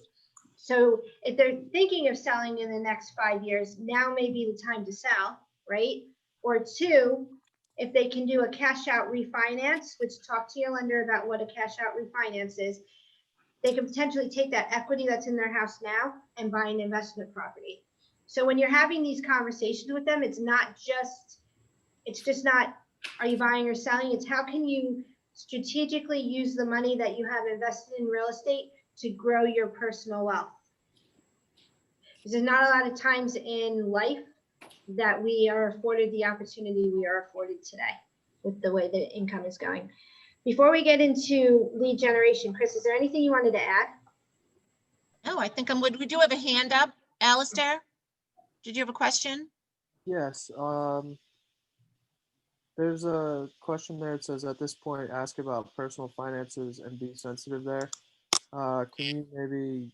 So if they're thinking of selling in the next 5 years, now may be the time to sell, right? Or two, if they can do a cash out refinance, which talk to your lender about what a cash out refinance is, they can potentially take that equity that's in their house now and buy an investment property. So when you're having these conversations with them, it's just not, are you buying or selling? It's how can you strategically use the money that you have invested in real estate to grow your personal wealth. Because there's not a lot of times in life that we are afforded the opportunity we are afforded today with the way the income is going. Before we get into lead generation, Chris, is there anything you wanted to add? No, I think I'm good. We do have a hand up. Alistair, did you have a question? Yes. There's a question there. It says, at this point, ask about personal finances and be sensitive there. Can you maybe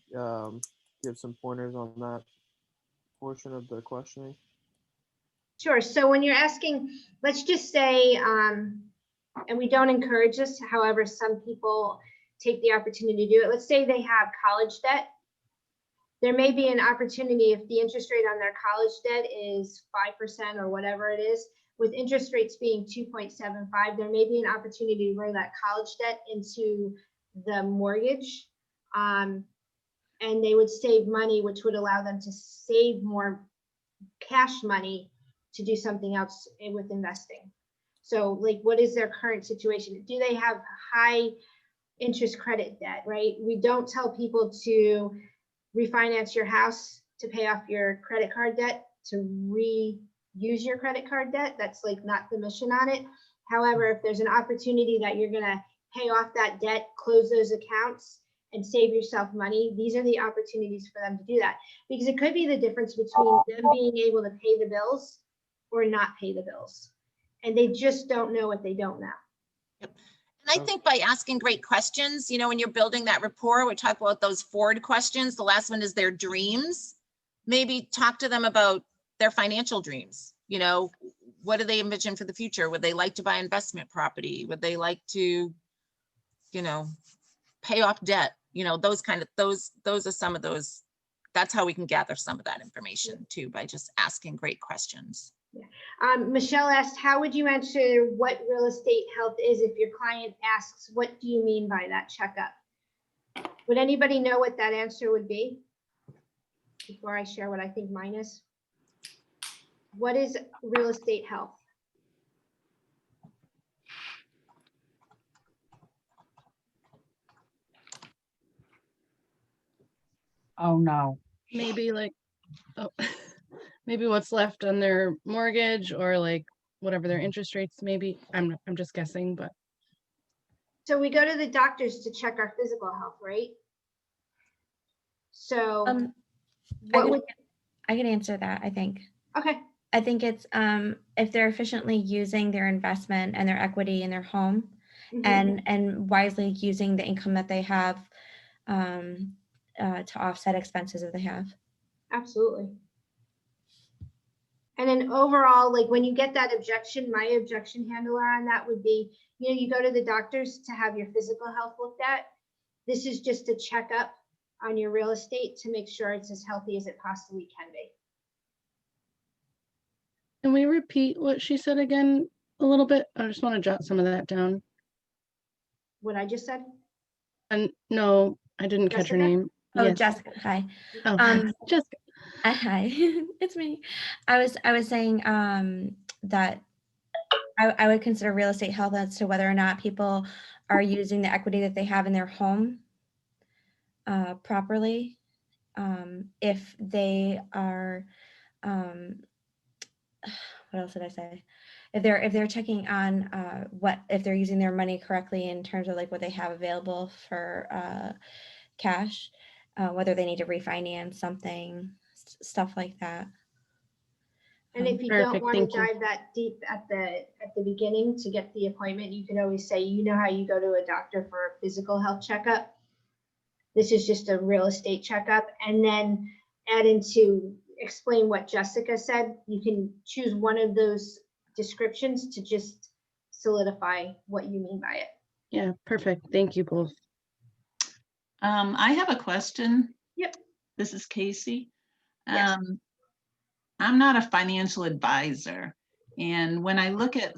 give some pointers on that portion of the questioning? Sure. So when you're asking, let's just say, and we don't encourage this, however, some people take the opportunity to do it. Let's say they have college debt. There may be an opportunity if the interest rate on their college debt is 5% or whatever it is, with interest rates being 2.75, there may be an opportunity to bring that college debt into the mortgage. And they would save money, which would allow them to save more cash money to do something else with investing. So like, what is their current situation? Do they have high interest credit debt, right? We don't tell people to refinance your house to pay off your credit card debt, to reuse your credit card debt. That's like not the mission on it. However, if there's an opportunity that you're gonna pay off that debt, close those accounts, and save yourself money, these are the opportunities for them to do that. Because it could be the difference between them being able to pay the bills or not pay the bills. And they just don't know what they don't know. And I think by asking great questions, you know, when you're building that rapport, we talk about those Ford questions. The last one is their dreams. Maybe talk to them about their financial dreams. You know, what do they envision for the future? Would they like to buy investment property? Would they like to, you know, pay off debt? You know, those are some of those. That's how we can gather some of that information too, by just asking great questions. Michelle asked, how would you answer what real estate health is if your client asks, what do you mean by that checkup? Would anybody know what that answer would be? Before I share what I think mine is. What is real estate health? Oh, no. Maybe like, oh, maybe what's left on their mortgage or like whatever their interest rates maybe. I'm just guessing, but. So we go to the doctors to check our physical health, right? So I can answer that, I think. Okay. I think it's if they're efficiently using their investment and their equity in their home, and wisely using the income that they have to offset expenses that they have. Absolutely. And then overall, like when you get that objection, my objection handler on that would be, you know, you go to the doctors to have your physical health looked at. This is just a checkup on your real estate to make sure it's as healthy as it possibly can be. Can we repeat what she said again a little bit? I just want to jot some of that down. What I just said? And no, I didn't catch her name. Oh, Yes. Jessica. Hi. Oh, Jessica. Hi, it's me. I was saying that I would consider real estate health as to whether or not people are using the equity that they have in their home properly. If they are, what else did I say? If they're checking on if they're using their money correctly in terms of like what they have available for cash, whether they need to refinance something, stuff like that. And if you don't want to dive that deep at the beginning to get the appointment, you can always say, you know how you go to a doctor for a physical health checkup? This is just a real estate checkup. And then add into, explain what Jessica said. You can choose one of those descriptions to just solidify what you mean by it. Yeah, perfect. Thank you both. I have a question. Yep. This is Casey. Yes. I'm not a financial advisor. And when I look at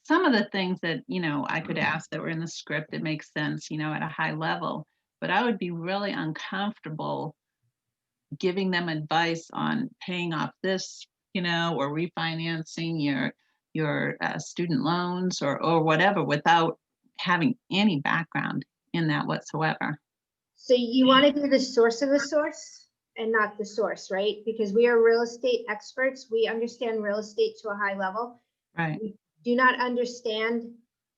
some of the things that, you know, I could ask that were in the script, it makes sense, you know, at a high level, but I would be really uncomfortable giving them advice on paying off this, you know, or refinancing your student loans or whatever without having any background in that whatsoever. So you want to do the source of the source and not the source, right? Because we are real estate experts. We understand real estate to a high level. Right. We do not understand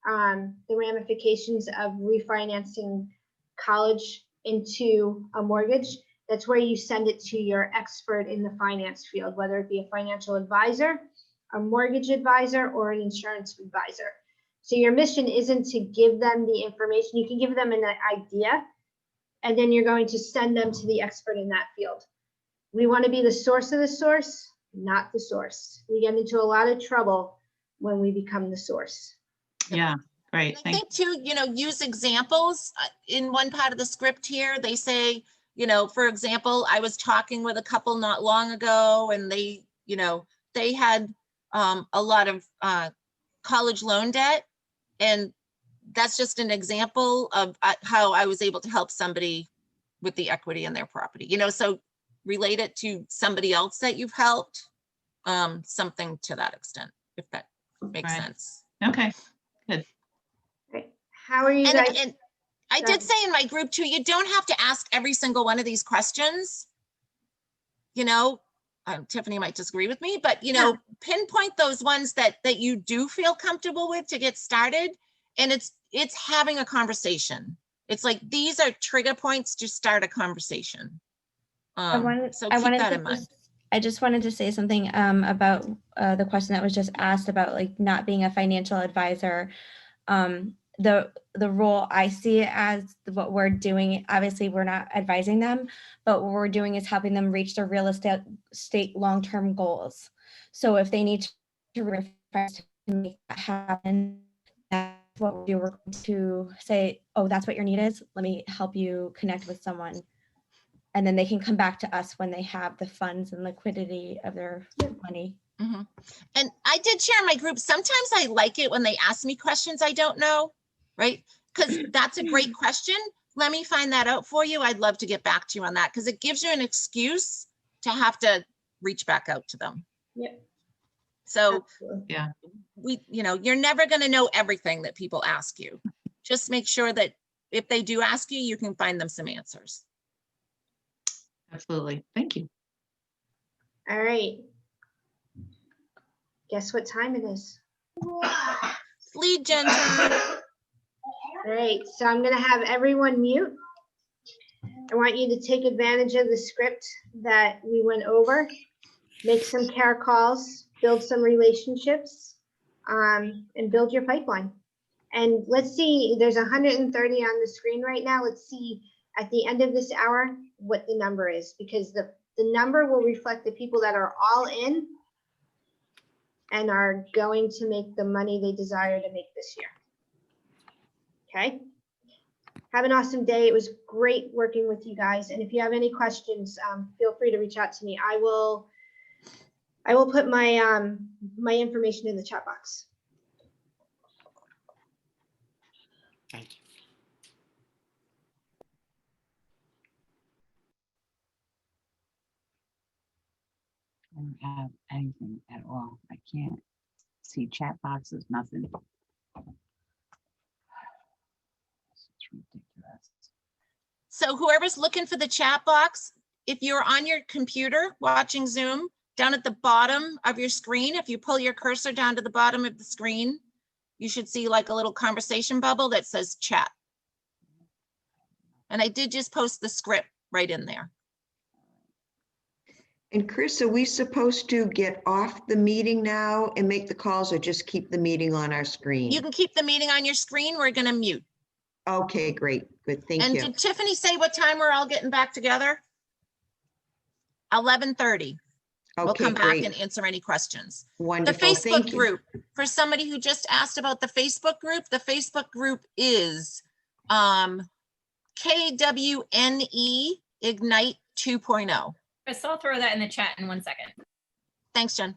the ramifications of refinancing college into a mortgage. That's where you send it to your expert in the finance field, whether it be a financial advisor, a mortgage advisor, or an insurance advisor. So your mission isn't to give them the information. You can give them an idea, and then you're going to send them to the expert in that field. We want to be the source of the source, not the source. We get into a lot of trouble when we become the source. Yeah, great. I think too, you know, use examples. In one part of the script here, they say, you know, for example, I was talking with a couple not long ago and they, you know, they had a lot of college loan debt, and that's just an example of how I was able to help somebody with the equity in their property, you know, so relate it to somebody else that you've helped, something to that extent, if that makes sense. Okay, good. Right. How are you guys? And I did say in my group too, you don't have to ask every single one of these questions. You know, Tiffany might disagree with me, but you know, pinpoint those ones that you do feel comfortable with to get started. And it's having a conversation. It's like, these are trigger points to start a conversation. So keep that in mind. I just wanted to say something about the question that was just asked about like not being a financial advisor. The role I see it as what we're doing, obviously we're not advising them, but what we're doing is helping them reach their real estate long-term goals. So if they need to friends to make that happen. That's what we do. We're going to say, oh, that's what your need is. Let me help you connect with someone. And then they can come back to us when they have the funds and liquidity of their money. Mhm. And I did share in my group, sometimes I like it when they ask me questions I don't know, right? Because that's a great question. Let me find that out for you. I'd love to get back to you on that because it gives you an excuse to have to reach back out to them. Yep. So Yeah. you're never going to know everything that people ask you. Just make sure that if they do ask you, you can find them some answers. Absolutely. Thank you. All right. Guess what time it is? It's lead gen time. All right, so I'm gonna have everyone mute. I want you to take advantage of the script that we went over, make some care calls, build some relationships, and build your pipeline. And let's see, there's 130 on the screen right now. Let's see at the end of this hour what the number is, because the number will reflect the people that are all in and are going to make the money they desire to make this year. Okay? Have an awesome day. It was great working with you guys. And if you have any questions, feel free to reach out to me. I will put my my information in the chat box. Thank you. I don't have anything at all. I can't see chat boxes, nothing. It's ridiculous. So whoever's looking for the chat box, if you're on your computer watching Zoom, down at the bottom of your screen, if you pull your cursor down to the bottom of the screen, you should see like a little conversation bubble that says chat. And I did just post the script right in there. And Chris, are we supposed to get off the meeting now and make the calls or just keep the meeting on our screen? You can keep the meeting on your screen. We're gonna mute. Okay, great. Good, thank And you. did Tiffany say what time we're all getting back together? 11:30. We'll Okay, come back great. and answer any questions. Wonderful, The Facebook thank you. group, for somebody who just asked about the Facebook group is KWNE Ignite 2.0. Chris, I'll throw that in the chat in 1 second. Thanks, Jen.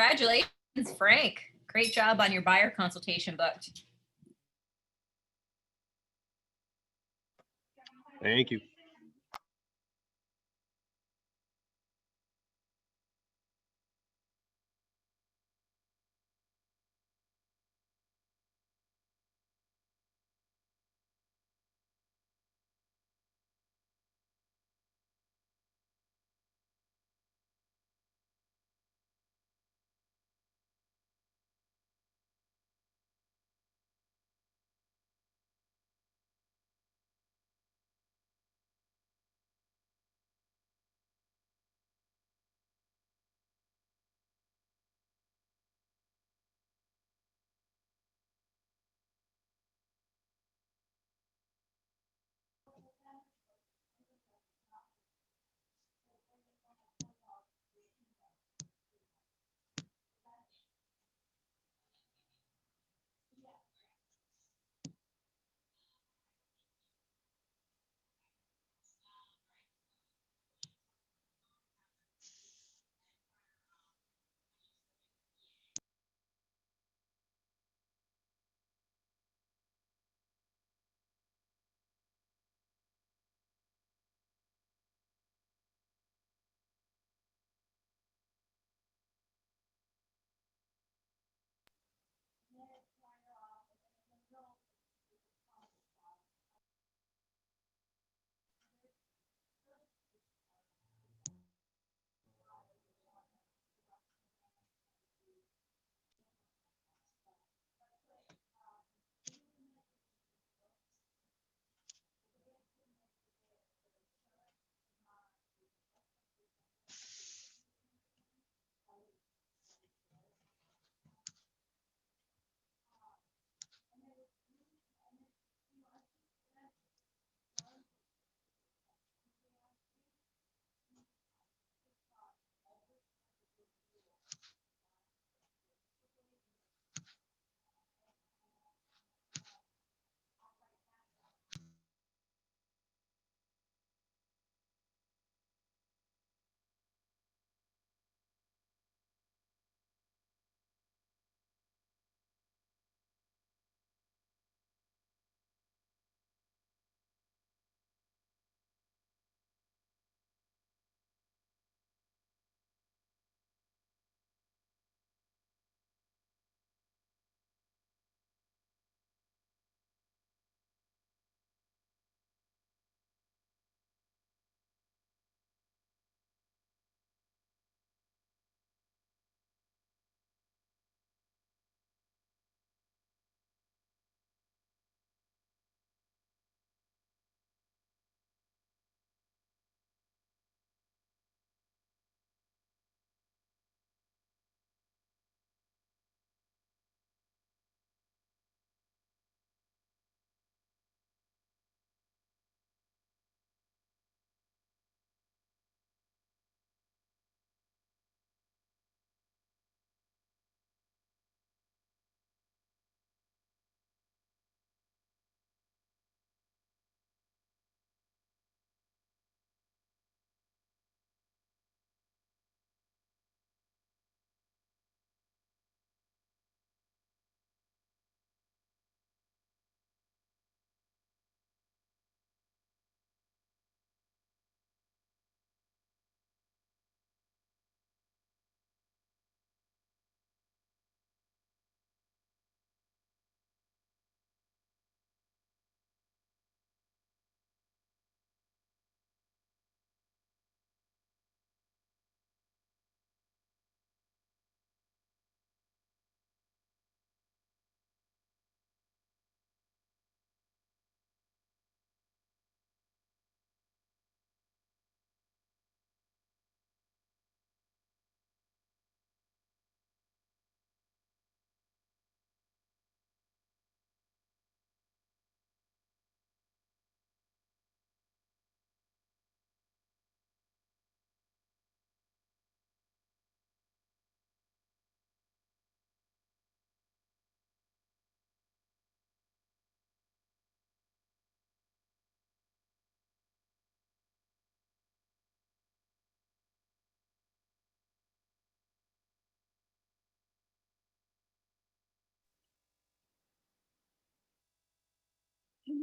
Congratulations, Frank. Great job on your buyer consultation booked. Thank you.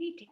need to.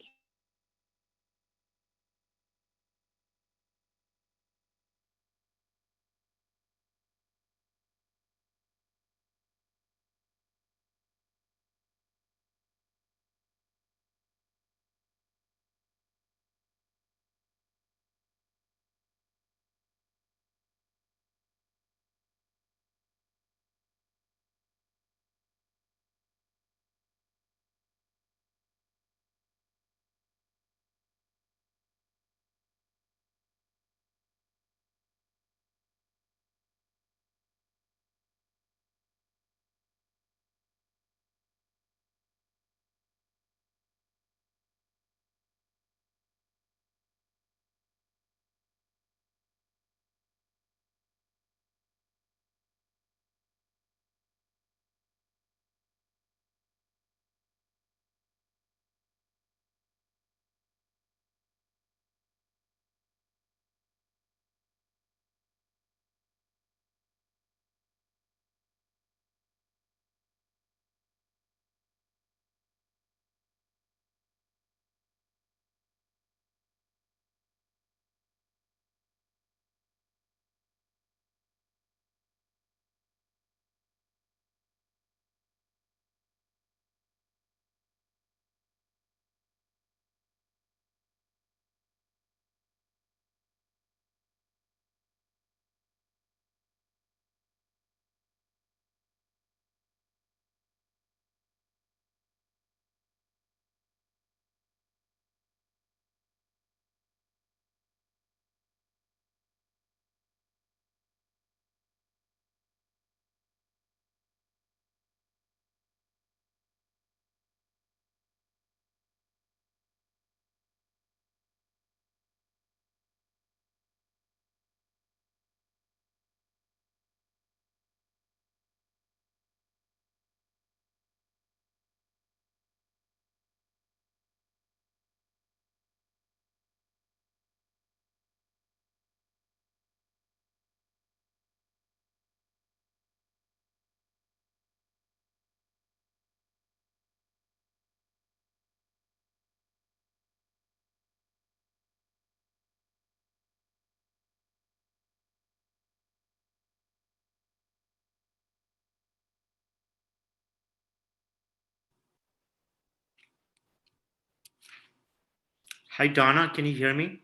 Hi, Donna. Can you hear me?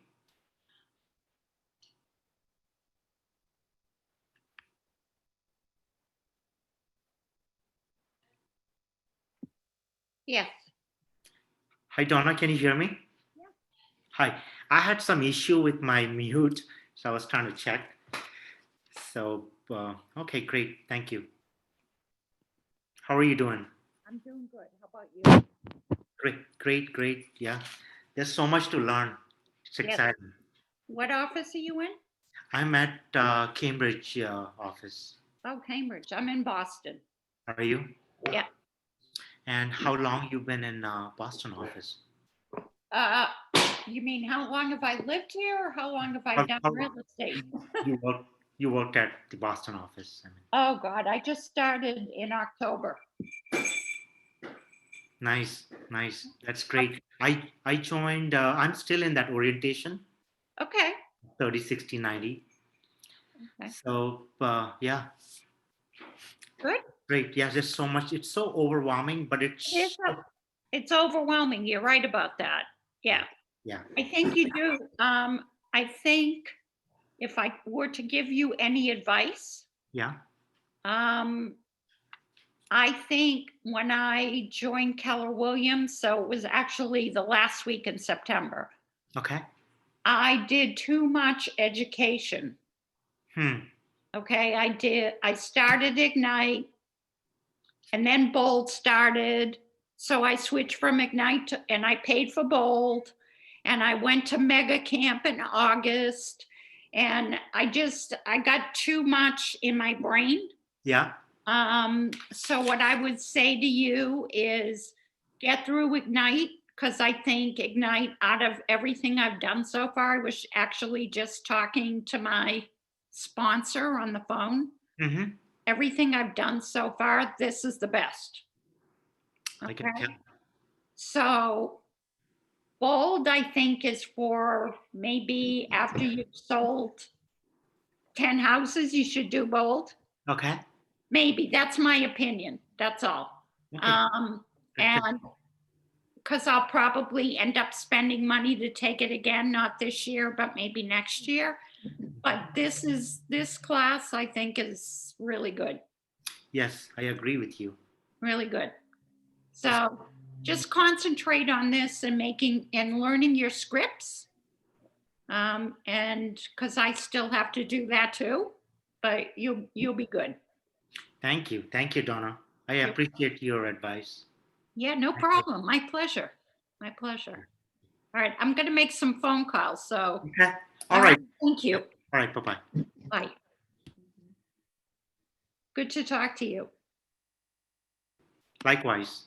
Yes. Hi, Donna. Can you hear me? Yeah. Hi. I had some issue with my mute, so I was trying to check. So, okay, great. Thank you. How are you doing? I'm doing good. How about you? Great, great, great. Yeah. There's so much to learn. It's Yes. exciting. What office are you in? I'm at Cambridge office. Oh, Cambridge. I'm in Boston. Are you? Yeah. And how long you been in Boston office? Uh, you mean how long have I lived here or how long have I How- done how real estate? you worked at the Boston office. I mean, Oh God, I just started in October. nice, nice. That's great. I joined. I'm still in that orientation. Okay. 30, 60, 90. Okay. So yeah, Good. great. Yeah, there's so much. It's so overwhelming, but It's overwhelming. You're right about that. Yeah. yeah. I think you do. I think if I were to give you any advice, Yeah. I think when I joined Keller Williams, so it was actually the last week in September, Okay. I did too much education. Okay, I started Ignite and then Bold started. So I switched from Ignite and I paid for Bold and I went to Mega Camp in August and I got too much in my brain. Yeah. So what I would say to you is get through Ignite because I think Ignite, out of everything I've done so far, I was actually just talking to my sponsor on the phone. Mm-hmm. Everything I've done so far, this is the best. I can tell. So Bold, I think, is for maybe after you've sold 10 houses, you should do bold. Okay. Maybe, that's my opinion, that's all. Okay. And because I'll probably end up spending money to take it again, not this year, but maybe next year. But this class, I think, is really good, Yes, I agree with you. really good. So just concentrate on this and learning your scripts. And because I still have to do that too, but you'll be good. Thank you. Thank you, Donna. I appreciate your advice. Yeah, no problem. My pleasure. My pleasure. All right, I'm going to make some phone calls. So, okay. All right. Thank you. All right. Bye-bye. Bye. Good to talk to you. Likewise.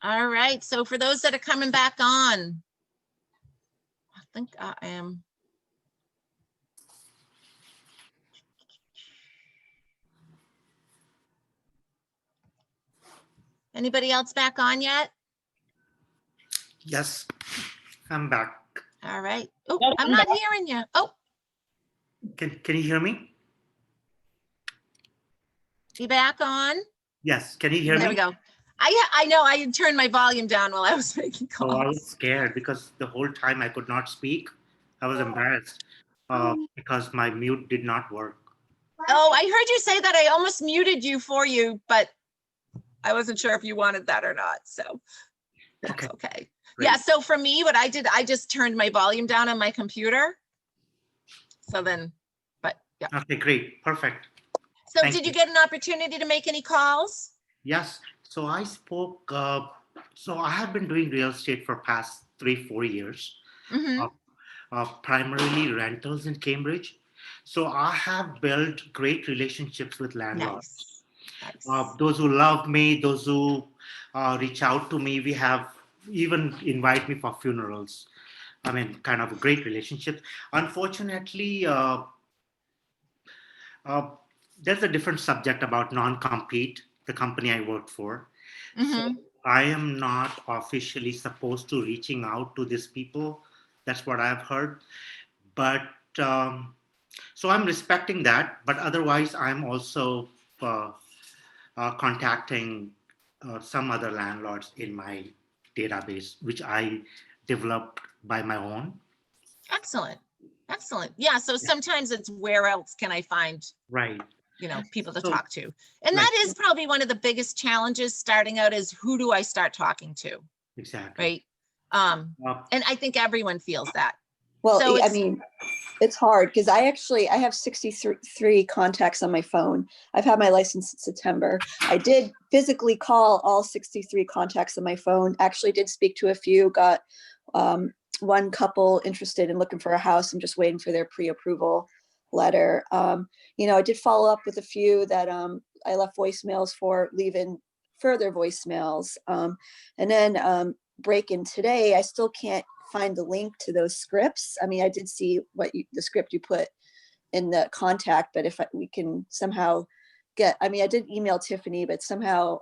All right, so for those that are coming back on, I think I am. Anybody else back on yet? Yes, I'm back. All right. Oh, I'm not hearing you. Oh, Can you hear me? you back on? Yes, can you hear me? There we go. I know I had turned my volume down while I was making Oh, I was calls. scared because the whole time I could not speak. I was embarrassed because my mute did not work. Oh, I heard you say that. I almost muted you for you, but I wasn't sure if you wanted that or not. So that's okay. Yeah. So for me, what I did, I just turned my volume down on my computer. So then, but yeah. Okay, great. Perfect. So Thank did you get an opportunity to make any calls? Yes. So I spoke, so I have been doing real estate for past 3-4 years, Mm-hmm. Primarily rentals in Cambridge. So I have built great relationships with landlords. Nice. Those who love me, those who reach out to me, we have even invite me for funerals. I mean, kind of a great relationship. Unfortunately, uh, there's a different subject about non-compete, the company I work for. So Mm-hmm. I am not officially supposed to reaching out to these people. That's what I've heard. But so I'm respecting that. But otherwise, I'm also contacting some other landlords in my database, which I developed by my own. Excellent. Excellent. Yeah. So sometimes it's where else can I find, Right. People to So, talk to. And like- that is probably one of the biggest challenges starting out is who do I start talking to? Exactly. Right. And I think everyone feels that. Well, So I it's- mean, it's hard because I have 63 contacts on my phone. I've had my license in September. I did physically call all 63 contacts on my phone. Actually did speak to a few, got one couple interested in looking for a house. I'm just waiting for their pre-approval letter. I did follow up with a few that I left voicemails for, leaving further voicemails. And then break-in today, I still can't find the link to those scripts. I mean, I did see the script you put in the contact, but if we can somehow I did email Tiffany, but somehow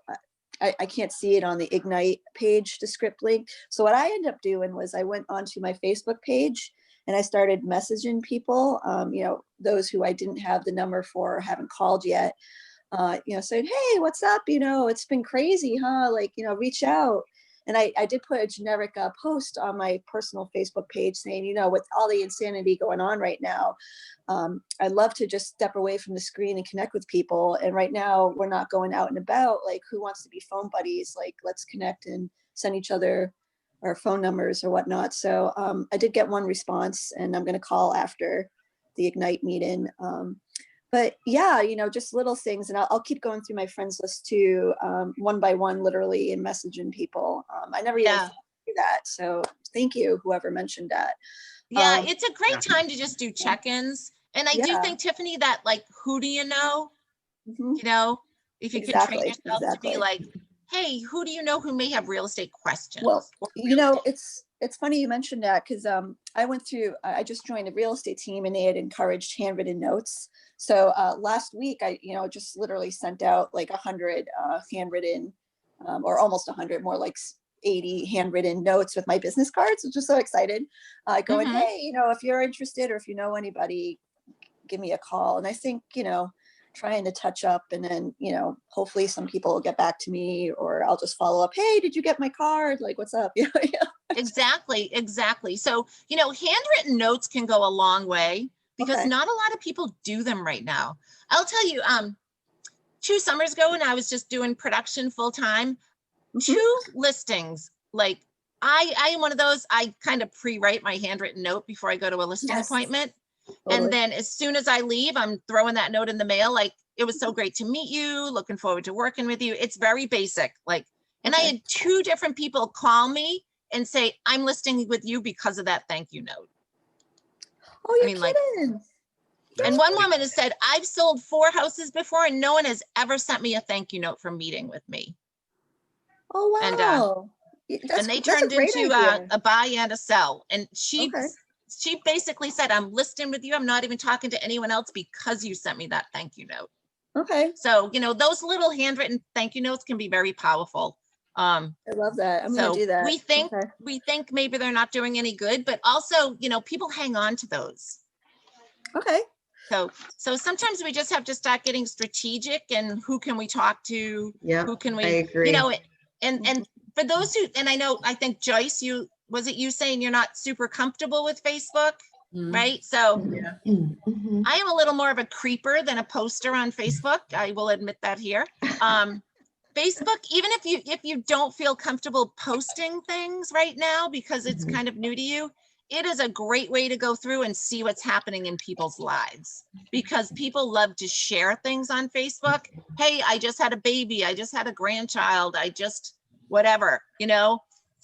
I can't see it on the Ignite page, the script link. So what I ended up doing was I went onto my Facebook page and I started messaging people, those who I didn't have the number for or haven't called yet, saying, hey, what's up? It's been crazy, huh? Reach out. And I did put a generic post on my personal Facebook page saying, with all the insanity going on right now, I'd love to just step away from the screen and connect with people. And right now we're not going out and about. Like, who wants to be phone buddies? Like, let's connect and send each other our phone numbers or whatnot. So I did get one response, and I'm going to call after the Ignite meeting. But yeah, just little things. And I'll keep going through my friends list too, one by one, literally, and messaging people. I never even thought to do that. So thank you, whoever mentioned that. Yeah, it's a great time to just do check-ins. And I do think, Tiffany, that who do you know? If you can train yourself to be like, hey, who do you know who may have real estate questions? Well, it's funny you mentioned that because I just joined a real estate team and they had encouraged handwritten notes. So last week, I just literally sent out like 100 handwritten or almost 100, more like 80 handwritten notes with my business cards, which is so excited. Going, hey, if you're interested or if you know anybody, give me a call. And I think, trying to touch up and then, hopefully some people will get back to me or I'll just follow up. Hey, did you get my card? Like, what's up? Yeah. Exactly. So, handwritten notes can go a long way because not a lot of people do them right now. I'll tell you, 2 summers ago when I was just doing production full time, 2 listings, like I am one of those, I kind of pre-write my handwritten note before I go to a listing appointment. Totally. And then as soon as I leave, I'm throwing that note in the mail. Like, it was so great to meet you. Looking forward to working with you. It's very basic. And I had 2 different people call me and say, I'm listing with you because of that thank you note. Oh, you're kidding. And one woman has said, I've sold 4 houses before and no one has ever sent me a thank you note for meeting with me. Oh, And, wow. and they That's a turned great into idea. a buy and a sell. And she Okay. basically said, I'm listing with you. I'm not even talking to anyone else because you sent me that thank you note. Okay. So, you know, those little handwritten thank you notes can be very powerful. I love that. I'm gonna do that. We think maybe they're not doing any good, but also, you know, people hang on to those. Okay. So sometimes we just have to start getting strategic and who can we talk to? Yeah, Who can we, I agree. you know, and for those who, and I think Joyce, you saying you're not super comfortable with Facebook, right? So I am a little more of a creeper than a poster on Facebook. I will admit that here. Facebook, even if you don't feel comfortable posting things right now because it's kind of new to you, it is a great way to go through and see what's happening in people's lives, because people love to share things on Facebook. Hey, I just had a baby. I just had a grandchild. I just whatever, you know,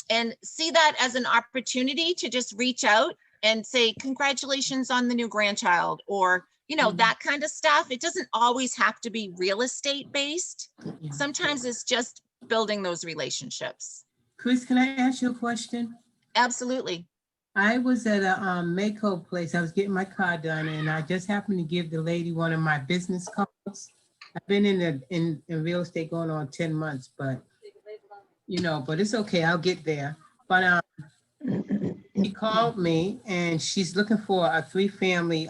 and see that as an opportunity to just reach out and say, congratulations on the new grandchild, or, you know, that kind of stuff. It doesn't always have to be real estate based. Sometimes it's just building those relationships. Chris, can I ask you a question? Absolutely. I was at a Mako place. I was getting my car done, and I just happened to give the lady one of my business cards. I've been in real estate going on 10 months, but you know, but it's okay. I'll get there. But she called me, and she's looking for a 3-family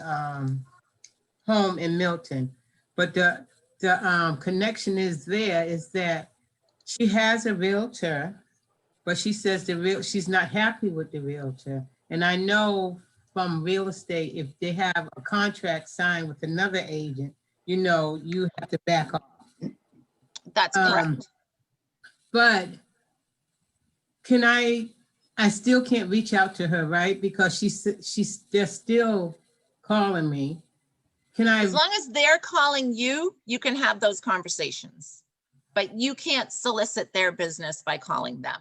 home in Milton. But the connection is that she has a realtor, but she says she's not happy with the realtor. And I know from real estate, if they have a contract signed with another agent, you know, you have to back off. That's correct. But I still can't reach out to her, right? Because they're still calling me. As long as they're calling you, you can have those conversations, but you can't solicit their business by calling them.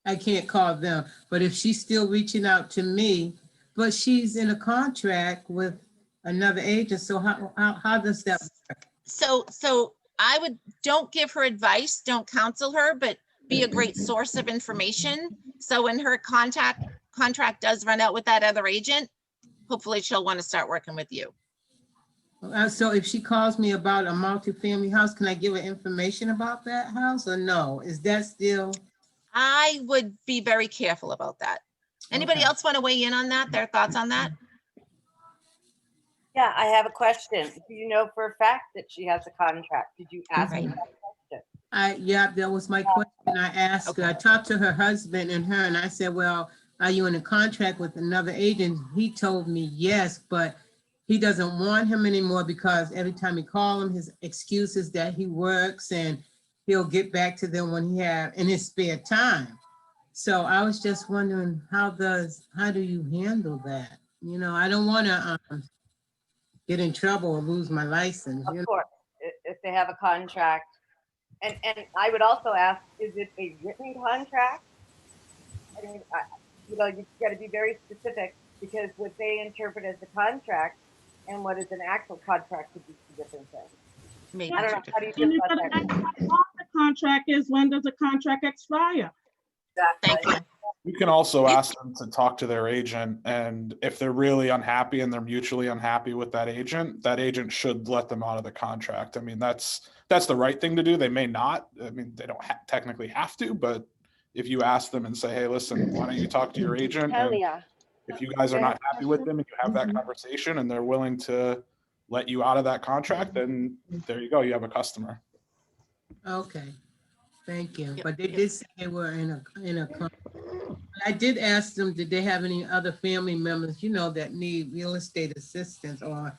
I can't call them, but if she's still reaching out to me, but she's in a contract with another agent, so how does that work? So don't give her advice, don't counsel her, but be a great source of information. So when her contract does run out with that other agent, hopefully she'll want to start working with you. So if she calls me about a multifamily house, can I give her information about that house or no? Is that still? I would be very careful about that. Anybody else want to weigh in on that? Their thoughts on that? Yeah, I have a question. Do you know for a fact that she has a contract? Did you ask her that question? Yeah, that was my question. I asked her, I talked to her husband and her, and I said, well, are you in a contract with another agent? He told me yes, but he doesn't want him anymore because every time he calls him, his excuse is that he works and he'll get back to them when he have in his spare time. So I was just wondering, how do you handle that? You know, I don't want to get in trouble or lose my license. Of course, if they have a contract. And I would also ask, is it a written contract? I mean, you know, you've got to be very specific, because what they interpret as a contract and what is an actual contract could be two different things. Maybe I don't know. How do you feel about that? The contract is, when does the contract expire? Exactly. You can also ask them to talk to their agent, and if they're really unhappy and they're mutually unhappy with that agent should let them out of the contract. I mean, that's the right thing to do. They may not. I mean, they don't technically have to, but if you ask them and say, hey, listen, why don't you talk to your agent? Hell And yeah. if you guys are not happy with them and you have that conversation and they're willing to let you out of that contract, then there you go. You have a customer. Okay, thank you. But they did say they were in a contract. I did ask them, did they have any other family members, you know, that need real estate assistance or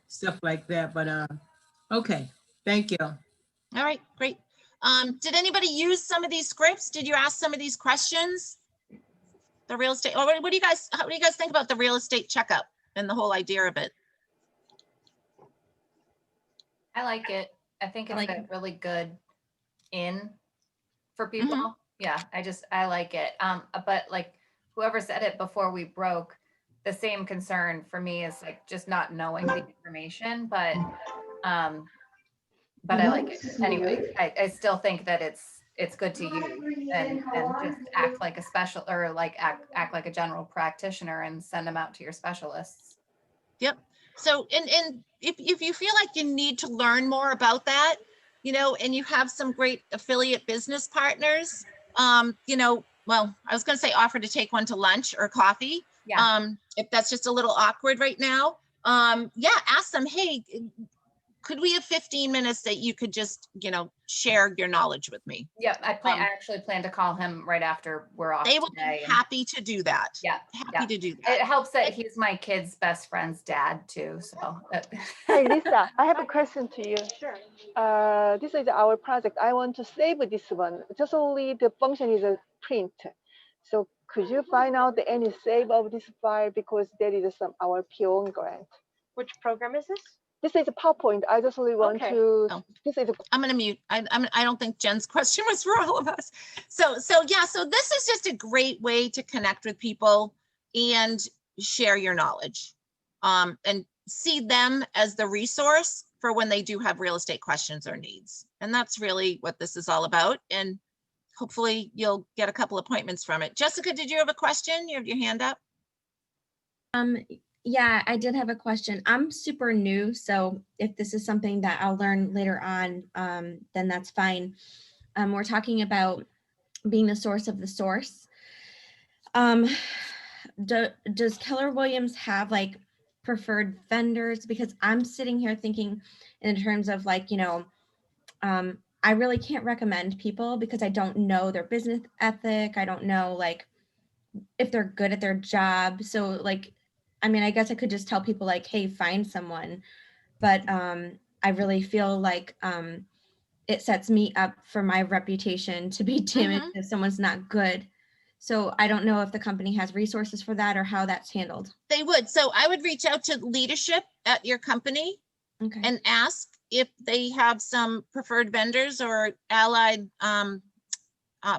stuff like that, but okay, thank you. All right, great. Did anybody use some of these scripts? Did you ask some of these questions? The real estate, or how do you guys think about the real estate checkup and the whole idea of it? I like it. I think it's a really good in for people. Yeah, I like it. But like whoever said it before we broke, the same concern for me is like just not knowing the information, but I like it. Anyway, I still think that it's it's good to use, and just act like a special, or like act like a general practitioner and send them out to your specialists. Yep. So, and if you feel like you need to learn more about that, you know, and you have some great affiliate business partners, you know, well, I was going to say offer to take one to lunch or coffee. Yeah. If that's just a little awkward right now, yeah, ask them, hey, could we have 15 minutes that you could just, you know, share your knowledge with me? Yeah, I actually plan to call him right after we're off They will today. be happy to do that. Yeah, Happy to do that. It helps that he's my kid's best friend's dad too, so. Hey, Lisa, I have a question to you. Sure. This is our project. I want to save this one. Just only the function is a print. So could you find out any save of this file, because there is some our PO grant. Which program is this? This is a PowerPoint. I just only want to. Oh. This is. I'm going to mute. I don't think Jen's question was for all of us. So yeah, so this is just a great way to connect with people and share your knowledge, and see them as the resource for when they do have real estate questions or needs. And that's really what this is all about. And hopefully you'll get a couple appointments from it. Jessica, did you have a question? You have your hand up. Yeah, I did have a question. I'm super new, so if this is something that I'll learn later on, then that's fine. We're talking about being the source of the source. Does Keller Williams have like preferred vendors? Because I'm sitting here thinking in terms of like, you know, I really can't recommend people because I don't know their business ethic. I don't know like if they're good at their job. So like, I mean, I guess I could just tell people like, hey, find someone. But I really feel like it sets me up for my reputation to be damaged if someone's not good. So I don't know if the company has resources for that or how that's handled. They would. So I would reach out to leadership at your company and ask if they have some preferred vendors or allied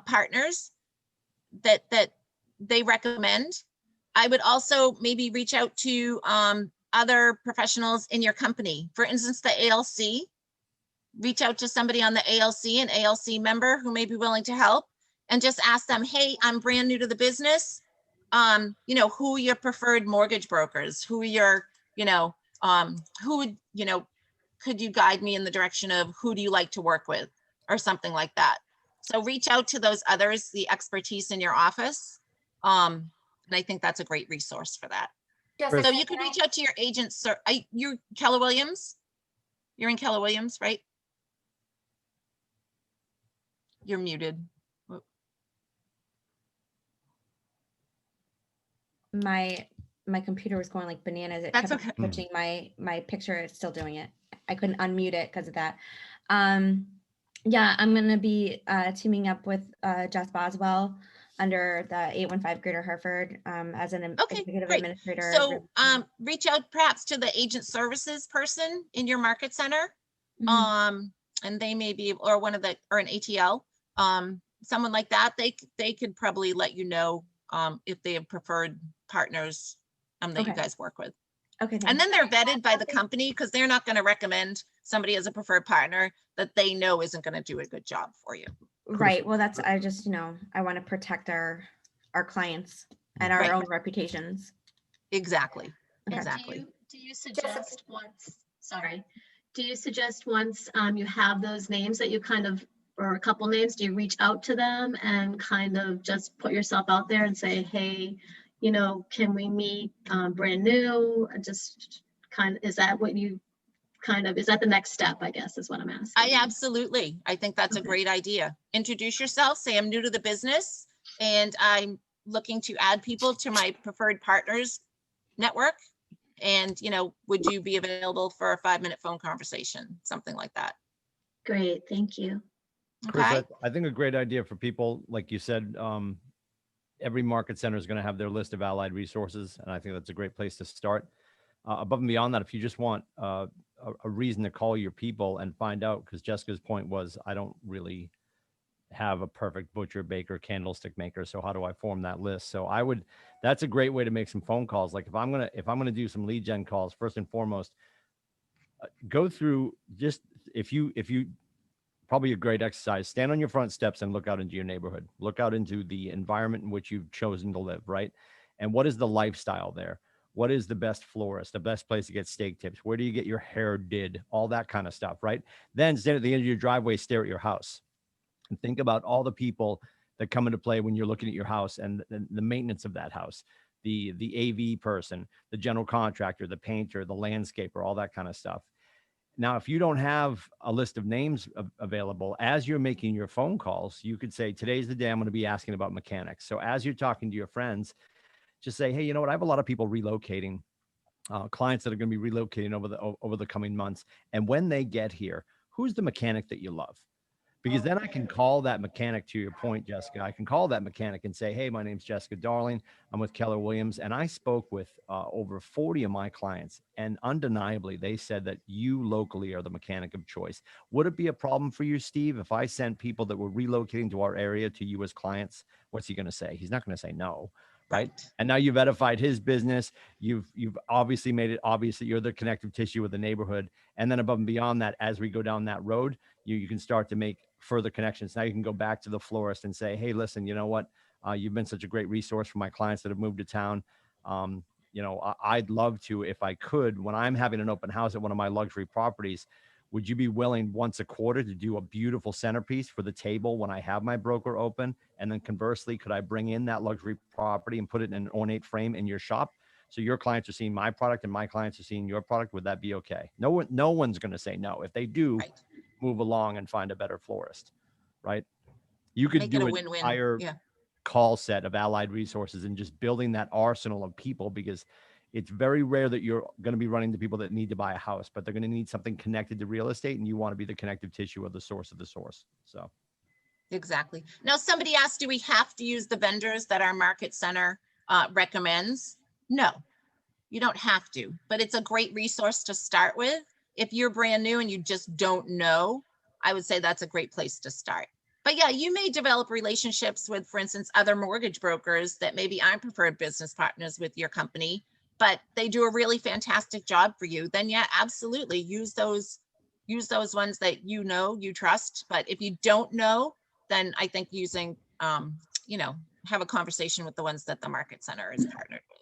partners that they recommend. I would also maybe reach out to other professionals in your company. For instance, the ALC. Reach out to somebody on the ALC, an ALC member who may be willing to help, and just ask them, hey, I'm brand new to the business. You know, who are your preferred mortgage brokers? Who are your, you know, who would, you know, could you guide me in the direction of who do you like to work with or something like that? So reach out to those others, the expertise in your office. And I think that's a great resource for that. Jessica, So you could reach out to your agent, sir. You're Keller Williams? You're in Keller Williams, right? You're muted. My computer was going like bananas. It That's kept okay. switching my picture. It's still doing it. I couldn't unmute it because of that. Yeah, I'm gonna be teaming up with Jess Boswell under the 815 Greater Hartford as an executive administrator. So reach out perhaps to the agent services person in your market center. And they may be, or one of the, or an ATL, someone like that. They could probably let you know if they have preferred partners that you guys work with. Okay. And then they're vetted by the company because they're not going to recommend somebody as a preferred partner that they know isn't going to do a good job for you. Right. Well, that's, I just, you know, I want to protect our clients and our own reputations. Exactly. Okay. Exactly. Do you suggest once, sorry, do you suggest once you have those names that you kind of, or a couple names, do you reach out to them and kind of just put yourself out there and say, hey, you know, can we meet brand new? Just kind of, is that what you kind of, is that the next step, I guess, is what I'm asking. Absolutely. I think that's a great idea. Introduce yourself, say I'm new to the business and I'm looking to add people to my preferred partners network. And, you know, would you be available for a 5-minute phone conversation? Something like that. Great. Thank you. Chris, Okay. I think a great idea for people, like you said, every market center is going to have their list of allied resources. And I think that's a great place to start. Above and beyond that, if you just want a reason to call your people and find out, because Jessica's point was, I don't really have a perfect butcher, baker, candlestick maker. So how do I form that list? So that's a great way to make some phone calls. Like if I'm going to do some lead gen calls, first and foremost, go through just, if you probably a great exercise. Stand on your front steps and look out into your neighborhood. Look out into the environment in which you've chosen to live, right? And what is the lifestyle there? What is the best florist, the best place to get steak tips? Where do you get your hair did? All that kind of stuff, right? Then stand at the end of your driveway, stare at your house, and think about all the people that come into play when you're looking at your house and the maintenance of that house, the AV person, the general contractor, the painter, the landscaper, all that kind of stuff. Now, if you don't have a list of names available, as you're making your phone calls, you could say, today's the day I'm going to be asking about mechanics. So as you're talking to your friends, just say, hey, you know what? I have a lot of people relocating, clients that are going to be relocating over the coming months. And when they get here, who's the mechanic that you love? Because then I can call that mechanic, to your point, Jessica. I can call that mechanic and say, hey, my name's Jessica Darling. I'm with Keller Williams. And I spoke with over 40 of my clients. And undeniably, they said that you locally are the mechanic of choice. Would it be a problem for you, Steve, if I sent people that were relocating to our area to you as clients? What's he going to say? He's not going to say no. Right. And now you've edified his business. You've obviously made it obvious that you're the connective tissue of the neighborhood. And then above and beyond that, as we go down that road, you can start to make further connections. Now you can go back to the florist and say, hey, listen, you know what? You've been such a great resource for my clients that have moved to town. You know, I'd love to, if I could, when I'm having an open house at one of my luxury properties, would you be willing once a quarter to do a beautiful centerpiece for the table when I have my broker open? And then conversely, could I bring in that luxury property and put it in an ornate frame in your shop? So your clients are seeing my product and my clients are seeing your product. Would that be okay? No one's going to say no. If they do, move along and find a better florist, right? You could Make it do a an win-win. entire Yeah. call set of allied resources and just building that arsenal of people, because it's very rare that you're going to be running to people that need to buy a house, but they're going to need something connected to real estate, and you want to be the connective tissue of the source of the source. So Exactly. Now, somebody asked, do we have to use the vendors that our market center recommends? No, you don't have to, but it's a great resource to start with. If you're brand new and you just don't know, I would say that's a great place to start. But yeah, you may develop relationships with, for instance, other mortgage brokers that maybe aren't preferred business partners with your company, but they do a really fantastic job for you. Then yeah, absolutely use those ones that you know, you trust. But if you don't know, then I think using, you know, have a conversation with the ones that the market center is partnered with.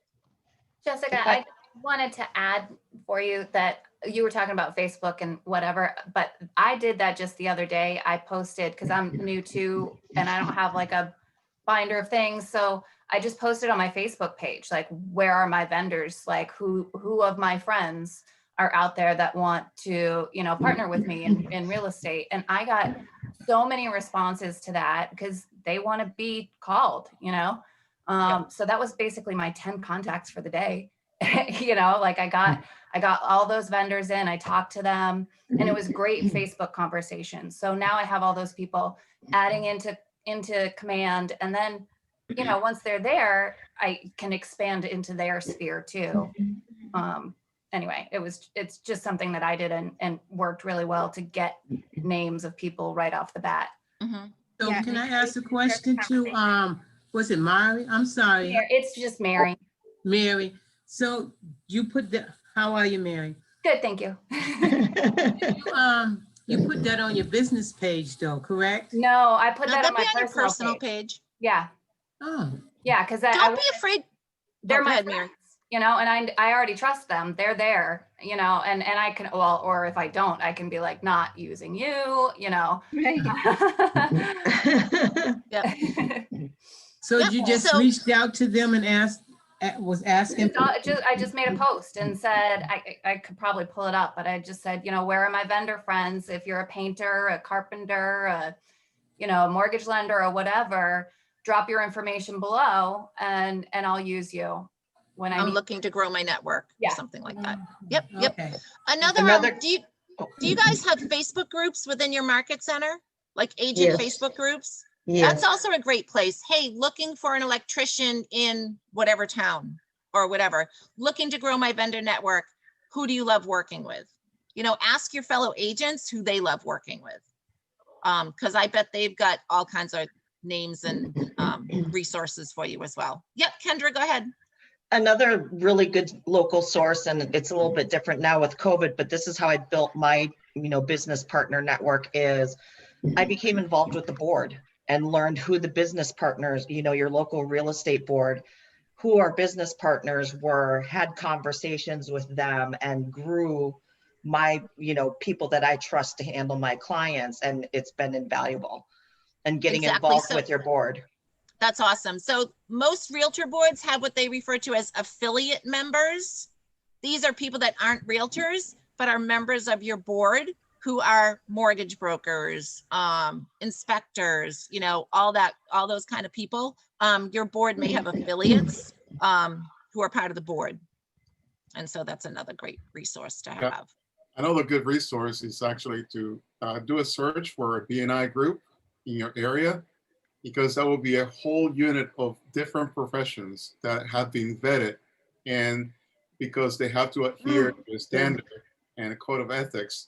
Jessica, I wanted to add for you that you were talking about Facebook and whatever, but I did that just the other day. I posted, because I'm new too, and I don't have like a binder of things. So I just posted on my Facebook page, like, where are my vendors? Like who of my friends are out there that want to, you know, partner with me in real estate? And I got so many responses to that because they want to be called, you know? So that was basically my 10 contacts for the day. You know, like I got all those vendors in, I talked to them, and it was great Facebook conversations. So now I have all those people adding into command. And then, you know, once they're there, I can expand into their sphere too. Anyway, it's just something that I did and worked really well to get names of people right off the bat. So can I ask a question to, was it Mary? I'm sorry. It's just Mary. Mary. So you put that, how are you, Mary? Good, thank you. You put that on your business page though, correct? No, I put that on my personal page. Yeah. Oh. Yeah, because don't be afraid. They're my ahead, friends, Mary. you know, and I already trust them. They're there, you know, and I can, well, or if I don't, I can be like, not using you, you know. So you just reached out to them and was asking? I just made a post and said, I could probably pull it up, but I just said, you know, where are my vendor friends? If you're a painter, a carpenter, you know, a mortgage lender or whatever, drop your information below and I'll use you when I'm looking to grow my network or something like that. Yep. Okay. Another do you guys have Facebook groups within your market center? Like agent Facebook groups? That's also a great place. Hey, looking for an electrician in whatever town or whatever, looking to grow my vendor network. Who do you love working with? You know, ask your fellow agents who they love working with. Because I bet they've got all kinds of names and resources for you as well. Yep, Kendra, go ahead. Another really good local source, and it's a little bit different now with COVID, but this is how I built my, you know, business partner network, is I became involved with the board and learned who the business partners, your local real estate board, who our business partners were, had conversations with them, and grew my, people that I trust to handle my clients. And it's been invaluable. And getting Exactly. involved So with your board. that's awesome. So most realtor boards have what they refer to as affiliate members. These are people that aren't realtors, but are members of your board, who are mortgage brokers, inspectors, all those kind of people. Your board may have affiliates who are part of the board. And so that's another great resource to have. Yeah. Another good resource is actually to do a search for a BNI group in your area, because that will be a whole unit of different professions that have been vetted, and because they have to adhere to a standard and a code of ethics,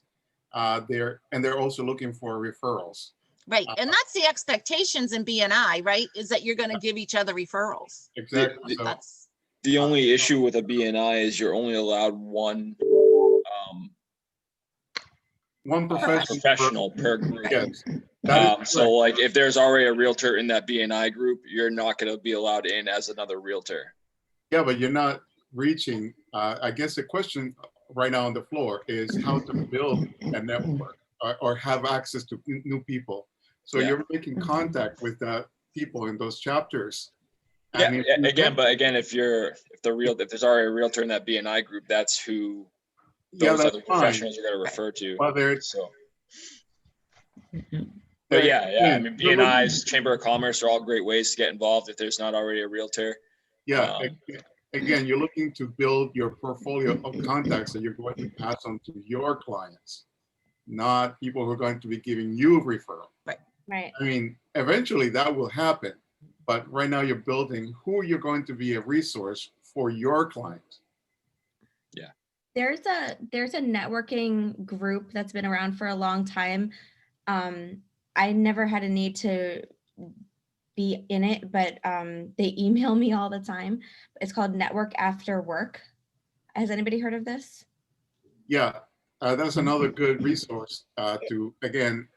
they're also looking for referrals. Right, and that's the expectations in BNI, right? Is that you're going to give each other referrals. Exactly. That's the only issue with a BNI is you're only allowed one professional per group. Yes. So like if there's already a realtor in that BNI group, you're not going to be allowed in as another realtor. Yeah, but you're not reaching, I guess the question right now on the floor is how to build a network or have access to new people. So you're making contact with the people in those chapters. Yeah, again, if there's already a realtor in that BNI group, that's who those other professionals are going to refer to. But I mean, BNIs, Chamber of Commerce are all great ways to get involved if there's not already a realtor. Yeah, again, you're looking to build your portfolio of contacts that you're going to pass on to your clients, not people who are going to be giving you a referral. Right. I mean, eventually that will happen, but right now you're building who you're going to be a resource for your clients. Yeah. There's a networking group that's been around for a long time. I never had a need to be in it, but they email me all the time. It's called Network After Work. Has anybody heard of this? Yeah, that's another good resource to, again,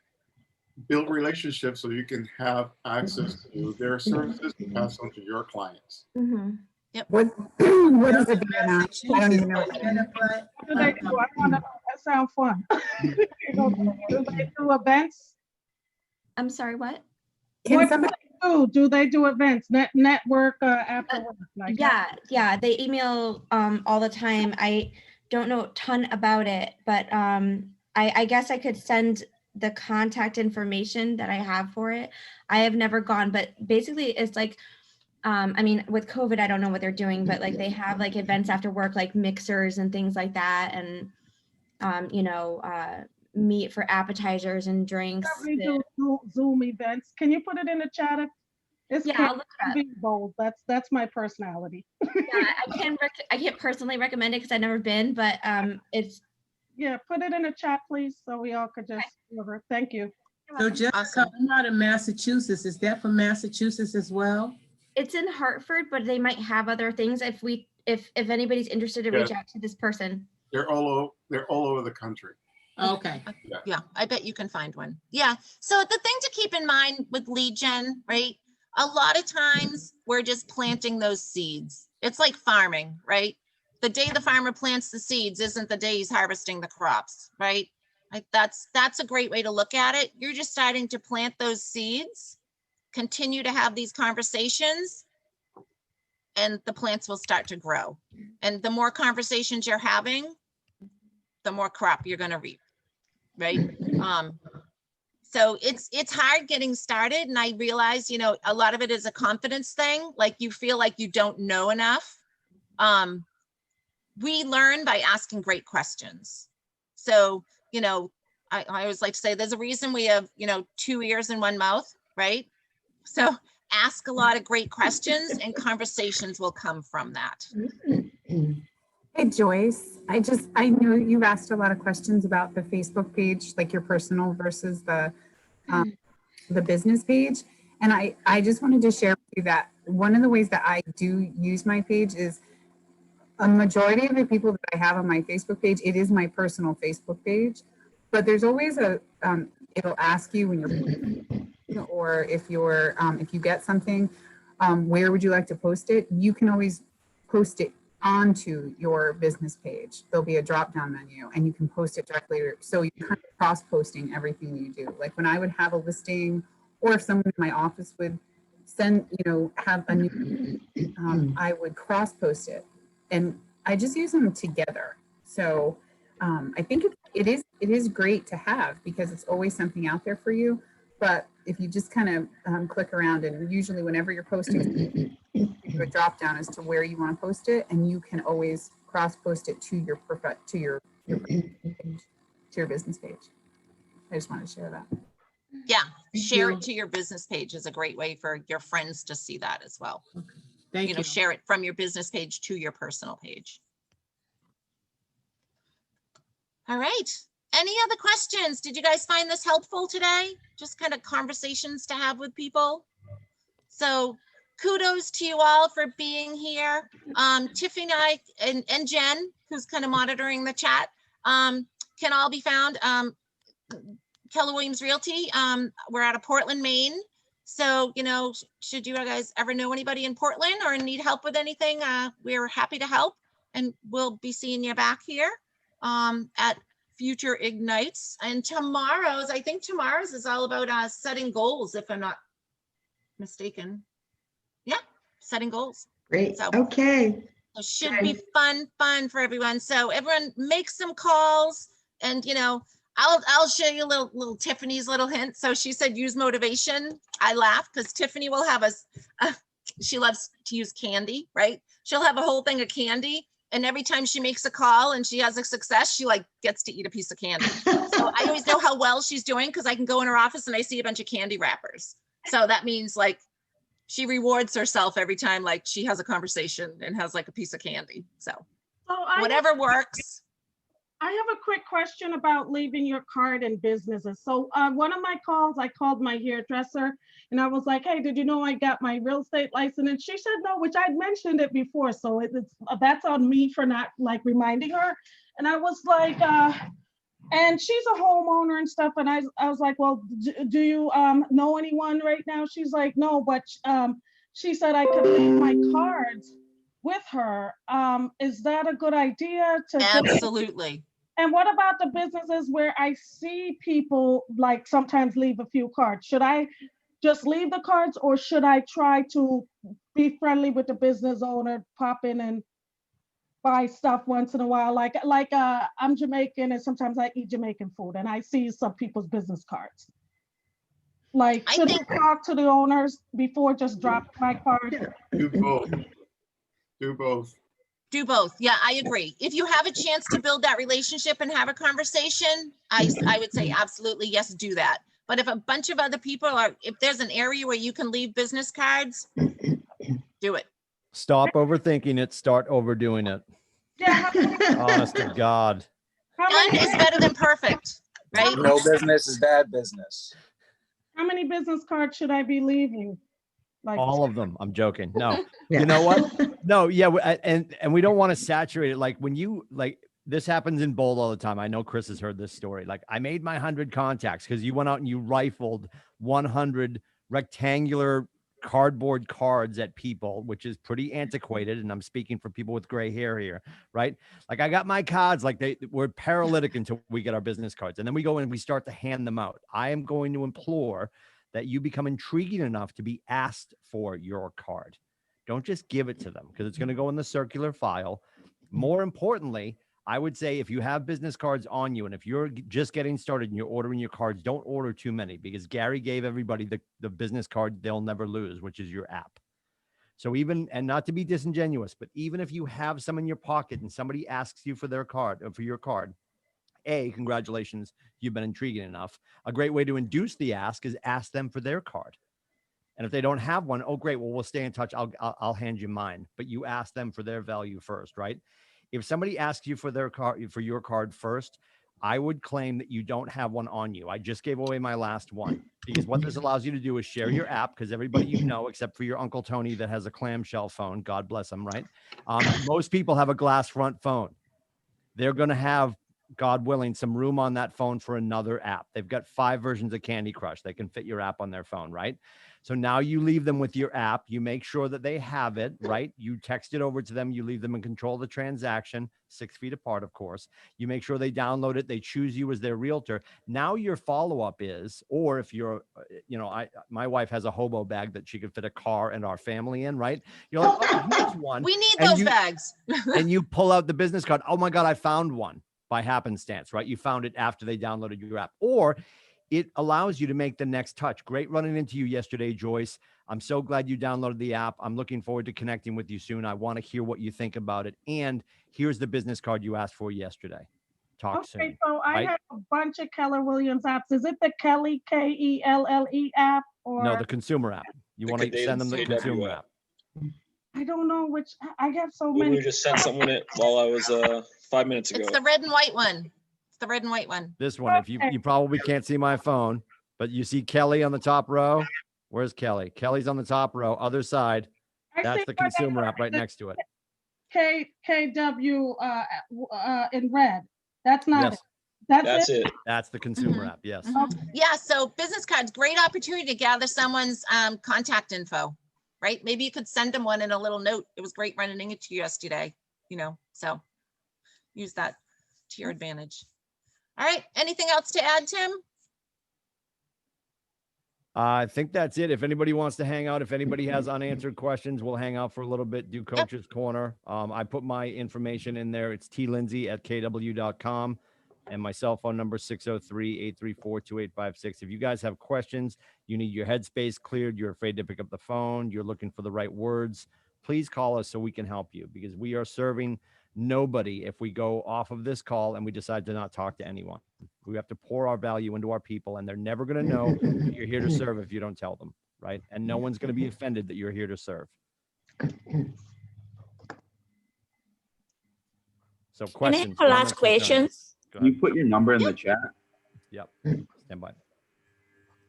build relationships so you can have access to their services to pass on to your clients. Mm-hmm. Yep. What is a BNI? I don't even know what that is. That sounds fun. Do they do events? I'm sorry, what? Do they do events? Network after work? Like yeah, they email all the time. I don't know a ton about it, but I guess I could send the contact information that I have for it. I have never gone, but basically it's like, I mean, with COVID, I don't know what they're doing, but like they have like events after work, like mixers and things like that. And, meat for appetizers and drinks. We do Zoom events. Can you put it in the chat? I'll look it up. Be bold. That's my personality. I can't personally recommend it because I've never been, but it's. Yeah, put it in the chat, please, so we all could just cover. Thank you. So Jessica, I'm out of Massachusetts. Is that from Massachusetts as well? It's in Hartford, but they might have other things. If anybody's interested to reach out to this person. They're all over the country. Okay. Yeah, I bet you can find one. Yeah. So the thing to keep in mind with lead gen, right? A lot of times we're just planting those seeds. It's like farming, right? The day the farmer plants the seeds isn't the day he's harvesting the crops, right? That's a great way to look at it. You're just starting to plant those seeds, continue to have these conversations, and the plants will start to grow. And the more conversations you're having, the more crop you're going to reap, right? So it's hard getting started. And I realize, a lot of it is a confidence thing. Like you feel like you don't know enough. We learn by asking great questions. So, I always like to say there's a reason we have, 2 ears and 1 mouth, right? So ask a lot of great questions and conversations will come from that. Hey Joyce, I know you've asked a lot of questions about the Facebook page, like your personal versus the business page. And I just wanted to share with you that one of the ways that I do use my page is a majority of the people that I have on my Facebook page, it is my personal Facebook page, but there's always it'll ask you when you're, or if you get something, where would you like to post it? You can always post it onto your business page. There'll be a drop-down menu and you can post it directly. So you're kind of cross-posting everything you do. Like when I would have a listing, or if someone in my office would send, have a new, I would cross-post it, and I just use them together. So I think it is great to have, because it's always something out there for you. But if you just kind of click around, and usually whenever you're posting, you do a drop down as to where you want to post it, and you can always cross post it to your business page. I just wanted to share that. Yeah, share it to your business page is a great way for your friends to see that as well. Thank you. Share it from your business page to your personal page. All right. Any other questions? Did you guys find this helpful today? Just kind of conversations to have with people. So kudos to you all for being here. Tiffany and Jen, who's kind of monitoring the chat, can all be found. Keller Williams Realty, we're out of Portland, Maine. So, should you guys ever know anybody in Portland or need help with anything, we're happy to help, and we'll be seeing you back here at future Ignites. And I think tomorrow's is all about setting goals, if I'm not mistaken. Yeah, setting goals. Great. So, okay. It should be fun for everyone. So everyone make some calls, and I'll show you little Tiffany's little hint. So she said use motivation. I laugh because Tiffany will have she loves to use candy, right? She'll have a whole thing of candy, and every time she makes a call and she has a success, she gets to eat a piece of candy. So I always know how well she's doing because I can go in her office and I see a bunch of candy wrappers. So that means she rewards herself every time she has a conversation and has a piece of candy. So whatever works. I have a quick question about leaving your card in businesses. So one of my calls, I called my hairdresser and I was like, hey, did you know I got my real estate license? And she said no, which I'd mentioned it before. So that's on me for not reminding her. And I was like, and she's a homeowner and stuff. And I was like, well, do you know anyone right now? She's like, no, but she said I could leave my cards with her. Is that a good idea? Absolutely. And what about the businesses where I see people sometimes leave a few cards? Should I just leave the cards, or should I try to be friendly with the business owner, pop in and buy stuff once in a while? I'm Jamaican and sometimes I eat Jamaican food and I see some people's business cards. Should I talk to the owners before just drop my card? Do both. Do both. Do both. Yeah, I agree. If you have a chance to build that relationship and have a conversation, I would say absolutely yes, do that. But if a bunch of other people if there's an area where you can leave business cards, do it. Stop overthinking it. Start overdoing it. Yeah. Honest to God. Done is better than perfect, right? No business is bad business. How many business cards should I be leaving? All of them. I'm joking. No, You know what? No, yeah. And we don't want to saturate it. When you this happens in Bold all the time. I know Chris has heard this story. I made my 100 contacts because you went out and you rifled 100 rectangular cardboard cards at people, which is pretty antiquated. And I'm speaking for people with gray hair here, right? I got my cards, we're paralytic until we get our business cards. And then we go and we start to hand them out. I am going to implore that you become intriguing enough to be asked for your card. Don't just give it to them because it's going to go in the circular file. More importantly, I would say if you have business cards on you and if you're just getting started and you're ordering your cards, don't order too many because Gary gave everybody the business card they'll never lose, which is your app. So and not to be disingenuous, but even if you have some in your pocket and somebody asks you for their card or for your card, congratulations, you've been intriguing enough. A great way to induce the ask is ask them for their card. And if they don't have one, oh, great. Well, we'll stay in touch. I'll hand you mine, but you ask them for their value first, right? If somebody asks you for their card, for your card first, I would claim that you don't have one on you. I just gave away my last one because what this allows you to do is share your app because everybody except for your Uncle Tony that has a clamshell phone, God bless him, right? Most people have a glass front phone. They're going to have God willing, some room on that phone for another app. They've got 5 versions of Candy Crush. They can fit your app on their phone, right? So now you leave them with your app. You make sure that they have it, right? You text it over to them. You leave them in control of the transaction, 6 feet apart, of course. You make sure they download it. They choose you as their realtor. Now your follow-up is, or if you're, my wife has a hobo bag that she could fit a car and our family in, right? You're like, oh, here's one. We need And those bags. and you pull out the business card. Oh my God, I found one by happenstance, right? You found it after they downloaded your app. Or it allows you to make the next touch. Great running into you yesterday, Joyce. I'm so glad you downloaded the app. I'm looking forward to connecting with you soon. I want to hear what you think about it. And here's the business card you asked for yesterday. Talk soon. Okay, so I right? have a bunch of Keller Williams apps. Is it the Kelly, K-E-L-L-E app? Or No, the consumer app. You want to send them the consumer app. I don't know which, I have so We many. just sent someone it while I was 5 minutes ago. It's the red and white one. It's the red and white one. This one, if you probably can't see my phone, but you see Kelly on the top row. Where's Kelly? Kelly's on the top row, other side. That's the consumer app right next to it. KW in red. That's not Yes. it. That's it. That's the consumer app. Yes. Yeah, so business cards, great opportunity to gather someone's contact info, right? Maybe you could send them one in a little note. It was great running into you yesterday, so use that to your advantage. All right, anything else to add, Tim? I think that's it. If anybody wants to hang out, if anybody has unanswered questions, we'll hang out for a little bit, do Coach's Corner. I put my information in there. It's tlindsay@kw.com. And my cell phone number, 603-834-2856. If you guys have questions, you need your headspace cleared, you're afraid to pick up the phone, you're looking for the right words, please call us so we can help you, because we are serving nobody if we go off of this call and we decide to not talk to anyone. We have to pour our value into our people, and they're never going to know that you're here to serve if you don't tell them, right? And no one's going to be offended that you're here to serve. So questions. Can I have a last question? Can you put your number in the chat? Yep. Stand by.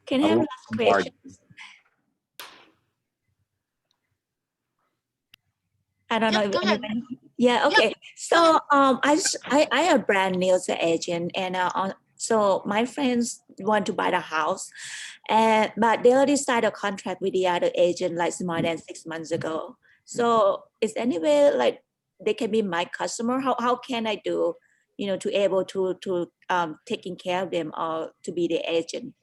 Can I have a last question? I don't know if anybody. Yeah. Okay. So I am a brand new agent, and so my friends want to buy the house, but they already signed a contract with the other agent like more than 6 months ago. So is any way like they can be my customer? How can I do, to able to taking care of them or to be the agent?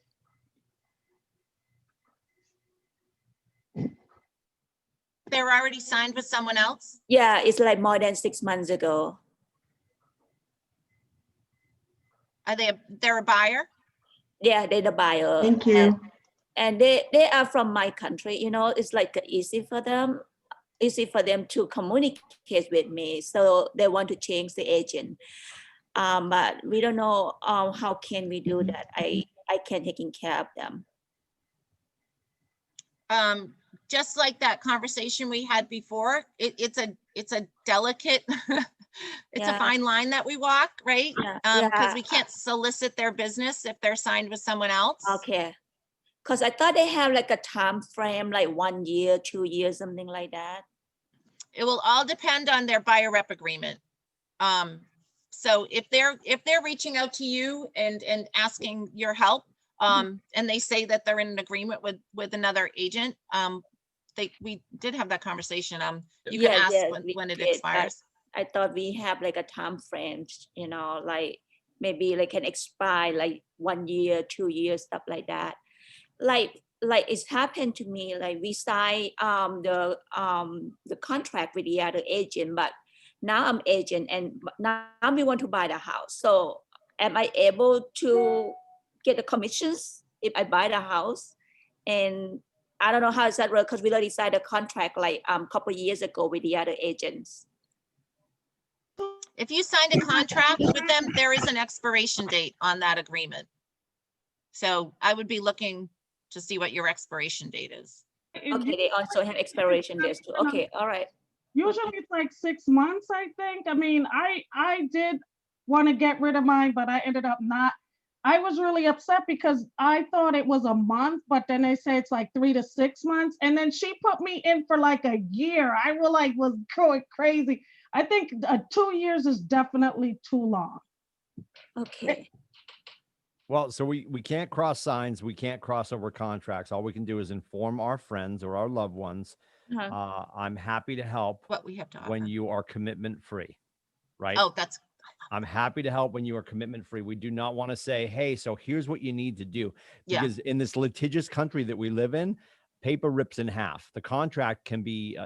They're already signed with someone else? Yeah, it's like more than 6 months ago. Are they're a buyer? Yeah, they're the buyer. Thank you. And they are from my country, it's like easy for them to communicate with me. So they want to change the agent. But we don't know how can we do that. I can taking care of them. Just like that conversation we had before, it's a delicate, it's a fine line that we walk, right? Because we can't solicit their business if they're signed with someone else. Okay. Because I thought they have like a time frame, like 1 year, 2 years, something like that. It will all depend on their buyer rep agreement. So if they're reaching out to you and asking your help, and they say that they're in an agreement with another agent, we did have that conversation. You can ask when it expires. I thought we have like a time frame, like maybe like can expire like 1 year, 2 years, stuff like that. Like it's happened to me, like we signed the contract with the other agent, but now I'm agent and now we want to buy the house. So am I able to get the commissions if I buy the house? And I don't know how does that work, because we already signed a contract like a couple of years ago with the other agents. If you signed a contract with them, there is an expiration date on that agreement. So I would be looking to see what your expiration date is. Okay, they also have expiration dates too. Okay, all right. Usually it's like 6 months, I think. I mean, I did want to get rid of mine, but I ended up not. I was really upset because I thought it was a month, but then they say it's like 3 to 6 months. And then she put me in for like a year. I was going crazy. I think 2 years is definitely too long. Okay. Well, so we can't cross signs. We can't cross over contracts. All we can do is inform our friends or our loved ones. Uh-huh. I'm happy to help What we have to when offer. you are commitment free, right? Oh, that's, I'm happy to help when you are commitment free. We do not want to say, hey, so here's what you need to do. Yeah. Because in this litigious country that we live in, paper rips in half. The contract can be,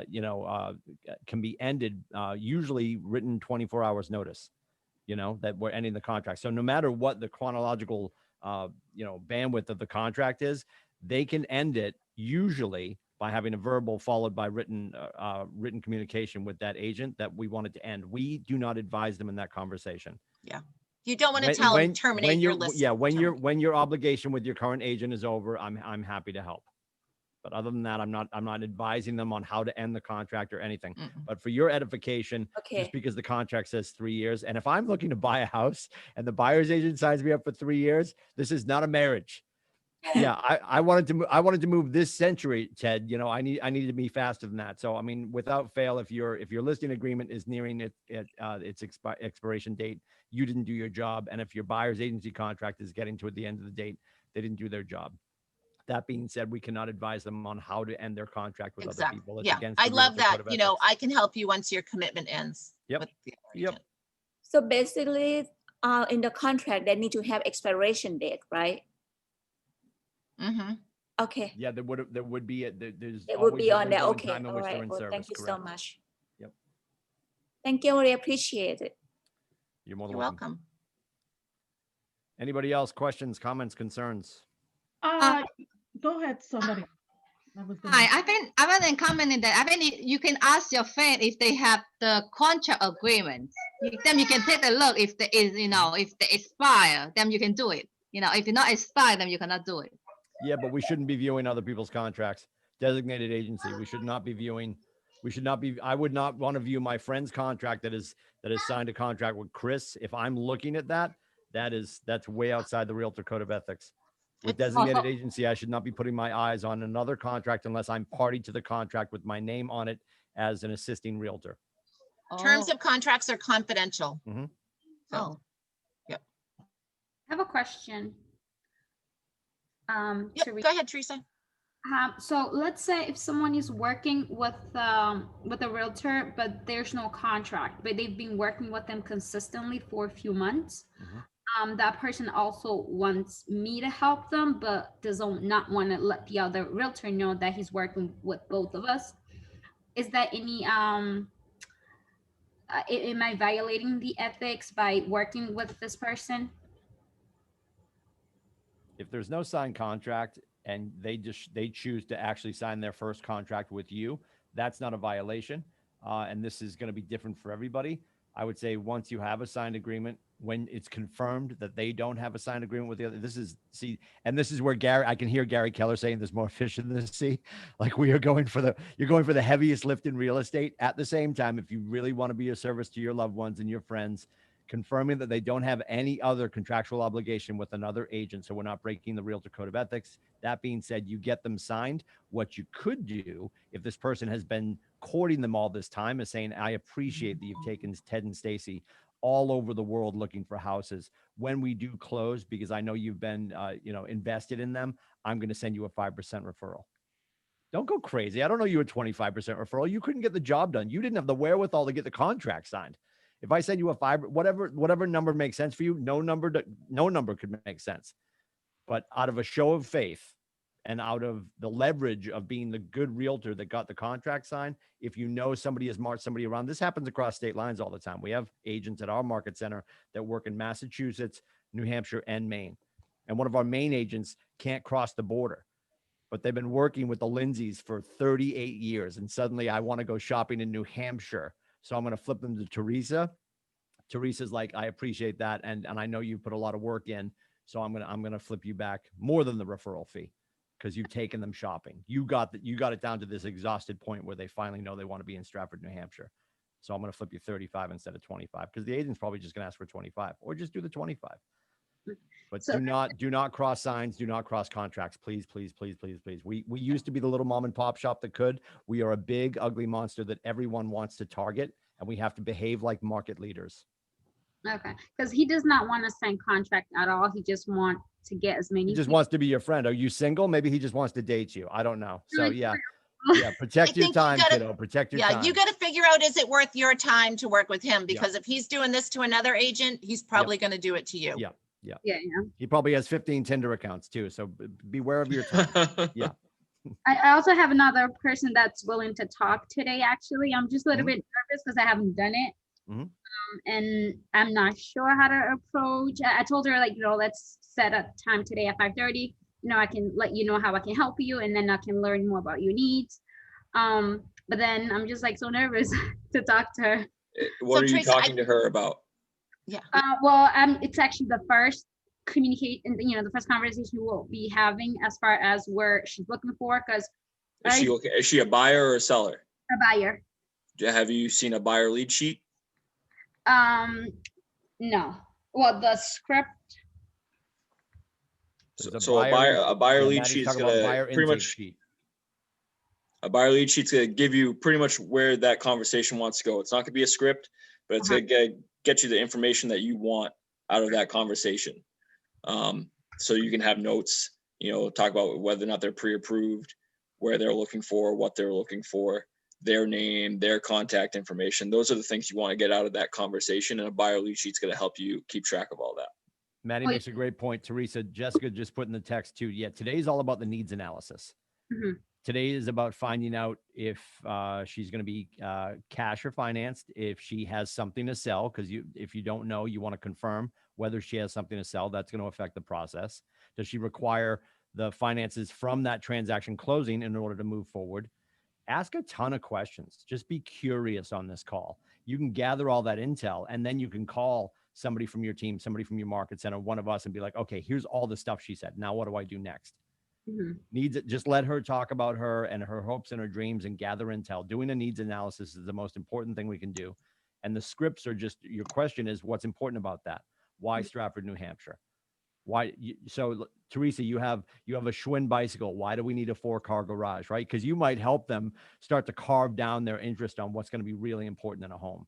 can be ended, usually written 24 hours notice, that we're ending the contract. So no matter what the chronological, bandwidth of the contract is, they can end it usually by having a verbal followed by written communication with that agent that we wanted to end. We do not advise them in that conversation. yeah. You don't want to tell them terminate your list. When your obligation with your current agent is over, I'm happy to help. But other than that, I'm not advising them on how to end the contract or anything. But for your edification, just because the contract says 3 years, and if I'm looking to buy a house and the buyer's agent signs me up for 3 years, this is not a marriage. Yeah, I wanted to move this century, Ted. I needed to be faster than that. So I mean, without fail, if your listing agreement is nearing its expiration date, you didn't do your job. And if your buyer's agency contract is getting to the end of the date, they didn't do their job. That being said, we cannot advise them on how to end their contract with other people. It's Yeah, against I the love Realtor that. Code of You know, Ethics. I can help you once your commitment ends. Yep. Yep. So basically, in the contract, they need to have expiration date, right? Mm-hmm. Okay. Yeah, there would be there's It would always be a on there. window in Okay. time in All which they're right. in Well, service. thank you so Correct. much. Yep. Thank you. Really appreciate it. You're more than You're welcome. Anybody else? Questions, comments, concerns? Go ahead, somebody. Hi, I want to comment in that. I think you can ask your friend if they have the contract agreement. Then you can take a look if there is, if they expire, then you can do it. If you're not expired, then you cannot do it. Yeah, but we shouldn't be viewing other people's contracts. Designated agency. We should not be viewing. I would not want to view my friend's contract that has signed a contract with Chris. If I'm looking at that, that's way outside the Realtor Code of Ethics. With designated agency, I should not be putting my eyes on another contract unless I'm party to the contract with my name on it as an assisting realtor. Terms of contracts are confidential. Mm-hmm. So, yep. I have a question. Yep, go ahead, Teresa. So let's say if someone is working with a realtor, but there's no contract, but they've been working with them consistently for a few months. Mm-hmm. That person also wants me to help them, but does not want to let the other realtor know that he's working with both of us. Is that any, am I violating the ethics by working with this person? If there's no signed contract and they choose to actually sign their first contract with you, that's not a violation. And this is going to be different for everybody. I would say once you have a signed agreement, when it's confirmed that they don't have a signed agreement with the other, this is where I can hear Gary Keller saying there's more efficiency. Like you're going for the heaviest lift in real estate. At the same time, if you really want to be a service to your loved ones and your friends, confirming that they don't have any other contractual obligation with another agent, so we're not breaking the Realtor Code of Ethics. That being said, you get them signed. What you could do, if this person has been courting them all this time, is saying, I appreciate that you've taken Ted and Stacy all over the world looking for houses. When we do close, because I know you've been invested in them, I'm going to send you a 5% referral. Don't go crazy. I don't know you a 25% referral. You couldn't get the job done. You didn't have the wherewithal to get the contract signed. If I send you a 5, whatever number makes sense for you, no number could make sense. But out of a show of faith and out of the leverage of being the good realtor that got the contract signed, if you know somebody has marched somebody around, this happens across state lines all the time. We have agents at our market center that work in Massachusetts, New Hampshire, and Maine. And one of our Maine agents can't cross the border, but they've been working with the Lindsays for 38 years. And suddenly I want to go shopping in New Hampshire. So I'm going to flip them to Teresa. Teresa's like, I appreciate that. And I know you put a lot of work in. So I'm going to flip you back more than the referral fee because you've taken them shopping. You got it down to this exhausted point where they finally know they want to be in Stratford, New Hampshire. So I'm going to flip you 35 instead of 25 because the agent's probably just going to ask for 25 or just do the 25. But do not cross signs. Do not cross contracts. Please, please, please, please, please. We used to be the little mom and pop shop that could. We are a big, ugly monster that everyone wants to target, and we have to behave like market leaders. Okay, because he does not want to sign contract at all. He just want to get as many. He just people. wants to be your friend. Are you single? Maybe he just wants to date you. I don't know. So yeah, yeah. I Protect your think you time, gotta- kiddo. Protect your Yeah, time. you got to figure out, is it worth your time to work with him? Because if he's doing this to another agent, he's probably going to do it to you. Yeah, yeah. Yeah, yeah. He probably has 15 Tinder accounts too. So beware of your time. Yeah. I also have another person that's willing to talk today. Actually, I'm just a little bit nervous because I haven't done it. Mhm. And I'm not sure how to approach. I told her, like, let's set a time today at 5:30. I can let you know how I can help you, and then I can learn more about your needs. But then I'm just like so nervous to talk to her. What are you talking to her about? Yeah. Well, it's actually the first the first conversation we'll be having as far as where she's looking for. Because Is she a buyer or a seller? A buyer. Have you seen a buyer lead sheet? No. Well, the script. So a buyer lead sheet is gonna pretty much. Sheet. A buyer lead sheet's gonna give you pretty much where that conversation wants to go. It's not gonna be a script, but it's gonna get you the information that you want out of that conversation. So you can have notes, talk about whether or not they're pre-approved, where they're looking for, what they're looking for, their name, their contact information. Those are the things you want to get out of that conversation, and a buyer lead sheet's going to help you keep track of all that. Maddie makes a great point. Teresa, Jessica just put in the text too. Yeah, today's all about the needs analysis. Today is about finding out if she's going to be cash or financed, if she has something to sell, because if you don't know, you want to confirm whether she has something to sell. That's going to affect the process. Does she require the finances from that transaction closing in order to move forward? Ask a ton of questions. Just be curious on this call. You can gather all that intel, and then you can call somebody from your team, somebody from your market center, one of us, and be like, okay, here's all the stuff she said. Now what do I do next? Needs it. Just let her talk about her and her hopes and her dreams and gather intel. Doing a needs analysis is the most important thing we can do. And the scripts are just, your question is what's important about that? Why Stratford, New Hampshire? Why? So Teresa, you have a Schwinn bicycle. Why do we need a 4-car garage, right? Because you might help them start to carve down their interest on what's going to be really important in a home.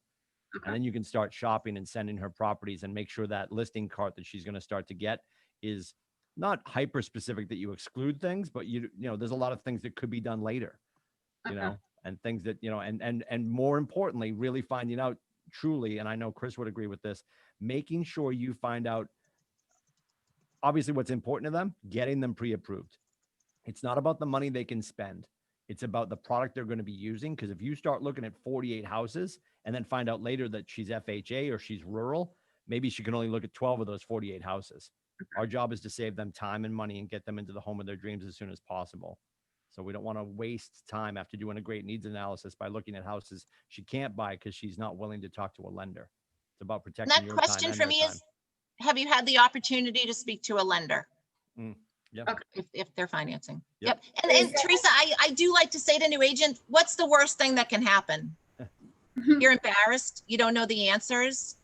And then you can start shopping and sending her properties and make sure that listing cart that she's going to start to get is not hyper specific that you exclude things, but there's a lot of things that could be done later, and things that, and more importantly, really finding out truly, and I know Chris would agree with this, making sure you find out obviously what's important to them, getting them pre-approved. It's not about the money they can spend. It's about the product they're going to be using. Because if you start looking at 48 houses and then find out later that she's FHA or she's rural, maybe she can only look at 12 of those 48 houses. Our job is to save them time and money and get them into the home of their dreams as soon as possible. So we don't want to waste time after doing a great needs analysis by looking at houses she can't buy because she's not willing to talk to a lender. It's about protecting That your question time for and me their is, have you had the opportunity to speak to a lender? Yeah. If they're financing. Yep. And Teresa, I do like to say to new agent, what's the worst thing that can happen? You're embarrassed. You don't know the answers,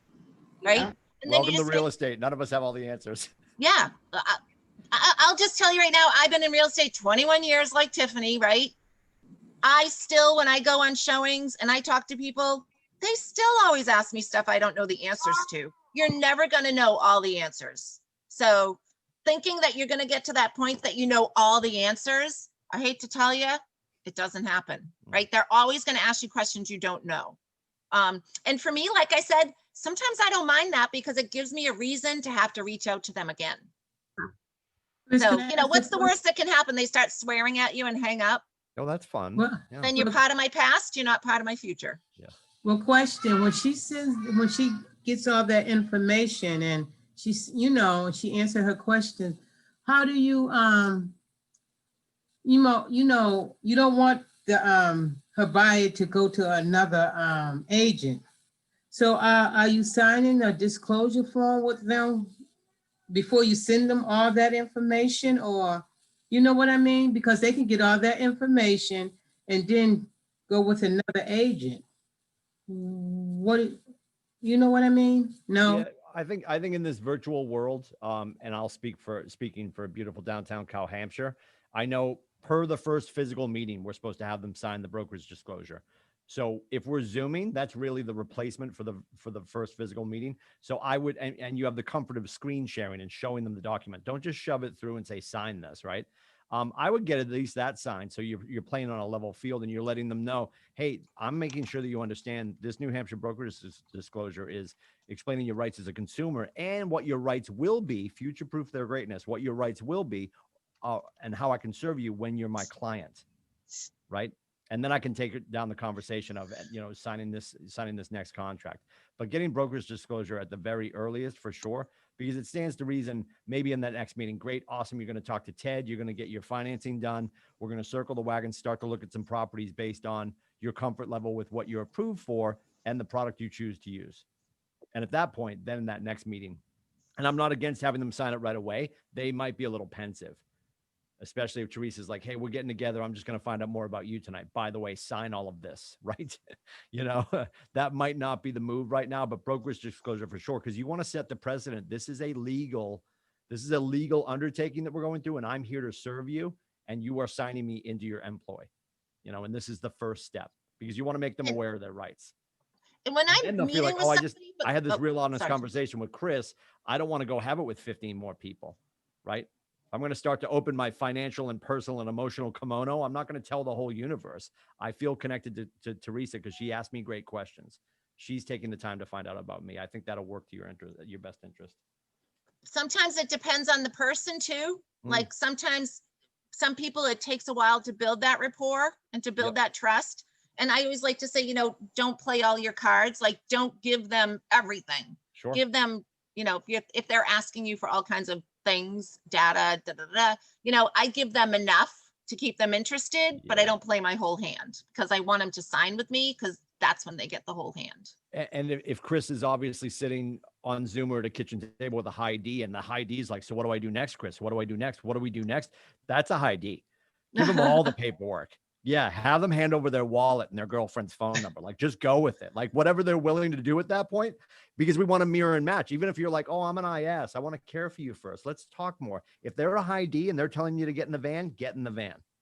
right? And then Welcome you to just real estate. None of us have all the answers. yeah. I'll just tell you right now, I've been in real estate 21 years like Tiffany, right? I still, when I go on showings and I talk to people, they still always ask me stuff I don't know the answers to. You're never going to know all the answers. So thinking that you're going to get to that point that you know all the answers, I hate to tell you, it doesn't happen, right? They're always going to ask you questions you don't know. And for me, like I said, sometimes I don't mind that because it gives me a reason to have to reach out to them again. So, what's the worst that can happen? They start swearing at you and hang up. Oh, that's fun. Well, Yeah. Then you're part of my past. You're not part of my future. Yeah. Well, question, when she gets all that information and she's, she answered her questions, how do you, you don't want the, her buyer to go to another, agent. So, are you signing a disclosure form with them before you send them all that information, or, you know what I mean? Because they can get all that information and then go with another agent. What, you know what I mean? No. Yeah, I think in this virtual world, and I'll speaking for beautiful downtown Cow Hampshire, I know per the first physical meeting, we're supposed to have them sign the broker's disclosure. So if we're Zooming, that's really the replacement for the first physical meeting. So I would, and you have the comfort of screen sharing and showing them the document. Don't just shove it through and say, sign this, right? I would get at least that sign. So you're playing on a level field and you're letting them know, hey, I'm making sure that you understand this New Hampshire brokerage disclosure is explaining your rights as a consumer and what your rights will be, future-proof their greatness, what your rights will be, and how I can serve you when you're my client, right? And then I can take it down the conversation of, signing this next contract. But getting brokerage disclosure at the very earliest for sure, because it stands to reason maybe in that next meeting, great, awesome. You're going to talk to Ted. You're going to get your financing done. We're going to circle the wagon, start to look at some properties based on your comfort level with what you're approved for and the product you choose to use. And at that point, then in that next meeting, and I'm not against having them sign it right away. They might be a little pensive, especially if Teresa's like, hey, we're getting together. I'm just going to find out more about you tonight. By the way, sign all of this, right? That might not be the move right now, but brokerage disclosure for sure, because you want to set the precedent. This is a legal undertaking that we're going through, and I'm here to serve you, and you are signing me into your employ, and this is the first step because you want to make them aware of their rights. And when I'm And they'll feel meeting like, with somebody, I had this real honest sorry. conversation with Chris. I don't want to go have it with 15 more people, right? I'm going to start to open my financial and personal and emotional kimono. I'm not going to tell the whole universe. I feel connected to Teresa because she asked me great questions. She's taking the time to find out about me. I think that'll work to your best interest. Sometimes it depends on the person too. Like sometimes some people, it takes a while to build that rapport and to build that trust. And I always like to say, don't play all your cards. Like, don't give them everything. Sure. Give them, if they're asking you for all kinds of things, data, I give them enough to keep them interested, but I don't play my whole hand because I want them to sign with me because that's when they get the whole hand. And if Chris is obviously sitting on Zoom or at a kitchen table with a high D and the high D is like, so what do I do next, Chris? What do I do next? What do we do next? That's a high D. Give them all the paperwork. Yeah. Have them hand over their wallet and their girlfriend's phone number. Like, just go with it. Like whatever they're willing to do at that point, because we want to mirror and match. Even if you're like, oh, I'm an IS, I want to care for you first. Let's talk more. If they're a high D and they're telling you to get in the van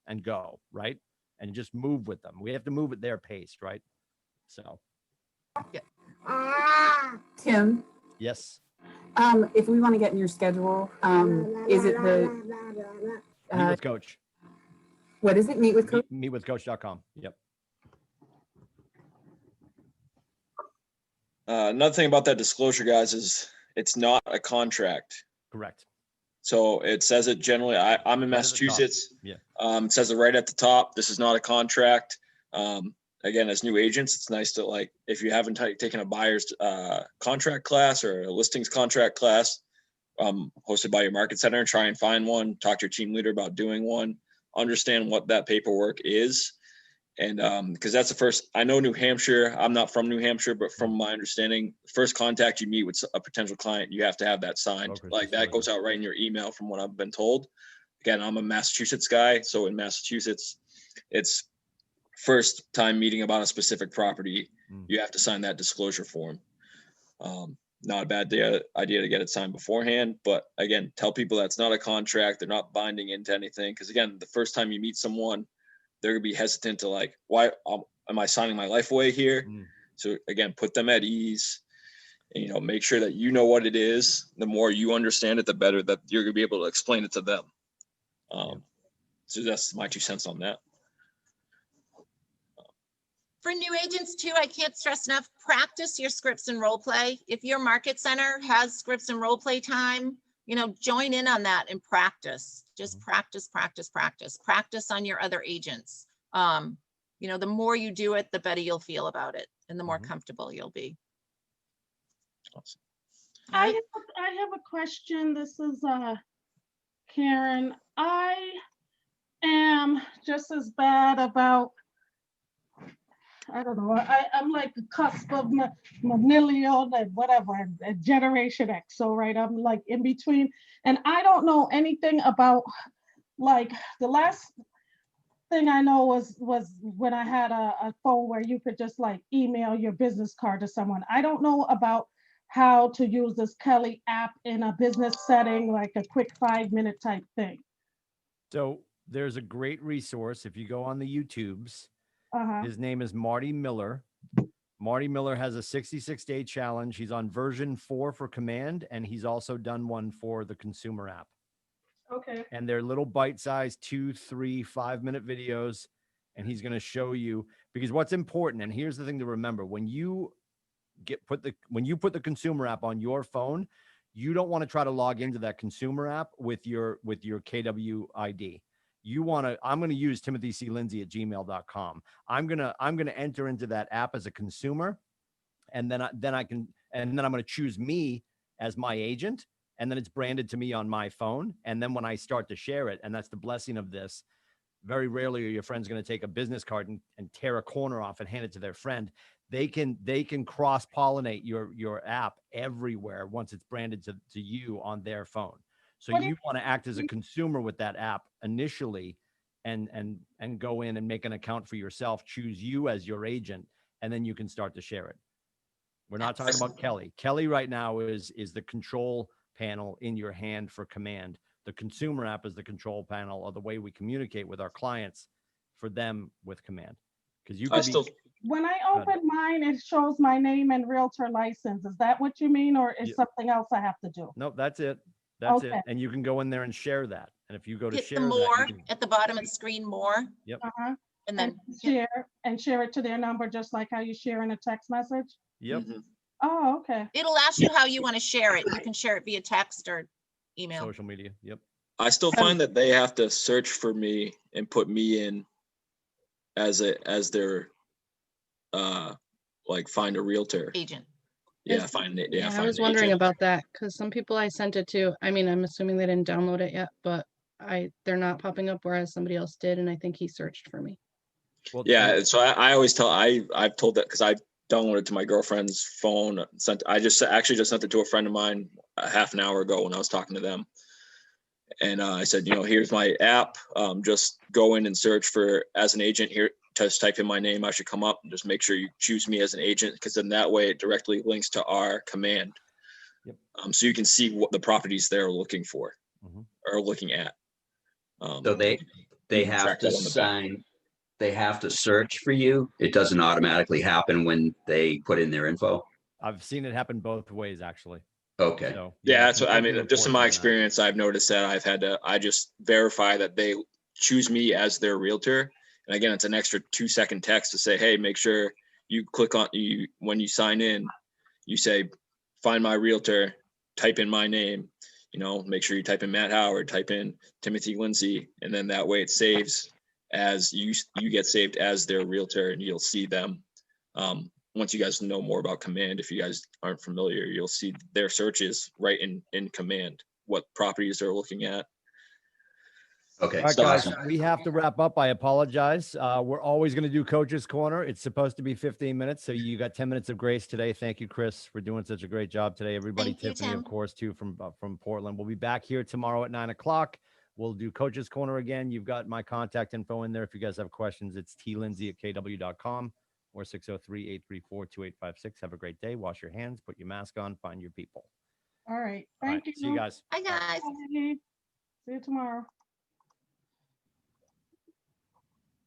and go, right? And just move with them. We have to move at their pace, right? So. Tim, Yes. if we want to get in your schedule, is it the Meet with Coach. What is it? Meet with Coach? Meetwithcoach.com. Yep. Another thing about that disclosure, guys, is it's not a contract. Correct. So it says it generally. I'm in Massachusetts. Yeah. It says it right at the top. This is not a contract. Again, as new agents, it's nice to, if you haven't taken a buyer's contract class or a listings contract class hosted by your market center, try and find one, talk to your team leader about doing one, understand what that paperwork is. And because that's the first, I know New Hampshire, I'm not from New Hampshire, but from my understanding, first contact you meet with a potential client, you have to have that signed. That goes out right in your email from what I've been told. Again, I'm a Massachusetts guy. So in Massachusetts, it's first time meeting about a specific property, you have to sign that disclosure form. Not a bad idea to get it signed beforehand, but again, tell people that's not a contract. They're not binding into anything. Because again, the first time you meet someone, they're gonna be hesitant to why am I signing my life away here? So again, put them at ease and, make sure that you know what it is. The more you understand it, the better that you're gonna be able to explain it to them. So that's my 2 cents on that. For new agents too, I can't stress enough, practice your scripts and role play. If your market center has scripts and role play time, join in on that and practice. Just practice on your other agents. The more you do it, the better you'll feel about it and the more comfortable you'll be. Awesome. I have a question. This is Karen. I am just as bad about, I don't know, I'm like the cusp of millennial and whatever, Generation X. So, right, I'm like in between. And I don't know anything about, the last thing I know was when I had a phone where you could just email your business card to someone. I don't know about how to use this Kelly app in a business setting, like a quick 5-minute type thing. So there's a great resource. If you go on the YouTubes His name is Marty Miller. Marty Miller has a 66-day challenge. He's on version 4 for Command, and he's also done one for the consumer app. Okay. And they're little bite-sized 2, 3, 5-minute videos. And he's going to show you, because what's important, and here's the thing to remember, when you put the consumer app on your phone, you don't want to try to log into that consumer app with your KW ID. I'm going to use timothyclindsay@gmail.com. I'm going to enter into that app as a consumer, and then I'm going to choose me as my agent, and then it's branded to me on my phone. And then when I start to share it, and that's the blessing of this, very rarely are your friends going to take a business card and tear a corner off and hand it to their friend. They can cross-pollinate your app everywhere once it's branded to you on their phone. So you want to act as a consumer with that app initially, and go in and make an account for yourself, choose you as your agent, and then you can start to share it. We're not talking about Kelly. Kelly right now is the control panel in your hand for Command. The consumer app is the control panel of the way we communicate with our clients for them with Command. Because you could when I open mine, it shows my name and realtor license. Is that what you mean, or is something else I have to do? Nope, that's it. That's it. And you can go in there and share that. And if you go to Hit share the more that, at the bottom of the screen, more. Yep. And then share it to their number, just like how you share in a text message. Yep. Oh, okay. It'll ask you how you want to share it. You can share it via text or email. Social media. Yep. I still find that they have to search for me and put me in as their like find a realtor agent. Yeah, find it. Yeah, I was wondering about that because some people I sent it to, I mean, I'm assuming they didn't download it yet, but they're not popping up, whereas somebody else did, and I think he searched for me. Well, yeah, so I always tell I've told that because I downloaded it to my girlfriend's phone. I just sent it to a friend of mine a half an hour ago when I was talking to them, and I said, here's my app. Just go in and search for as an agent here. Just type in my name. I should come up. Just make sure you choose me as an agent, because then that way it directly links to our Command. Yep. So you can see what the properties they're looking for or looking at. So they have to sign. They have to search for you. It doesn't automatically happen when they put in their info. I've seen it happen both ways, actually. Okay. So, yeah, that's what I mean. Just in my experience, I've noticed that I just verify that they choose me as their realtor. And again, it's an extra 2-second text to say, hey, make sure you click on when you sign in, you say, find my realtor, type in my name, make sure you type in Matt Howard, type in Timothy Lindsay. And then that way it saves as you get saved as their realtor, and you'll see them. Once you guys know more about Command, if you guys aren't familiar, you'll see their searches right in Command, what properties they're looking at. Okay. All right, guys, we have to wrap up. I apologize. We're always going to do Coach's Corner. It's supposed to be 15 minutes, so you got 10 minutes of grace today. Thank you, Chris, for doing such a great job today. Everybody, Thank you, Tiffany, Tim. of course, too, from Portland. We'll be back here tomorrow at 9:00. We'll do Coach's Corner again. You've got my contact info in there. If you guys have questions, it's tlindsay@kw.com or 603-834-2856. Have a great day. Wash your hands, put your mask on, find your people. All right. All right, Thank you. see you guys. Bye, guys. Bye. See you tomorrow.